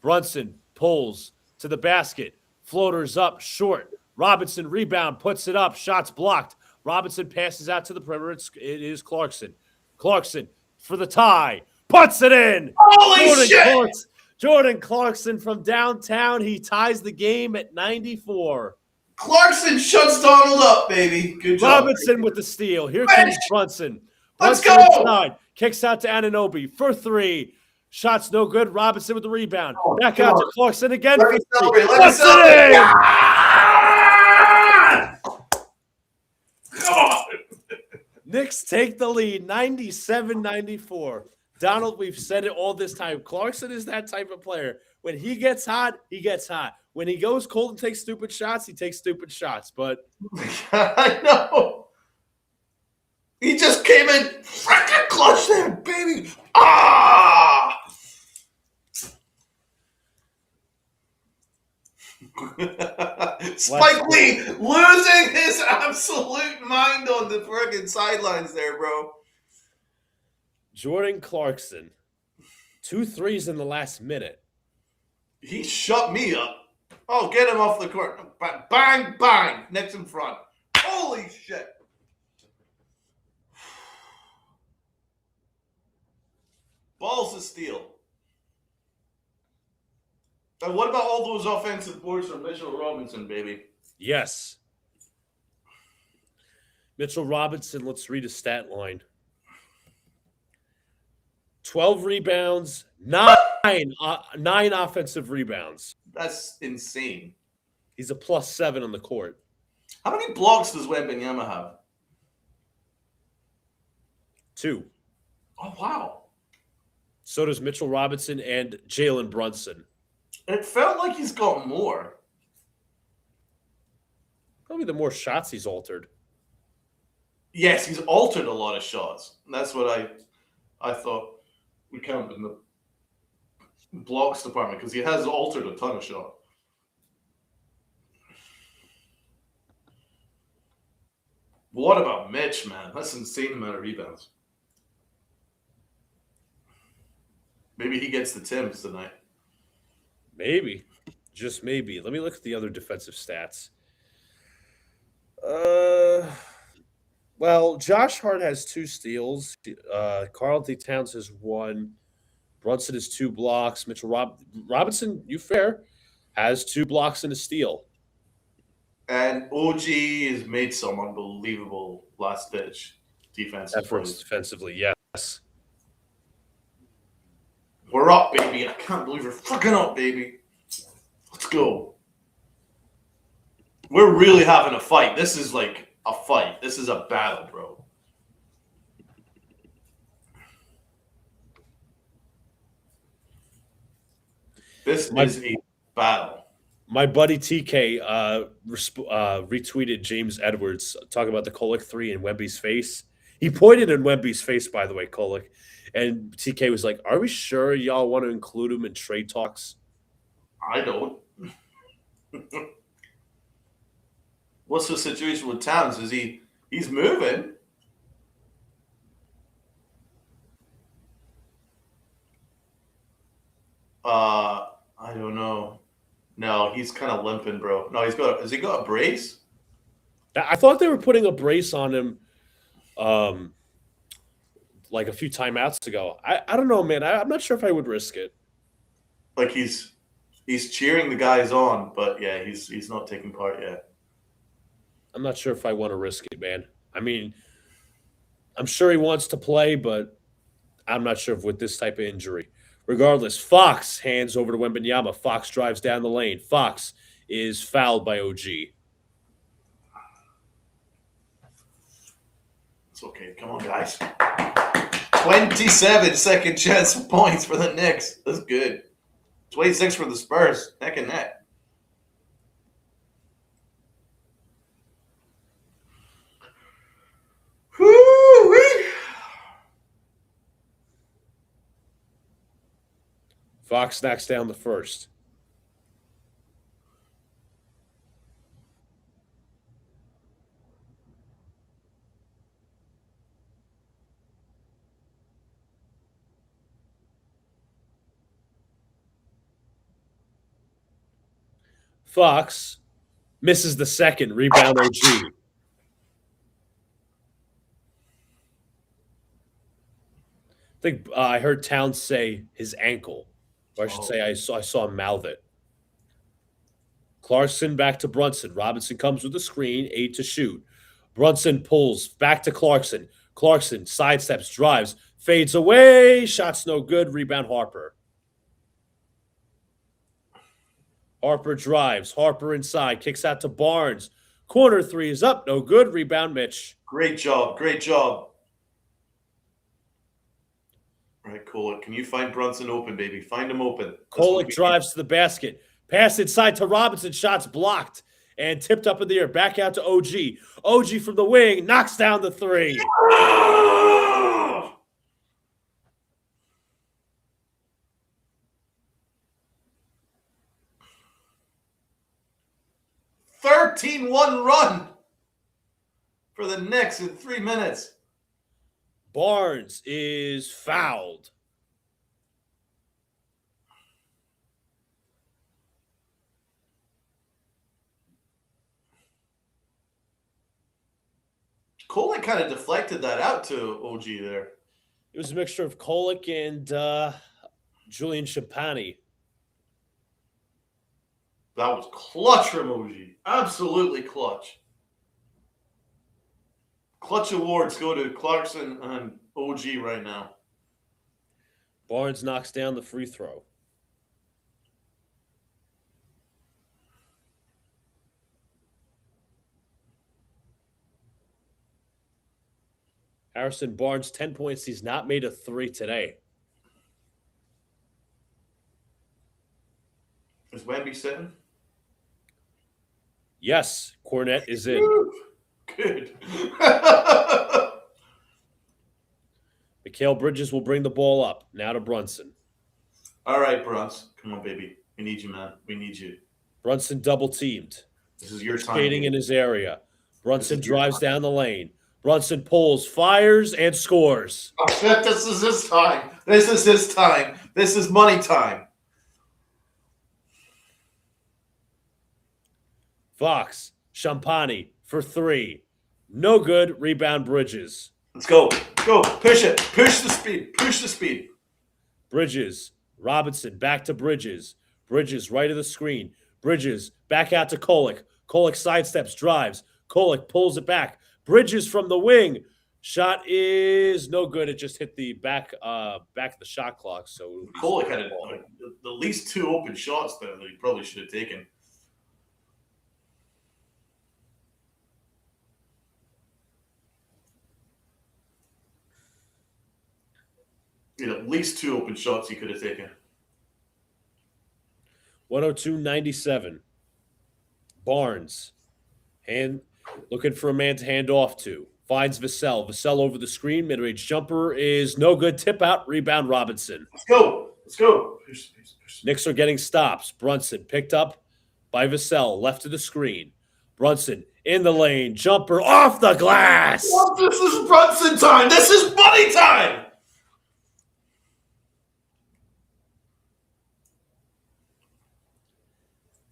Speaker 1: Brunson pulls to the basket. Floaters up short. Robinson rebound. Puts it up. Shots blocked. Robinson passes out to the perimeter. It is Clarkson. Clarkson for the tie. Puts it in.
Speaker 2: Holy shit.
Speaker 1: Jordan Clarkson from downtown. He ties the game at 94.
Speaker 2: Clarkson shuts Donald up, baby. Good job.
Speaker 1: Robinson with the steal. Here comes Brunson.
Speaker 2: Let's
Speaker 1: Brunson
Speaker 2: go.
Speaker 1: Inside. Kicks out to Anunoby for 3. Shots no good. Robinson with the rebound. Back out to Clarkson again.
Speaker 2: Let me celebrate. Come on.
Speaker 1: Knicks take the lead, 97-94. Donald, we've said it all this time. Clarkson is that type of player. When he gets hot, he gets hot. When he goes cold and takes stupid shots, he takes stupid shots. But
Speaker 2: I know. He just came in freaking clutch there, baby. Ah! Spike Lee losing his absolute mind on the friggin' sidelines there, bro.
Speaker 1: Jordan Clarkson, 2 threes in the last minute.
Speaker 2: He shut me up. Oh, get him off the court. Bang, bang. Next in front. Holy shit. Balls of steel. And what about all those offensive boards from Mitchell Robinson, baby?
Speaker 1: Yes. Mitchell Robinson, let's read his stat line. 12 rebounds, 9 offensive rebounds.
Speaker 2: That's insane.
Speaker 1: He's a +7 on the court.
Speaker 2: How many blocks does Wembanyama have?
Speaker 1: 2.
Speaker 2: Oh, wow.
Speaker 1: So does Mitchell Robinson and Jalen Brunson.
Speaker 2: It felt like he's got more.
Speaker 1: Probably the more shots he's altered.
Speaker 2: Yes, he's altered a lot of shots. That's what I thought we counted in the blocks department because he has altered a ton of shots. What about Mitch, man? That's an insane amount of rebounds. Maybe he gets the Timbs tonight.
Speaker 1: Maybe, just maybe. Let me look at the other defensive stats. Uh, well, Josh Hart has 2 steals. Carl D. Towns has 1. Brunson has 2 blocks. Robinson, you fair, has 2 blocks and a steal.
Speaker 2: And OG has made some unbelievable last ditch defensive
Speaker 1: Efforts
Speaker 2: plays.
Speaker 1: defensively, yes.
Speaker 2: We're up, baby. I can't believe we're fucking up, baby. Let's go. We're really having a fight. This is like a fight. This is a battle, bro. This is a battle.
Speaker 1: My buddy TK retweeted James Edwards talking about the Kolek 3 in Wemby's face. He pointed in Wemby's face, by the way, Kolek. And TK was like, "Are we sure y'all want to include him in trade talks?"
Speaker 2: I don't. What's the situation with Towns? Is he's moving? I don't know. No, he's kind of limping, bro. No, has he got a brace?
Speaker 1: I thought they were putting a brace on him like a few timeouts ago. I don't know, man. I'm not sure if I would risk it.
Speaker 2: Like he's cheering the guys on, but yeah, he's not taking part yet.
Speaker 1: I'm not sure if I want to risk it, man. I mean, I'm sure he wants to play, but I'm not sure if with this type of injury. Regardless, Fox hands over to Wembanyama. Fox drives down the lane. Fox is fouled by OG.
Speaker 2: It's okay. Come on, guys. 27 second chance points for the Knicks. That's good. 26 for the Spurs. Neck and neck. Woo-wee.
Speaker 1: Fox knocks down the first. Fox misses the second. Rebound OG. I think I heard Towns say his ankle, or I should say I saw him mouth it. Clarkson back to Brunson. Robinson comes with a screen, 8 to shoot. Brunson pulls back to Clarkson. Clarkson sidesteps, drives, fades away. Shots no good. Rebound Harper. Harper drives. Harper inside. Kicks out to Barnes. Corner 3 is up. No good. Rebound Mitch.
Speaker 2: Great job. Great job. All right, Kolek. Can you find Brunson open, baby? Find him open.
Speaker 1: Kolek drives to the basket. Pass inside to Robinson. Shots blocked and tipped up in the air. Back out to OG. OG from the wing knocks down the 3.
Speaker 2: 13-1 run for the Knicks in 3 minutes.
Speaker 1: Barnes is fouled.
Speaker 2: Kolek kind of deflected that out to OG there.
Speaker 1: It was a mixture of Kolek and Julian Champagny.
Speaker 2: That was clutch from OG. Absolutely clutch. Clutch awards go to Clarkson and OG right now.
Speaker 1: Barnes knocks down the free throw. Harrison Barnes, 10 points. He's not made a 3 today.
Speaker 2: Is Wemby sitting?
Speaker 1: Yes, Cornette is in.
Speaker 2: Good.
Speaker 1: Mikal Bridges will bring the ball up. Now to Brunson.
Speaker 2: All right, Brunson. Come on, baby. We need you, man. We need you.
Speaker 1: Brunson double teamed.
Speaker 2: This is your time.
Speaker 1: Skating in his area. Brunson
Speaker 2: This is your
Speaker 1: drives
Speaker 2: time.
Speaker 1: down the lane. Brunson pulls, fires, and scores.
Speaker 2: Oh, shit, this is his time. This is his time. This is money time.
Speaker 1: Fox, Champagny for 3. No good. Rebound Bridges.
Speaker 2: Let's go. Go. Push it. Push the speed. Push the speed.
Speaker 1: Bridges. Robinson back to Bridges. Bridges right of the screen. Bridges back out to Kolek. Kolek sidesteps, drives. Kolek pulls it back. Bridges from the wing. Shot is no good. It just hit the back of the shot clock. So
Speaker 2: Kolek had at least 2 open shots there that he probably should have taken. He had at least 2 open shots he could have taken.
Speaker 1: 102-97. Barnes. Looking for a man to hand off to. Finds Vassell. Vassell over the screen. Mid-range jumper is no good. Tip out. Rebound Robinson.
Speaker 2: Let's go. Let's go.
Speaker 1: Knicks are getting stops. Brunson picked up by Vassell. Left of the screen. Brunson in the lane. Jumper off the glass.
Speaker 2: Well, this is Brunson time. This is money time.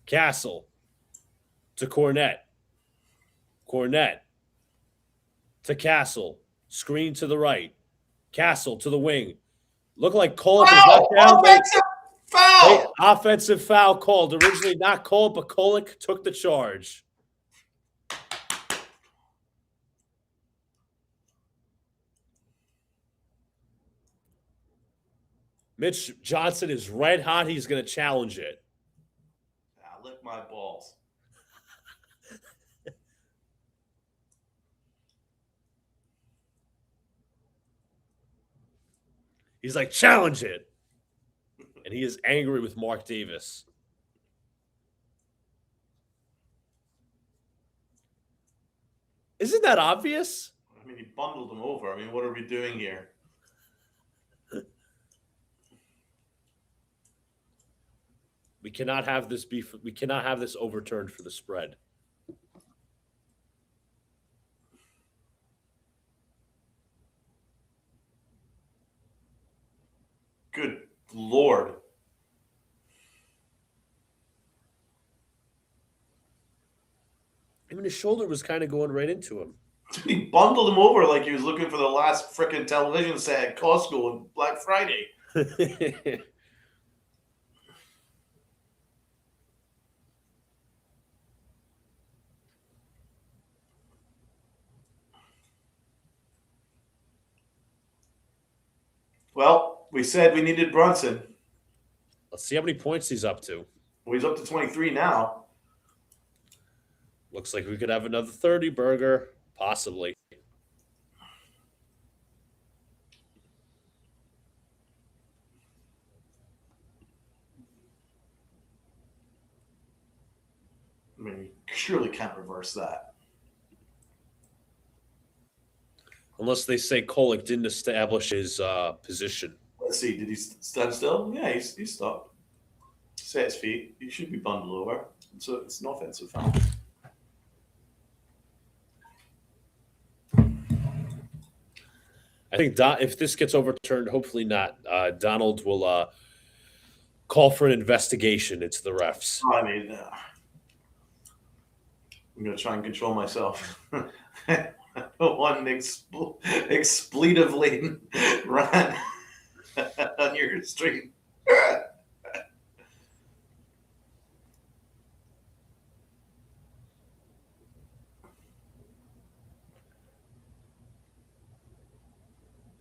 Speaker 1: Castle to Cornette. Cornette to Castle. Screen to the right. Castle to the wing. Look like Kolek is knocked down.
Speaker 2: Offensive foul.
Speaker 1: Offensive foul called. Originally not called, but Kolek took the charge. Mitch Johnson is red hot. He's going to challenge it.
Speaker 2: Lick my balls.
Speaker 1: He's like, challenge it. And he is angry with Mark Davis. Isn't that obvious?
Speaker 2: I mean, he bundled him over. I mean, what are we doing here?
Speaker 1: We cannot have this we cannot have this overturned for the spread.
Speaker 2: Good Lord.
Speaker 1: I mean, his shoulder was kind of going right into him.
Speaker 2: He bundled him over like he was looking for the last frickin' television set at Costco on Black Friday. Well, we said we needed Brunson.
Speaker 1: Let's see how many points he's up to.
Speaker 2: Well, he's up to 23 now.
Speaker 1: Looks like we could have another 30 burger, possibly.
Speaker 2: I mean, you surely can't reverse that.
Speaker 1: Unless they say Kolek didn't establish his position.
Speaker 2: Let's see. Did he stand still? Yeah, he stopped. Set his feet. He should be bundled over. So it's an offensive foul.
Speaker 1: I think if this gets overturned, hopefully not, Donald will call for an investigation into the refs.
Speaker 2: I mean, I'm going to try and control myself. One expletive-laden rant on your stream.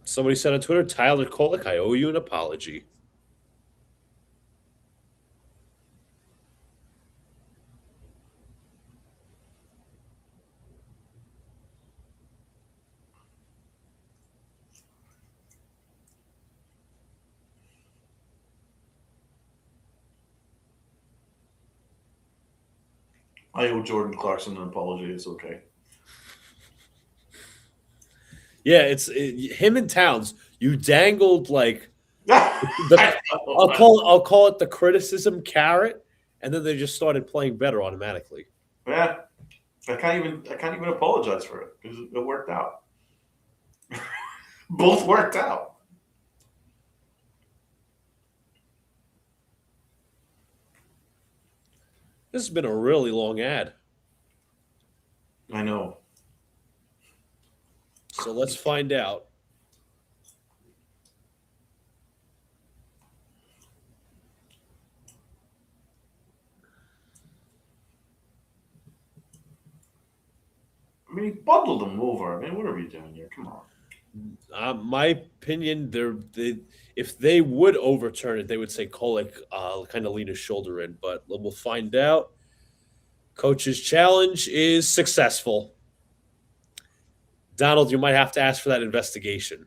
Speaker 1: Somebody said on Twitter, Tyler Kolek, I owe you an apology.
Speaker 2: I owe Jordan Clarkson an apology. It's okay.
Speaker 1: Yeah, him and Towns. You dangled like
Speaker 2: I know.
Speaker 1: I'll call it the criticism carrot, and then they just started playing better automatically.
Speaker 2: Yeah, I can't even apologize for it because it worked out. Both worked out.
Speaker 1: This has been a really long ad.
Speaker 2: I know.
Speaker 1: So let's find out.
Speaker 2: I mean, he bundled them over. I mean, what are we doing here? Come on.
Speaker 1: My opinion, if they would overturn it, they would say Kolek kind of lean his shoulder in, but we'll find out. Coach's challenge is successful. Donald, you might have to ask for that investigation.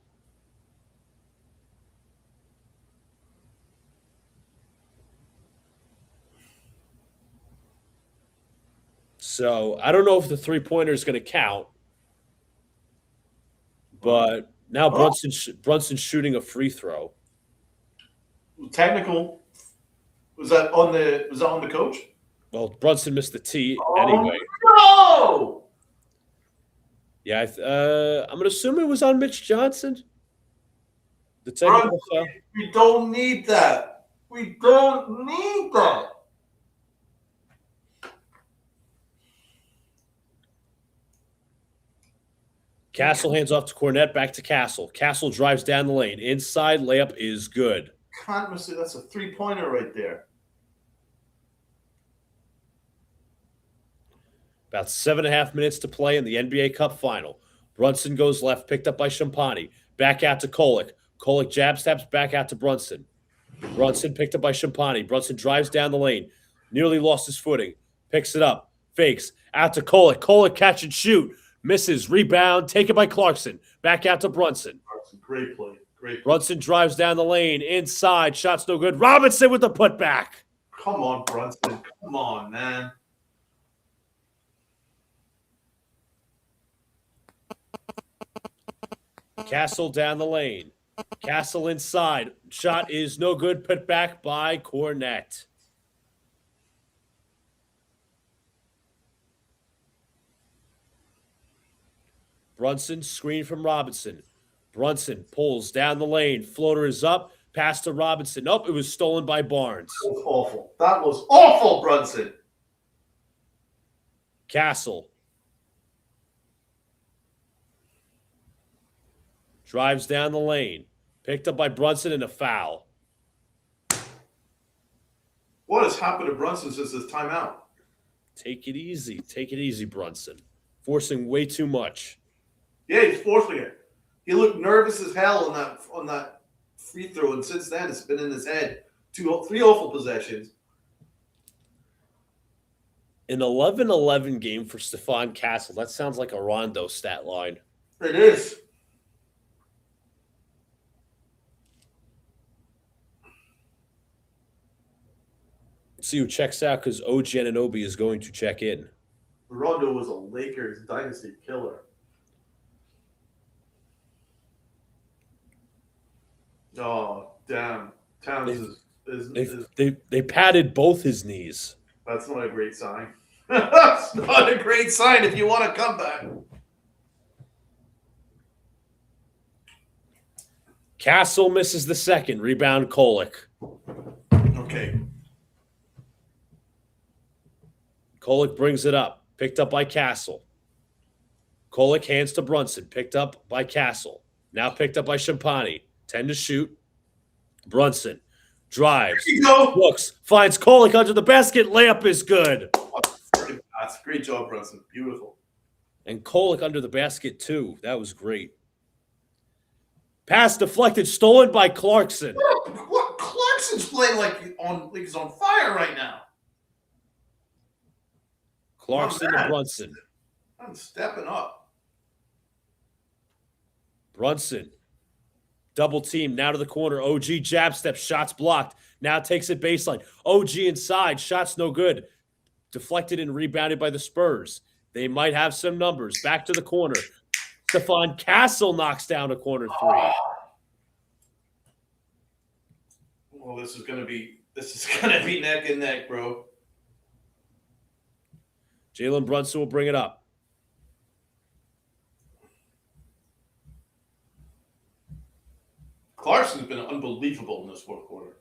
Speaker 1: So I don't know if the three-pointer is going to count, but now Brunson's shooting a free throw.
Speaker 2: Technical. Was that on the coach?
Speaker 1: Well, Brunson missed the tee anyway.
Speaker 2: No!
Speaker 1: Yeah, I'm going to assume it was on Mitch Johnson. The technical foul.
Speaker 2: We don't need that. We don't need that.
Speaker 1: Castle hands off to Cornette, back to Castle. Castle drives down the lane. Inside layup is good.
Speaker 2: Can't miss it. That's a three-pointer right there.
Speaker 1: About 7.5 minutes to play in the NBA Cup final. Brunson goes left, picked up by Shampani. Back out to Kolek. Kolek jab steps back out to Brunson. Brunson picked up by Shampani. Brunson drives down the lane. Nearly lost his footing. Picks it up. Fakes. Out to Kolek. Kolek catch and shoot. Misses. Rebound. Taken by Clarkson. Back out to Brunson.
Speaker 2: Great play. Great play.
Speaker 1: Brunson drives down the lane. Inside. Shot's no good. Robinson with the putback.
Speaker 2: Come on, Brunson. Come on, man.
Speaker 1: Castle down the lane. Castle inside. Shot is no good. Put back by Cornette. Brunson screen from Robinson. Brunson pulls down the lane. Floater is up. Pass to Robinson. Nope, it was stolen by Barnes.
Speaker 2: That was awful. That was awful, Brunson.
Speaker 1: Castle. Drives down the lane. Picked up by Brunson and a foul.
Speaker 2: What has happened to Brunson since his timeout?
Speaker 1: Take it easy. Take it easy, Brunson. Forcing way too much.
Speaker 2: Yeah, he's forcing it. He looked nervous as hell on that free throw, and since then it's been in his head. 3 awful possessions.
Speaker 1: An 11-11 game for Stephon Castle. That sounds like a Rondo stat line.
Speaker 2: It is.
Speaker 1: See who checks out because OG Anunoby is going to check in.
Speaker 2: Rondo was a Lakers dynasty killer. Oh, damn. Towns
Speaker 1: They padded both his knees.
Speaker 2: That's not a great sign. That's not a great sign if you want to come back.
Speaker 1: Castle misses the second. Rebound, Kolek.
Speaker 2: Okay.
Speaker 1: Kolek brings it up. Picked up by Castle. Kolek hands to Brunson. Picked up by Castle. Now picked up by Shampani. 10 to shoot. Brunson drives. Looks. Finds Kolek under the basket. Layup is good.
Speaker 2: That's great job, Brunson. Beautiful.
Speaker 1: And Kolek under the basket, too. That was great. Pass deflected. Stolen by Clarkson.
Speaker 2: What? Clarkson's playing like he's on fire right now.
Speaker 1: Clarkson and Brunson.
Speaker 2: I'm stepping up.
Speaker 1: Brunson. Double team. Now to the corner. OG jab step. Shots blocked. Now takes it baseline. OG inside. Shots no good. Deflected and rebounded by the Spurs. They might have some numbers. Back to the corner. Stephon Castle knocks down a corner three.
Speaker 2: Well, this is gonna be neck and neck, bro.
Speaker 1: Jalen Brunson will bring it up.
Speaker 2: Clarkson's been unbelievable in this fourth quarter.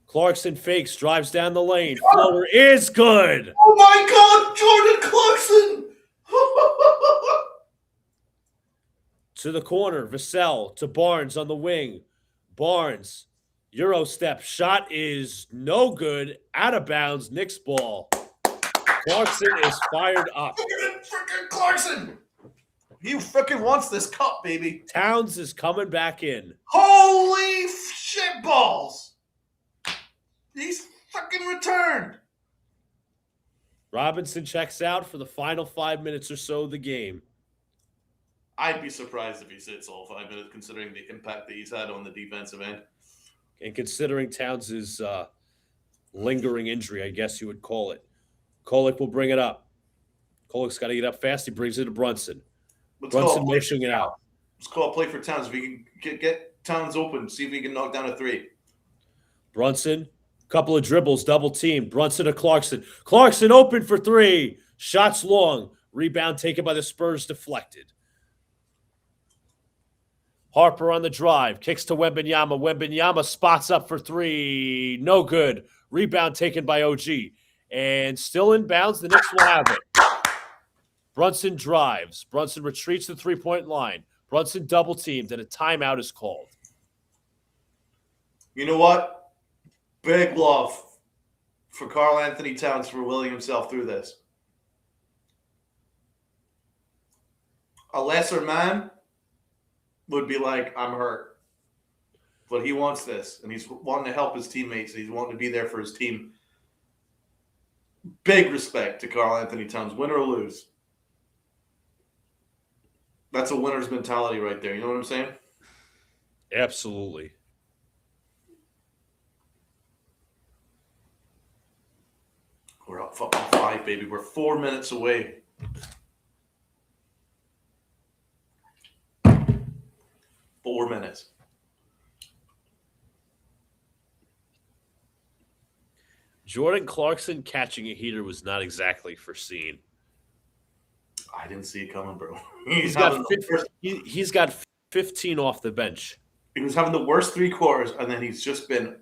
Speaker 1: Clarkson fakes, drives down the lane. Floater is good.
Speaker 2: Oh my God, Jordan Clarkson!
Speaker 1: To the corner, Vassell to Barnes on the wing. Barnes, Euro step, shot is no good. Out of bounds, Knicks ball. Clarkson is fired up.
Speaker 2: Freaking Clarkson! He freaking wants this cup, baby.
Speaker 1: Towns is coming back in.
Speaker 2: Holy shit balls! He's freaking returned.
Speaker 1: Robinson checks out for the final 5 minutes or so of the game.
Speaker 2: I'd be surprised if he sits all 5 minutes, considering the impact that he's had on the defensive end.
Speaker 1: And considering Towns' lingering injury, I guess you would call it. Kolek will bring it up. Kolek's got to get up fast. He brings it to Brunson. Brunson motioning it out.
Speaker 2: Let's call a play for Towns. If we can get Towns open, see if he can knock down a three.
Speaker 1: Brunson, couple of dribbles, double team. Brunson to Clarkson. Clarkson open for three. Shots long. Rebound taken by the Spurs, deflected. Harper on the drive. Kicks to Wembanyama. Wembanyama spots up for three. No good. Rebound taken by OG. And still in bounds. The Knicks will have it. Brunson drives. Brunson retreats to the three-point line. Brunson double teamed, and a timeout is called.
Speaker 2: You know what? Big love for Karl Anthony Towns for willing himself through this. A lesser man would be like, I'm hurt. But he wants this, and he's wanting to help his teammates. He's wanting to be there for his team. Big respect to Karl Anthony Towns, win or lose. That's a winner's mentality right there. You know what I'm saying?
Speaker 1: Absolutely.
Speaker 2: We're up fucking 5, baby. We're 4 minutes away. Four minutes.
Speaker 1: Jordan Clarkson catching a heater was not exactly foreseen.
Speaker 2: I didn't see it coming, bro.
Speaker 1: He's got 15 off the bench.
Speaker 2: He was having the worst 3 quarters, and then he's just been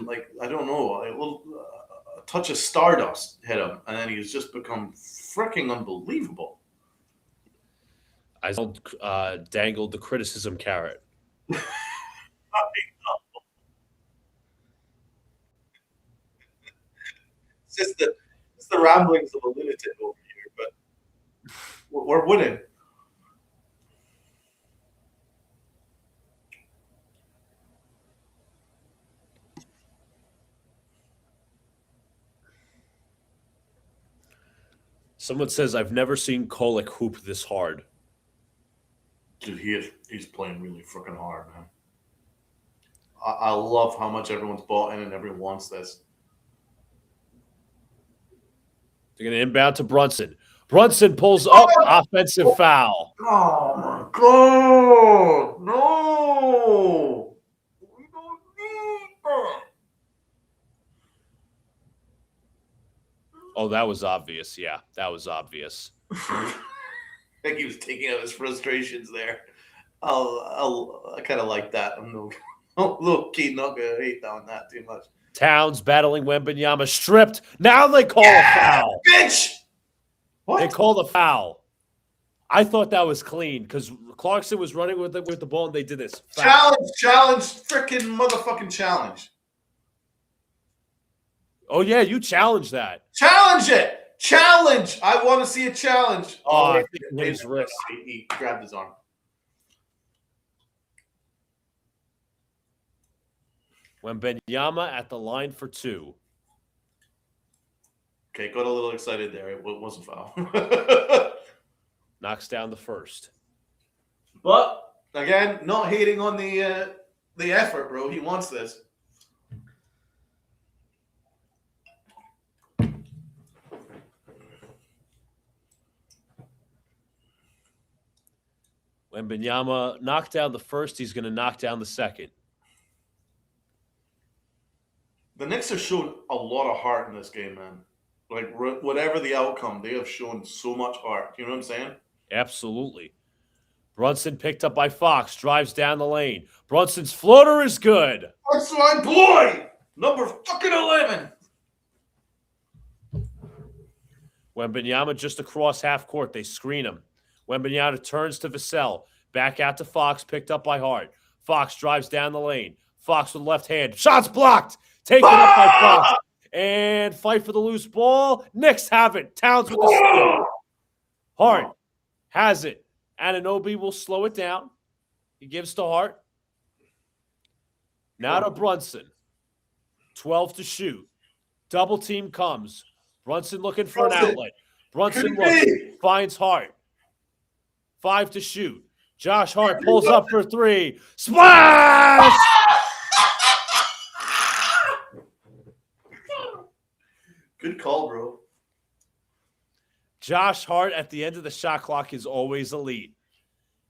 Speaker 2: like, I don't know, a touch of stardust hit him, and then he's just become freaking unbelievable.
Speaker 1: I dangled the criticism carrot.
Speaker 2: It's the ramblings of a lunatic over here, but we're winning.
Speaker 1: Someone says, I've never seen Kolek hoop this hard.
Speaker 2: Dude, he's playing really freaking hard, man. I love how much everyone's bought in and everyone wants this.
Speaker 1: They're going to inbound to Brunson. Brunson pulls up, offensive foul.
Speaker 2: Oh, my God. No. We don't need that.
Speaker 1: Oh, that was obvious. Yeah, that was obvious.
Speaker 2: I think he was taking out his frustrations there. I kind of like that. I'm little kid, not going to hate on that too much.
Speaker 1: Towns battling Wembanyama, stripped. Now they call a foul.
Speaker 2: Bitch! What?
Speaker 1: They called a foul. I thought that was clean because Clarkson was running with the ball and they did this.
Speaker 2: Foul. Challenge, freaking motherfucking challenge.
Speaker 1: Oh, yeah, you challenged that.
Speaker 2: Challenge it. Challenge. I want to see a challenge.
Speaker 1: Oh, I think he hit his wrist.
Speaker 2: He grabbed his arm.
Speaker 1: Wembanyama at the line for 2.
Speaker 2: Okay, got a little excited there. It wasn't foul.
Speaker 1: Knocks down the first.
Speaker 2: But again, not hating on the effort, bro. He wants this.
Speaker 1: Wembanyama knocked down the first. He's going to knock down the second.
Speaker 2: The Knicks have shown a lot of heart in this game, man. Like, whatever the outcome, they have shown so much heart. You know what I'm saying?
Speaker 1: Absolutely. Brunson picked up by Fox, drives down the lane. Brunson's floater is good.
Speaker 2: That's my boy! Number fucking 11.
Speaker 1: Wembanyama just across half court. They screen him. Wembanyama turns to Vassell. Back out to Fox, picked up by Hart. Fox drives down the lane. Fox with left hand. Shots blocked. Taken up by Fox. And fight for the loose ball. Knicks have it. Towns with the steal. Hart has it. Anunoby will slow it down. He gives to Hart. Now to Brunson. 12 to shoot. Double team comes. Brunson looking for an outlet. Brunson looks. Finds Hart. 5 to shoot. Josh Hart pulls up for 3. Splash!
Speaker 2: Good call, bro.
Speaker 1: Josh Hart at the end of the shot clock is always elite.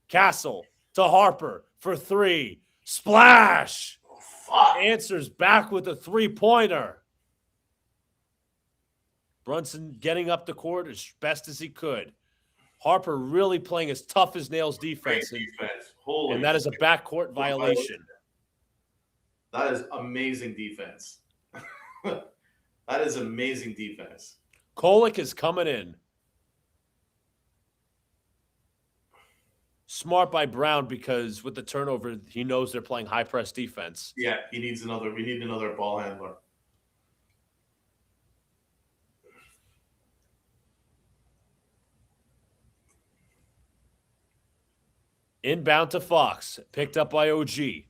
Speaker 1: Castle to Harper for 3. Splash! Answers back with a 3-pointer. Brunson getting up the court as best as he could. Harper really playing as tough as nails defense. And that is a backcourt violation.
Speaker 2: That is amazing defense. That is amazing defense.
Speaker 1: Kolek is coming in. Smart by Brown because with the turnover, he knows they're playing high press defense.
Speaker 2: Yeah, we need another ball handler.
Speaker 1: Inbound to Fox, picked up by OG.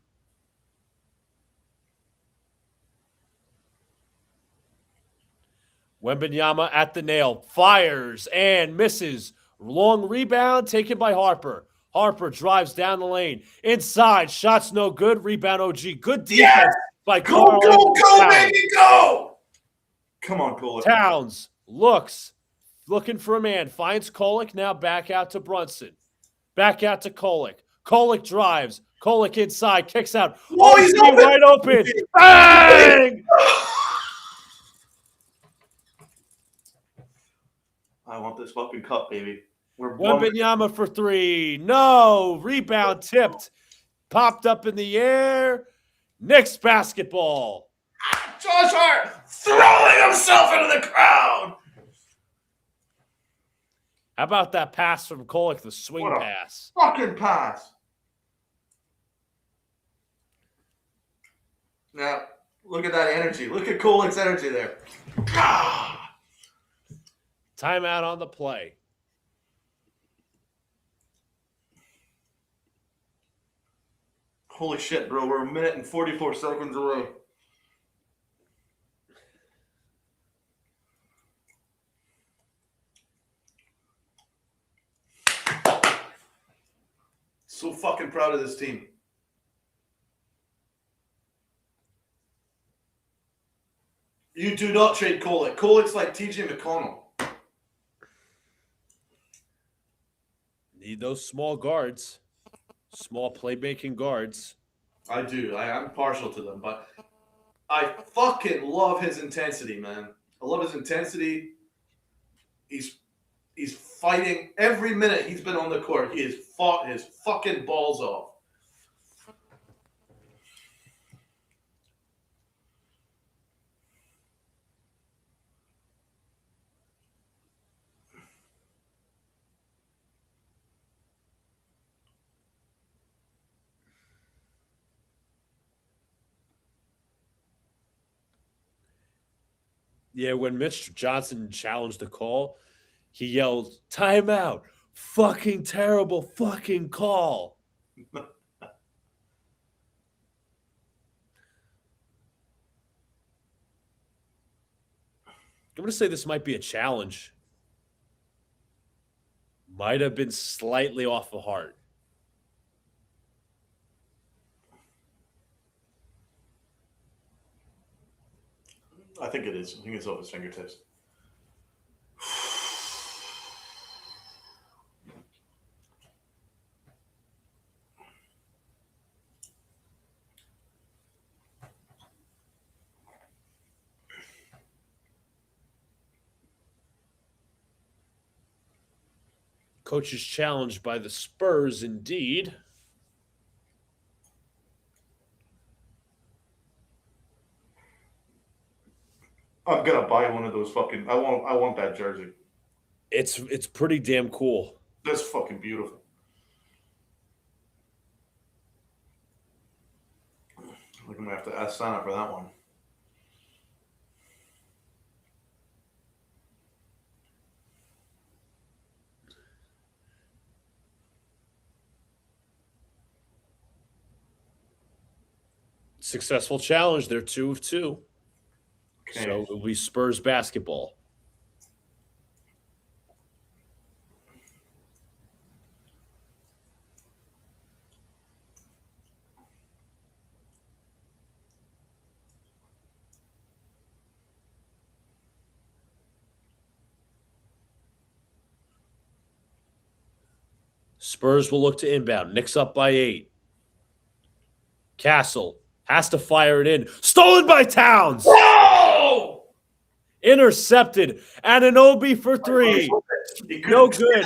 Speaker 1: Wembanyama at the nail, fires and misses. Long rebound taken by Harper. Harper drives down the lane. Inside, shots no good. Rebound OG. Good defense by Carl.
Speaker 2: Go, baby, go! Come on, Kolek.
Speaker 1: Towns looking for a man. Finds Kolek, now back out to Brunson. Back out to Kolek. Kolek drives. Kolek inside, kicks out.
Speaker 2: Oh, he's open.
Speaker 1: Wide open. Bang!
Speaker 2: I want this fucking cup, baby.
Speaker 1: Wembanyama for 3. No. Rebound tipped. Popped up in the air. Knicks basketball.
Speaker 2: Josh Hart throwing himself into the crowd.
Speaker 1: How about that pass from Kolek, the swing pass?
Speaker 2: Fucking pass. Now, look at that energy. Look at Kolek's energy there.
Speaker 1: Timeout on the play.
Speaker 2: Holy shit, bro. We're 1 minute and 44 seconds away. So fucking proud of this team. You do not trade Kolek. Kolek's like TJ McConnell.
Speaker 1: Need those small guards. Small playmaking guards.
Speaker 2: I do. I'm partial to them, but I fucking love his intensity, man. I love his intensity. He's fighting every minute he's been on the court. He has fought his fucking balls off.
Speaker 1: Yeah, when Mitch Johnson challenged the call, he yelled, "Timeout! Fucking terrible fucking call." I'm going to say this might be a challenge. Might have been slightly off the heart.
Speaker 2: I think it is. I think it's off his fingertips.
Speaker 1: Coach is challenged by the Spurs, indeed.
Speaker 3: I'm gonna buy one of those fucking. I want that jersey.
Speaker 1: It's pretty damn cool.
Speaker 3: That's fucking beautiful. I'm gonna have to ask Santa for that one.
Speaker 1: Successful challenge. They're 2 of 2.
Speaker 3: Okay.
Speaker 1: So it'll be Spurs basketball. Spurs will look to inbound. Knicks up by 8. Castle has to fire it in. Stolen by Towns.
Speaker 2: Whoa!
Speaker 1: Intercepted. Anunoby for 3. No good.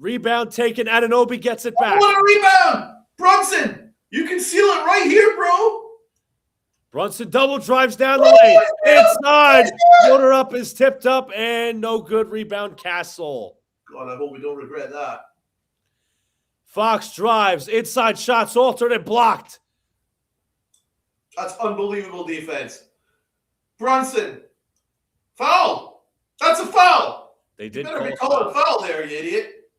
Speaker 1: Rebound taken. Anunoby gets it back.
Speaker 2: What a rebound! Brunson, you can seal it right here, bro.
Speaker 1: Brunson double drives down the lane. Inside. Floater up is tipped up and no good. Rebound Castle.
Speaker 2: God, I hope we don't regret that.
Speaker 1: Fox drives. Inside shots altered and blocked.
Speaker 2: That's unbelievable defense. Brunson, foul. That's a foul.
Speaker 1: They
Speaker 2: You
Speaker 1: did
Speaker 2: better be
Speaker 1: call
Speaker 2: calling a foul there, you idiot.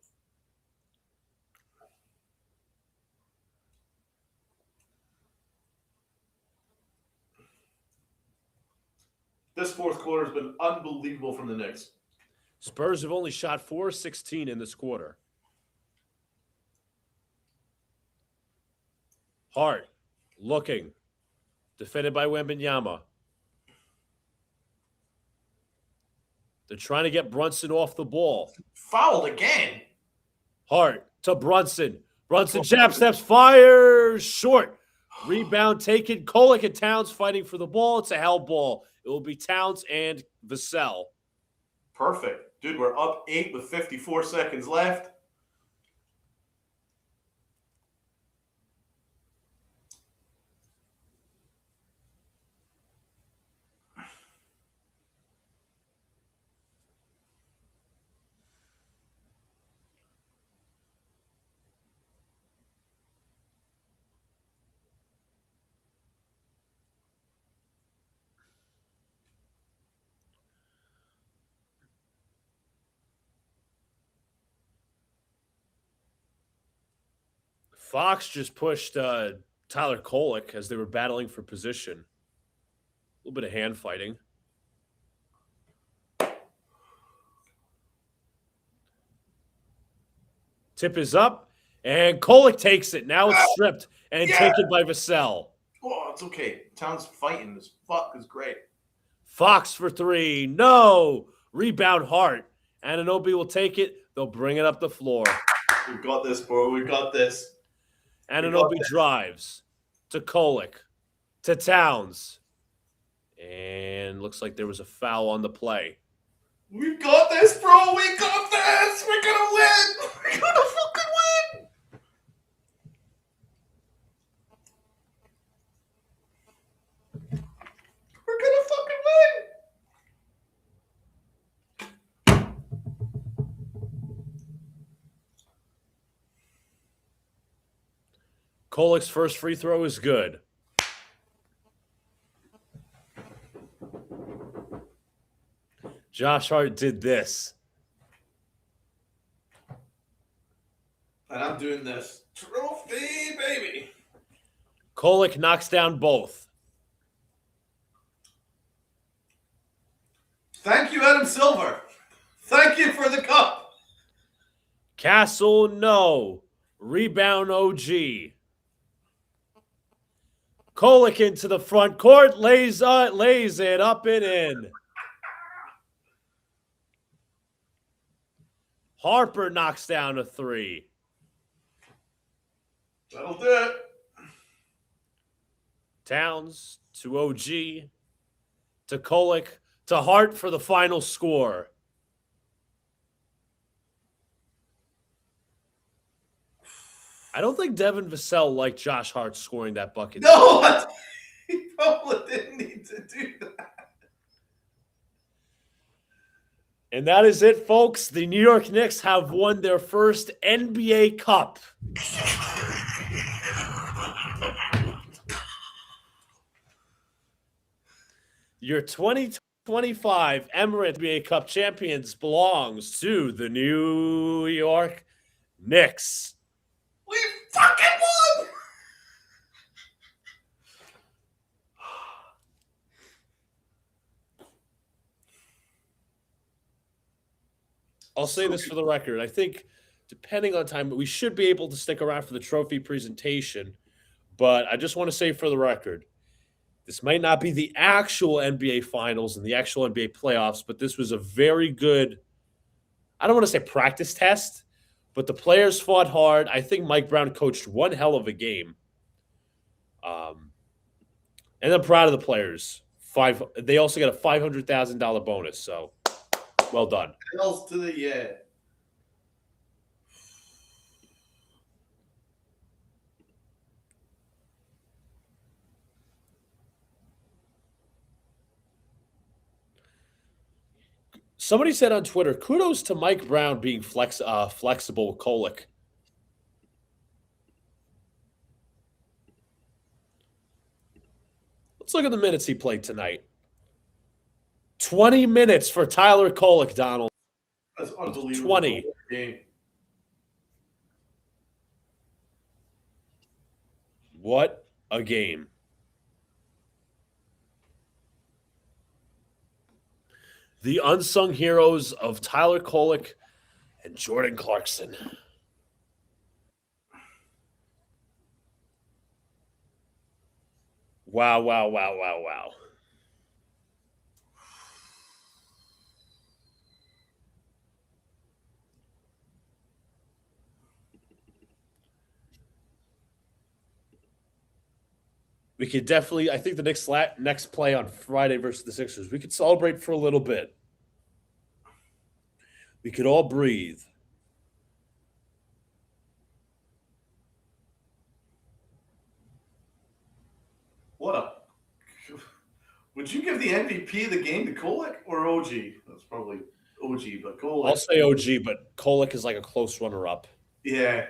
Speaker 2: This fourth quarter has been unbelievable from the Knicks.
Speaker 1: Spurs have only shot 4-16 in this quarter. Hart looking. Defended by Wembanyama. They're trying to get Brunson off the ball.
Speaker 2: Fouled again.
Speaker 1: Hart to Brunson. Brunson jab steps, fires short. Rebound taken. Kolek and Towns fighting for the ball. It's a hell ball. It will be Towns and Vassell.
Speaker 2: Perfect. Dude, we're up 8 with 54 seconds left.
Speaker 1: Fox just pushed Tyler Kolek as they were battling for position. A little bit of hand fighting. Tip is up, and Kolek takes it. Now it's stripped and taken by Vassell.
Speaker 2: Oh, it's okay. Towns fighting as fuck is great.
Speaker 1: Fox for 3. No. Rebound Hart. Anunoby will take it. They'll bring it up the floor.
Speaker 2: We got this, bro. We got this.
Speaker 1: Anunoby drives to Kolek, to Towns. And looks like there was a foul on the play.
Speaker 2: We got this, bro. We got this. We're going to win. We're going to fucking win. We're going to fucking win.
Speaker 1: Kolek's first free throw is good. Josh Hart did this.
Speaker 2: And I'm doing this. Trophy, baby.
Speaker 1: Kolek knocks down both.
Speaker 2: Thank you, Adam Silver. Thank you for the cup.
Speaker 1: Castle, no. Rebound OG. Kolek into the front court, lays it up and in. Harper knocks down a 3.
Speaker 2: That'll do it.
Speaker 1: Towns to OG, to Kolek, to Hart for the final score. I don't think Devin Vassell liked Josh Hart scoring that bucket.
Speaker 2: No, he probably didn't need to do that.
Speaker 1: And that is it, folks. The New York Knicks have won their first NBA Cup. Your 2025 Emirates NBA Cup champions belongs to the New York Knicks.
Speaker 2: We fucking won!
Speaker 1: I'll say this for the record. I think, depending on time, we should be able to stick around for the trophy presentation. But I just want to say for the record, this might not be the actual NBA Finals and the actual NBA playoffs, but this was a very good, I don't want to say practice test, but the players fought hard. I think Mike Brown coached one hell of a game. And I'm proud of the players. They also got a $500,000 bonus, so well done.
Speaker 2: Hells to the yeah.
Speaker 1: Somebody said on Twitter, kudos to Mike Brown being flexible with Kolek. Let's look at the minutes he played tonight. 20 minutes for Tyler Kolek, Donald.
Speaker 2: That's unbelievable.
Speaker 1: 20.
Speaker 2: Game.
Speaker 1: What a game. The unsung heroes of Tyler Kolek and Jordan Clarkson. Wow, wow, wow, wow, wow. We could definitely, I think the next play on Friday versus the Sixers, we could celebrate for a little bit. We could all breathe.
Speaker 2: What a. Would you give the MVP of the game to Kolek or OG? That's probably OG, but Kolek.
Speaker 1: I'll say OG, but Kolek is like a close runner-up.
Speaker 2: Yeah.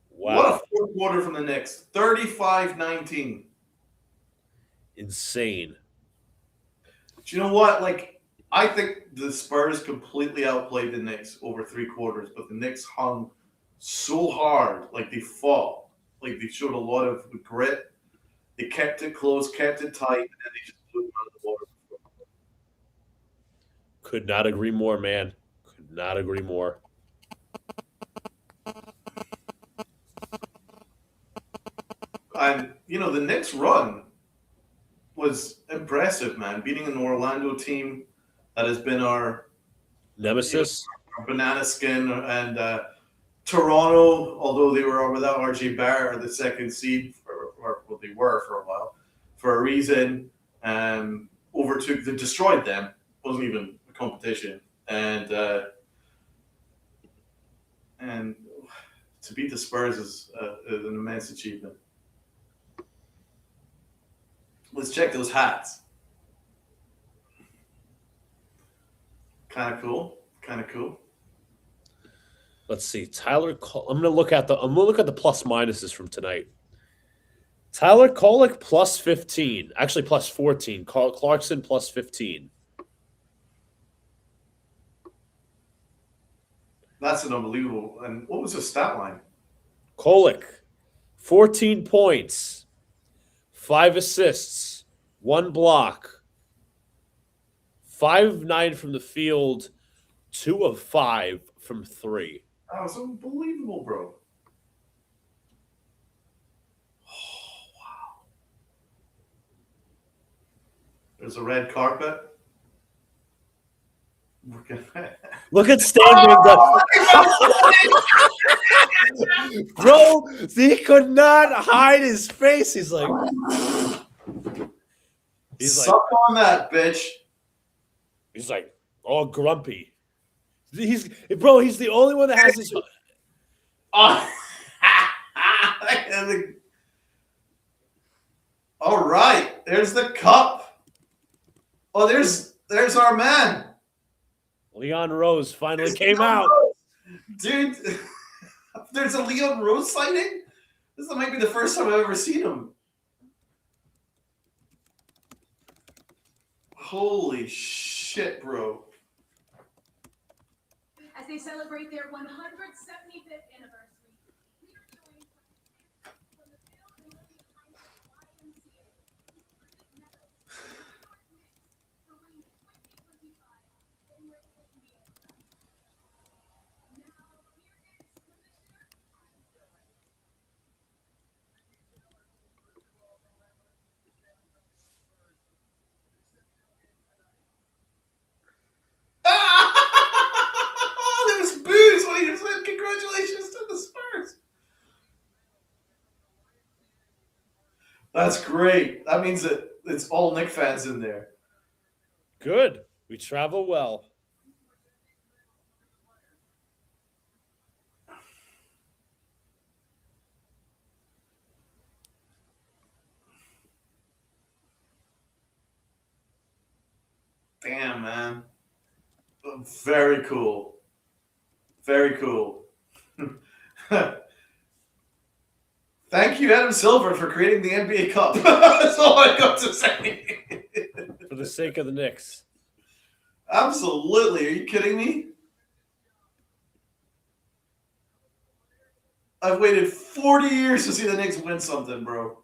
Speaker 1: Wow.
Speaker 2: What a fourth quarter from the Knicks. 35-19.
Speaker 1: Insane.
Speaker 2: Do you know what? Like, I think the Spurs completely outplayed the Knicks over 3 quarters, but the Knicks hung so hard. Like, they fought. Like, they showed a lot of grit. They kept it close, kept it tight, and then they just blew them out of the water.
Speaker 1: Could not agree more, man. Could not agree more.
Speaker 2: And, you know, the Knicks run was impressive, man. Beating an Orlando team that has been our
Speaker 1: Nemesis?
Speaker 2: Our banana skin, and Toronto, although they were without RJ Barrett, are the second seed, well, they were for a while, for a reason. They destroyed them. Wasn't even a competition, and to beat the Spurs is an immense achievement. Let's check those hats. Kind of cool.
Speaker 1: Let's see. I'm gonna look at the plus minuses from tonight. Tyler Kolek plus 15. Actually plus 14. Clarkson plus 15.
Speaker 2: That's an unbelievable. And what was the stat line?
Speaker 1: Kolek, 14 points, 5 assists, 1 block, 5-9 from the field, 2 of 5 from 3.
Speaker 2: That was unbelievable, bro. Oh, wow. There's a red carpet.
Speaker 1: Look at Stan. Bro, he could not hide his face. He's like,
Speaker 2: suck on that, bitch.
Speaker 1: He's like all grumpy. He's the only one that has his.
Speaker 2: Oh. All right, there's the cup. Oh, there's our man.
Speaker 1: Leon Rose finally
Speaker 2: There's
Speaker 1: came
Speaker 2: Leon
Speaker 1: out.
Speaker 2: Rose. Dude. There's a Leon Rose sighting? This might be the first time I've ever seen him. Holy shit, bro.
Speaker 4: As they celebrate their 175th anniversary, we are joined from the Philadelphia YMCA. The winning 2025 Emirates NBA Cup. Now, here is Commissioner
Speaker 2: There was booze when he said congratulations to the Spurs. That's great. That means that it's all Knicks fans in there.
Speaker 1: Good. We travel well.
Speaker 2: Damn, man. Very cool. Very cool. Thank you, Adam Silver, for creating the NBA Cup. That's all I got to say.
Speaker 1: For the sake of the Knicks.
Speaker 2: Absolutely. Are you kidding me? I've waited 40 years to see the Knicks win something, bro.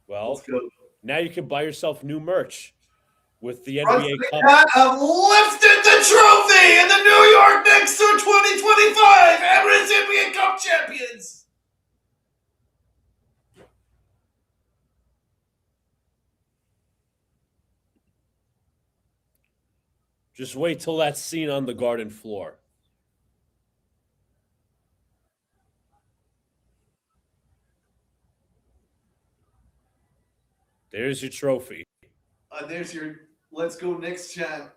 Speaker 1: Well,
Speaker 2: Let's go.
Speaker 1: now you can buy yourself new merch with the
Speaker 2: Brunson
Speaker 1: NBA Cup.
Speaker 2: and Cat have lifted the trophy, and the New York Knicks are 2025 Emirates NBA Cup champions.
Speaker 1: Just wait till that scene on the Garden floor. There's your trophy.
Speaker 2: There's your Let's Go Knicks chant.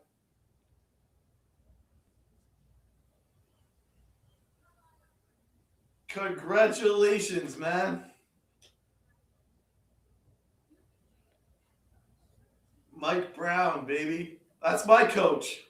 Speaker 2: Congratulations, man. Mike Brown, baby. That's my coach.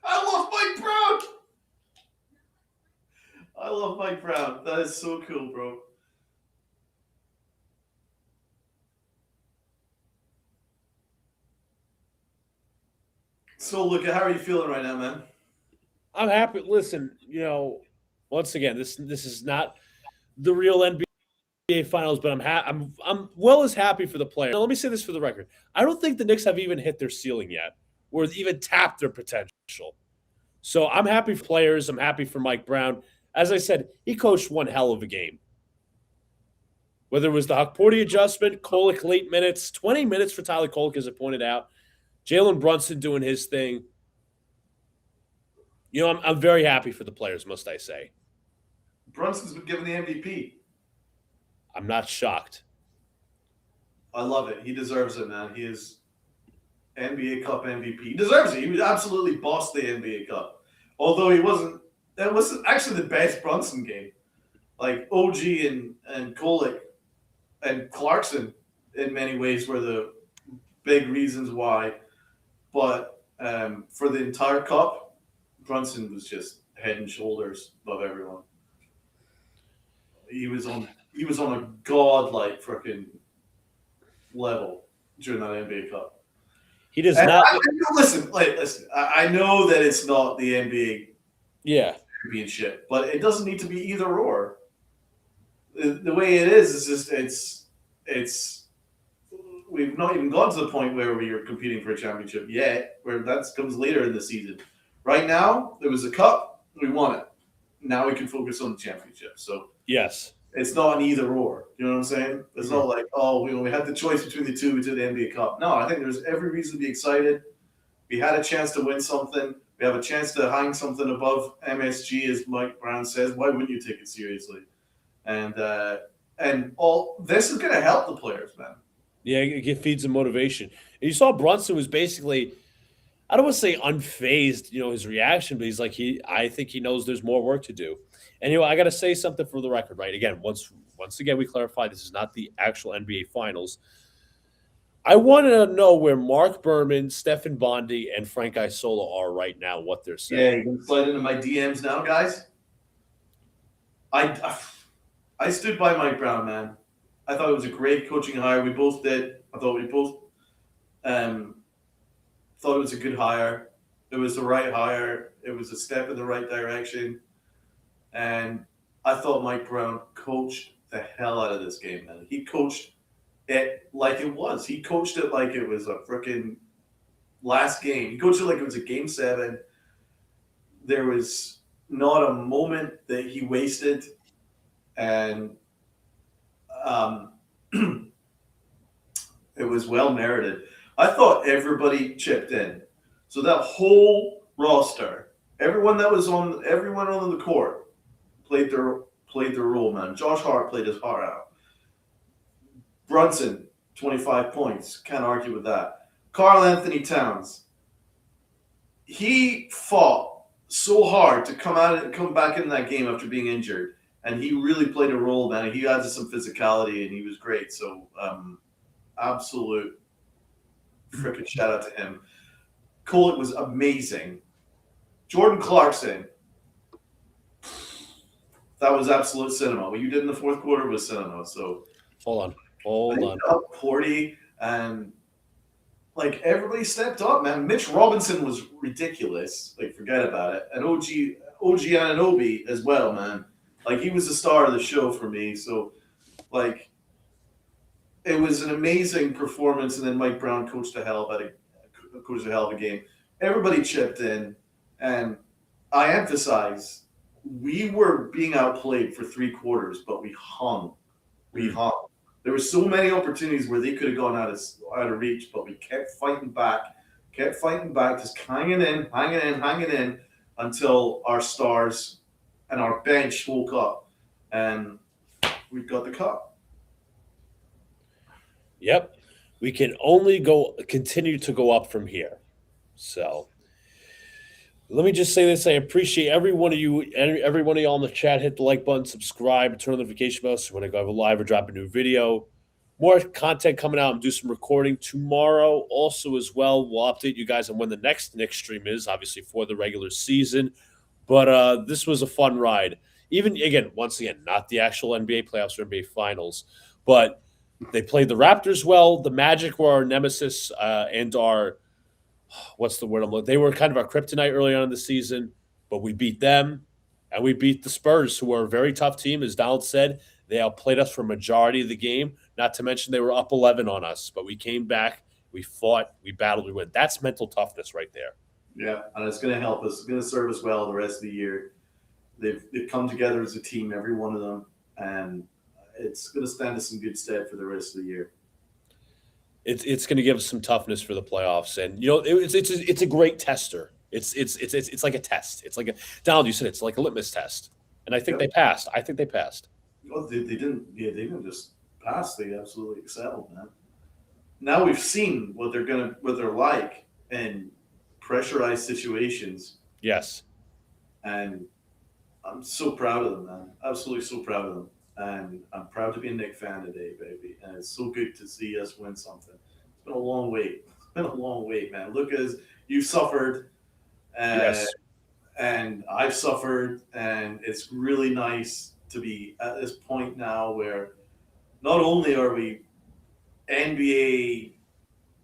Speaker 2: I love Mike Brown. I love Mike Brown. That is so cool, bro. So, Luca, how are you feeling right now, man?
Speaker 1: I'm happy. Listen, once again, this is not the real NBA Finals, but I'm well as happy for the players. Now, let me say this for the record: I don't think the Knicks have even hit their ceiling yet, or even tapped their potential. So I'm happy for players. I'm happy for Mike Brown. As I said, he coached one hell of a game. Whether it was the Huckporty adjustment, Kolek late minutes, 20 minutes for Tyler Kolek, as I pointed out, Jalen Brunson doing his thing. I'm very happy for the players, must I say.
Speaker 2: Brunson's been given the MVP.
Speaker 1: I'm not shocked.
Speaker 2: I love it. He deserves it, man. He is NBA Cup MVP. He deserves it. He would absolutely boss the NBA Cup. Although he wasn't. That was actually the best Brunson game. Like OG and Kolek and Clarkson, in many ways, were the big reasons why. But for the entire cup, Brunson was just head and shoulders above everyone. He was on a godlike freaking level during that NBA Cup.
Speaker 1: He does not.
Speaker 2: Listen. I know that it's not the NBA championship, but it doesn't need to be either or. The way it is just it's we've not even gone to the point where we are competing for a championship yet, where that comes later in the season. Right now, there was a cup, we won it. Now we can focus on the championship. So
Speaker 1: Yes.
Speaker 2: it's not an either or. You know what I'm saying? It's
Speaker 1: Mhm.
Speaker 2: not like, oh, we had the choice between the two, we took the NBA Cup. No, I think there's every reason to be excited. We had a chance to win something. We have a chance to hang something above MSG, as Mike Brown says. Why wouldn't you take it seriously? And all this is going to help the players, man.
Speaker 1: Yeah, it feeds them motivation. And you saw Brunson was basically, I don't want to say unfazed, his reaction, but he's like, I think he knows there's more work to do. And I got to say something for the record, right? Again, once again, we clarify this is not the actual NBA Finals. I want to know where Mark Berman, Stephen Bondi, and Frank Isola are right now. What they're saying.
Speaker 2: Yeah, you can slide into my DMs now, guys. I stood by Mike Brown, man. I thought it was a great coaching hire. We both did. I thought we both thought it was a good hire. It was the right hire. It was a step in the right direction. And I thought Mike Brown coached the hell out of this game, man. He coached it like it was. He coached it like it was a freaking last game. He coached it like it was a game 7. There was not a moment that he wasted. And it was well merited. I thought everybody chipped in. So that whole roster, everyone on the court played their role, man. Josh Hart played his heart out. Brunson, 25 points. Can't argue with that. Karl Anthony Towns. He fought so hard to come back in that game after being injured. And he really played a role, man. He added some physicality, and he was great. So, absolute freaking shout out to him. Kolek was amazing. Jordan Clarkson, that was absolute cinema. What you did in the fourth quarter was cinema. So,
Speaker 1: Hold on.
Speaker 2: Porty and like everybody stepped up, man. Mitch Robinson was ridiculous. Like, forget about it. And OG Anunoby as well, man. Like, he was the star of the show for me. So, like, it was an amazing performance. And then Mike Brown coached the hell of a game. Everybody chipped in. And I emphasize, we were being outplayed for 3 quarters, but we hung. There were so many opportunities where they could have gone out of reach, but we kept fighting back, just hanging in until our stars and our bench woke up, and we got the cup.
Speaker 1: Yep. We can only continue to go up from here. So let me just say this. I appreciate every one of you on the chat. Hit the like button, subscribe, turn on the notification bell so when I go live or drop a new video. More content coming out and do some recording tomorrow. Also, as well, we'll update you guys on when the next Knicks stream is, obviously for the regular season. But this was a fun ride. Once again, not the actual NBA playoffs or NBA finals, but they played the Raptors well. The Magic were our nemesis and our what's the word I'm looking? They were kind of our kryptonite early on in the season, but we beat them, and we beat the Spurs, who are a very tough team. As Donald said, they outplayed us for a majority of the game, not to mention they were up 11 on us, but we came back, we fought, we battled, we win. That's mental toughness right there.
Speaker 2: Yeah, and it's going to help us. It's going to serve us well the rest of the year. They've come together as a team, every one of them, and it's going to stand us in good stead for the rest of the year.
Speaker 1: It's going to give us some toughness for the playoffs, and it's a great tester. It's like a test. It's like Donald, you said it's like a litmus test, and I think they passed.
Speaker 2: Well, they didn't. Yeah, they didn't just pass. They absolutely excelled, man. Now we've seen what they're like in pressurized situations.
Speaker 1: Yes,
Speaker 2: and I'm so proud of them, man. Absolutely so proud of them. And I'm proud to be a Knicks fan today, baby. And it's so good to see us win something. It's been a long wait. Man. Lucas, you've suffered.
Speaker 1: yes.
Speaker 2: And I've suffered. And it's really nice to be at this point now where not only are we NBA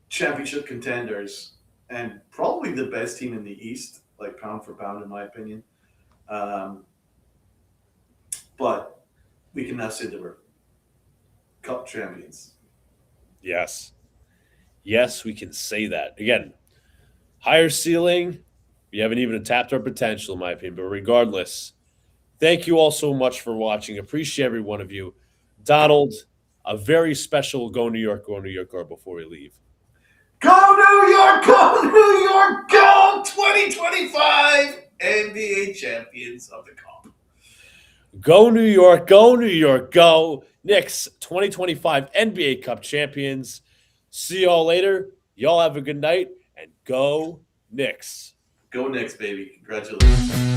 Speaker 2: championship contenders and probably the best team in the East, like pound for pound, in my opinion, but we can now say that we're cup champions.
Speaker 1: Yes. Yes, we can say that. Again, higher ceiling, we haven't even tapped our potential, in my opinion. But regardless, thank you all so much for watching. Appreciate every one of you. Donald, a very special go New York card before we leave.
Speaker 2: Go New York, go New York, go 2025 NBA champions of the cup.
Speaker 1: Go New York, go New York, go. Knicks 2025 NBA Cup champions. See y'all later. Y'all have a good night and go Knicks.
Speaker 2: Go Knicks, baby. Congratulations.